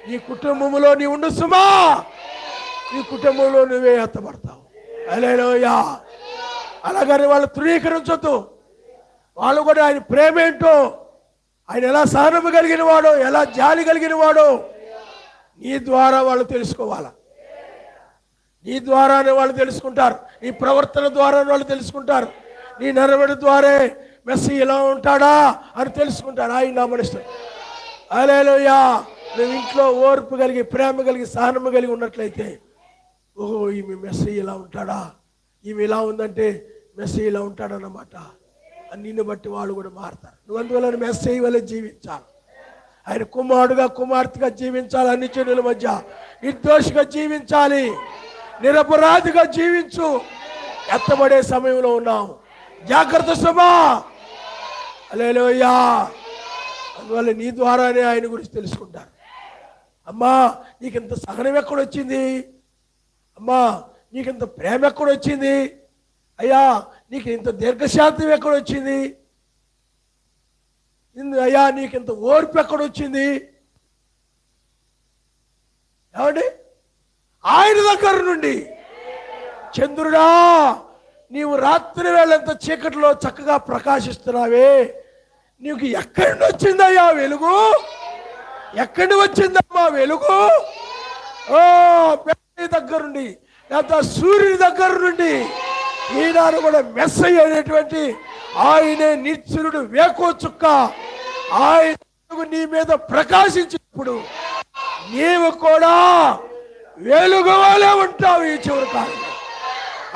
నీ కుటుంబంలో నీ ఉండు సుమా, నీ కుటుంబంలో నువ్వే ఎత్తబడతావు. హల్లెలూయా. అలాగని వాళ్ళు తృణీకరించొద్దు. వాళ్ళు కూడా ఆయన ప్రేమ ఏంటో, ఆయన ఎలా సహనము కలిగిన వాడో, ఎలా జాలి కలిగిన వాడో నీ ద్వారా వాళ్ళు తెలుసుకోవాలా. నీ ద్వారానే వాళ్ళు తెలుసుకుంటారు, నీ ప్రవర్తన ద్వారా వాళ్ళు తెలుసుకుంటారు, నీ నడవడి ద్వారా మెస్సీ ఎలా ఉంటాడా అని తెలుసుకుంటారు. ఆయన నామనిస్తాడు. హల్లెలూయా. నువ్వు ఇంట్లో ఓర్పు కలిగి, ప్రేమ కలిగి, సహనము కలిగి ఉన్నట్లయితే, ఓహో ఈమె మెస్సీ ఇలా ఉంటాడా, ఈమె ఇలా ఉందంటే మెస్సీ ఇలా ఉంటాడన్నమాట. నిన్ను బట్టి వాళ్ళు కూడా మారుతారు. నువ్వు అందువల్ల మెస్సీ వల్ల జీవించాలి, ఆయన కుమారుడుగా, కుమార్తెగా జీవించాలి. అన్ని జనుల మధ్య నిర్దోషిగా జీవించాలి, నిరపరాధిగా జీవించు. ఎత్తబడే సమయంలో ఉన్నాము, జాగ్రత్త సుమా. హల్లెలూయా. అందువల్ల నీ ద్వారానే ఆయన గురించి తెలుసుకుంటారు. అమ్మా నీకింత సహనం ఎక్కడొచ్చింది? అమ్మా నీకింత ప్రేమ ఎక్కడొచ్చింది? అయ్యా నీకు ఇంత దీర్ఘశాంతం ఎక్కడొచ్చింది? అయ్యా నీకింత ఓర్పు ఎక్కడొచ్చింది? ఏమండి ఆయన దగ్గర నుండి. చంద్రుడా నీవు రాత్రి వేళంత చీకటిలో చక్కగా ప్రకాశిస్తున్నావే, నీకు ఎక్కడి నుండి వచ్చిందయ్యా వెలుగు? ఎక్కడి వచ్చిందమ్మా వెలుగు? ఓ దగ్గర నుండి, లేదా సూర్యుని దగ్గర నుండి. ఈనాడు కూడా మెస్సయ్య అనేటువంటి ఆయనే నిత్యుడు వేకో చుక్క. ఆయన నీ మీద ప్రకాశించినప్పుడు నీవు కూడా వెలుగువలే ఉంటావు ఈ చివరి కాలంలో.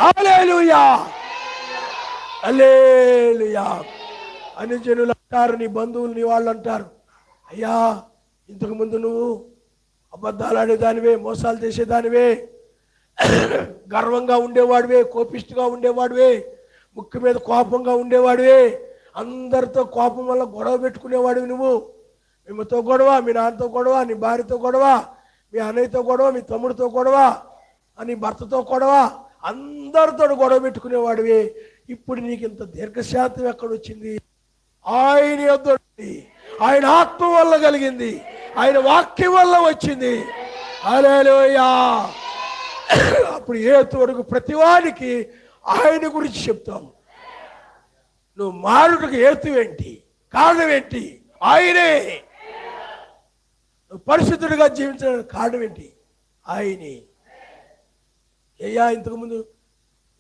హల్లెలూయా. హల్లెలూయా. అన్ని జనులు అంటారు, నీ బంధువులు, నీ వాళ్ళు అంటారు, అయ్యా ఇంతకుముందు నువ్వు అబద్ధాలు ఆడేదానివే, మోసాలు చేసేదానివే, గర్వంగా ఉండేవాడివే, కోపిష్టిగా ఉండేవాడివే, ముక్కు మీద కోపంగా ఉండేవాడివే, అందరితో కోపం వల్ల గొడవ పెట్టుకునేవాడివి నువ్వు. మేమతో గొడవ, మీ నాన్నతో గొడవ, నీ భార్యతో గొడవ, మీ అన్నయ్యతో గొడవ, మీ తమ్ముడితో గొడవ, నీ భర్తతో గొడవ, అందరితో గొడవ పెట్టుకునేవాడివి. ఇప్పుడు నీకు ఇంత దీర్ఘశాంతం ఎక్కడొచ్చింది? ఆయన యొద్ద నుండి, ఆయన ఆత్మ వల్ల కలిగింది, ఆయన వాక్యం వల్ల వచ్చింది. హల్లెలూయా. అప్పుడు ఏతు వరకు ప్రతివానికి ఆయన గురించి చెప్తాము. నువ్వు మారుటకు ఏతు ఏంటి, కారణం ఏంటి? ఆయనే. నువ్వు పరిశుద్ధుడిగా జీవించడానికి కారణం ఏంటి? ఆయనే. అయ్యా ఇంతకుముందు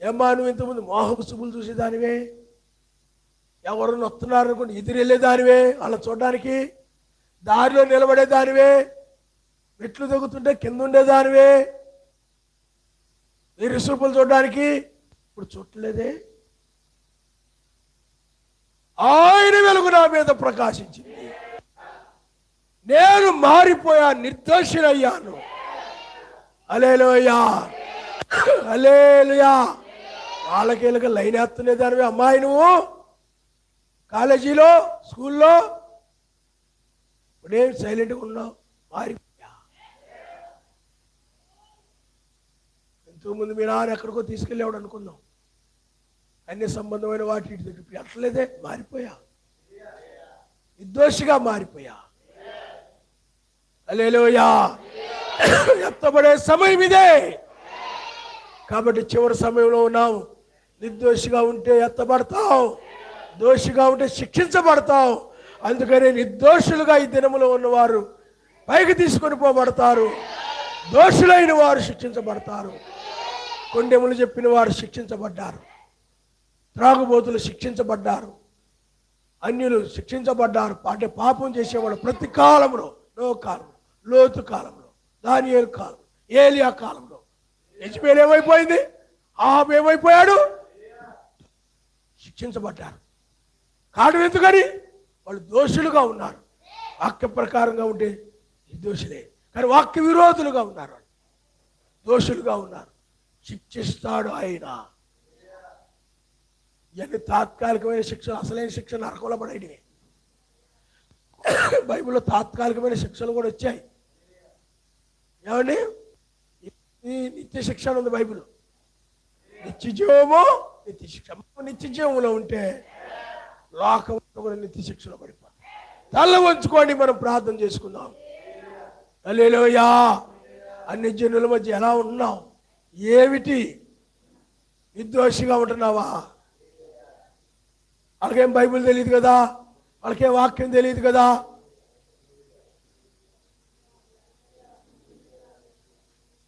ఏమ్మా నువ్వు ఇంతకుముందు మోహపు శుభులు చూసేదానివే, ఎవరు వస్తున్నారు అనుకోండి ఎదురెళ్ళేదానివే, అలా చూడడానికి దారిలో నిలబడేదానివే, మెట్లు తగ్గుతుంటే కింద ఉండేదానివే, విరుసుపులు చూడడానికి. ఇప్పుడు చూడలేదే. ఆయన వెలుగు నా మీద ప్రకాశించింది, నేను మారిపోయా, నిర్దోషినయ్యాను. హల్లెలూయా, హల్లెలూయా. వాళ్ళకేళ్ళకి లైన్ వేస్తున్నదానివే అమ్మాయి నువ్వు కాలేజీలో, స్కూల్లో. ఇప్పుడేం సైలెంట్గా ఉన్నావు? మారిపోయా. ఎంతోమంది మీ నాన్న ఎక్కడికో తీసుకెళ్ళేవాడు అనుకుందాం, అన్ని సంబంధమైన వాటి దగ్గర అట్లేదే, మారిపోయా, నిర్దోషిగా మారిపోయా. హల్లెలూయా. ఎత్తబడే సమయం ఇదే. కాబట్టి చివరి సమయంలో ఉన్నావు. నిర్దోషిగా ఉంటే ఎత్తబడతావు, దోషిగా ఉంటే శిక్షించబడతావు. అందుకని నిర్దోషులుగా ఈ దినములో ఉన్నవారు పైకి తీసుకొని పోబడతారు, దోషులైన వారు శిక్షించబడతారు. కొండెములు చెప్పిన వారు శిక్షించబడ్డారు, త్రాగుబోతులు శిక్షించబడ్డారు, అన్యులు శిక్షించబడ్డారు. అంటే పాపం చేసేవాడు ప్రతి కాలంలో, నో కాలంలో, లోతు కాలంలో, దానియేలు కాలం, ఏలియా కాలంలో. యెజబెల్ ఏమైపోయింది? ఆహాబు ఏమైపోయాడు? శిక్షించబడ్డారు. కారణం ఎందుకని? వాళ్ళు దోషులుగా ఉన్నారు. వాక్య ప్రకారంగా ఉంటే నిర్దోషులే, కానీ వాక్య విరోధులుగా ఉన్నారు, వాళ్ళు దోషులుగా ఉన్నారు. శిక్షిస్తాడు ఆయన. ఇవన్నీ తాత్కాలికమైన శిక్ష, అసలైన శిక్ష నరకంలో పడేటివి. బైబిల్లో తాత్కాలికమైన శిక్షలు కూడా వచ్చాయి. ఏమండి? నిత్య శిక్ష ఉంది బైబిల్. నిత్య జీవము, నిత్య శిక్ష. నిత్య జీవంలో ఉంటే లోకంలో కూడా నిత్య శిక్షలో పడిపోతాం. తల్ల వంచుకోండి, మనం ప్రార్థన చేసుకుందాం. హల్లెలూయా. అన్ని జనుల మధ్య ఎలా ఉన్నావు? ఏమిటి? నిర్దోషిగా ఉంటున్నావా? వాళ్ళకేం బైబిల్ తెలియదు కదా, వాళ్ళకేం వాక్యం తెలియదు కదా.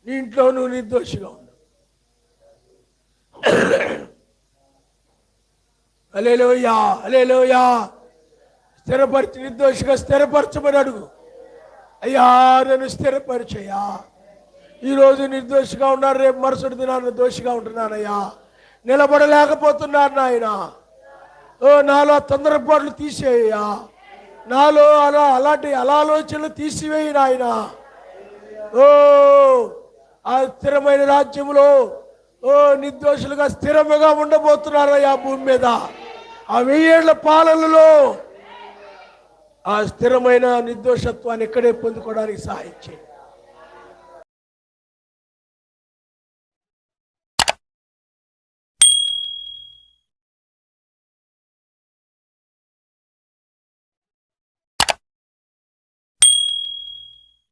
నీ ఇంట్లో నువ్వు నిర్దోషిగా ఉన్నావు. హల్లెలూయా, హల్లెలూయా. స్థిరపరిచి, నిర్దోషిగా స్థిరపరచమని అడుగు. అయ్యా నన్ను స్థిరపరిచయ్యా. ఈరోజు నిర్దోషిగా ఉన్నారు, రేపు మరుసటి దినాన్ని దోషిగా ఉంటున్నానయ్యా, నిలబడలేకపోతున్నారు నాయన. ఓ నాలో తొందరపాట్లు తీసేయ్యా, నాలో అలాంటి అనాలోచనలు తీసివేయి నాయన. ఓ ఆ స్థిరమైన రాజ్యంలో ఓ నిర్దోషులుగా స్థిరముగా ఉండబోతున్నారయ్యా భూమి మీద. ఆ 1000 ఏళ్ల పాలనలో ఆ స్థిరమైన నిర్దోషత్వాన్ని ఇక్కడే పొందుకోవడానికి సహాయం చేయండి.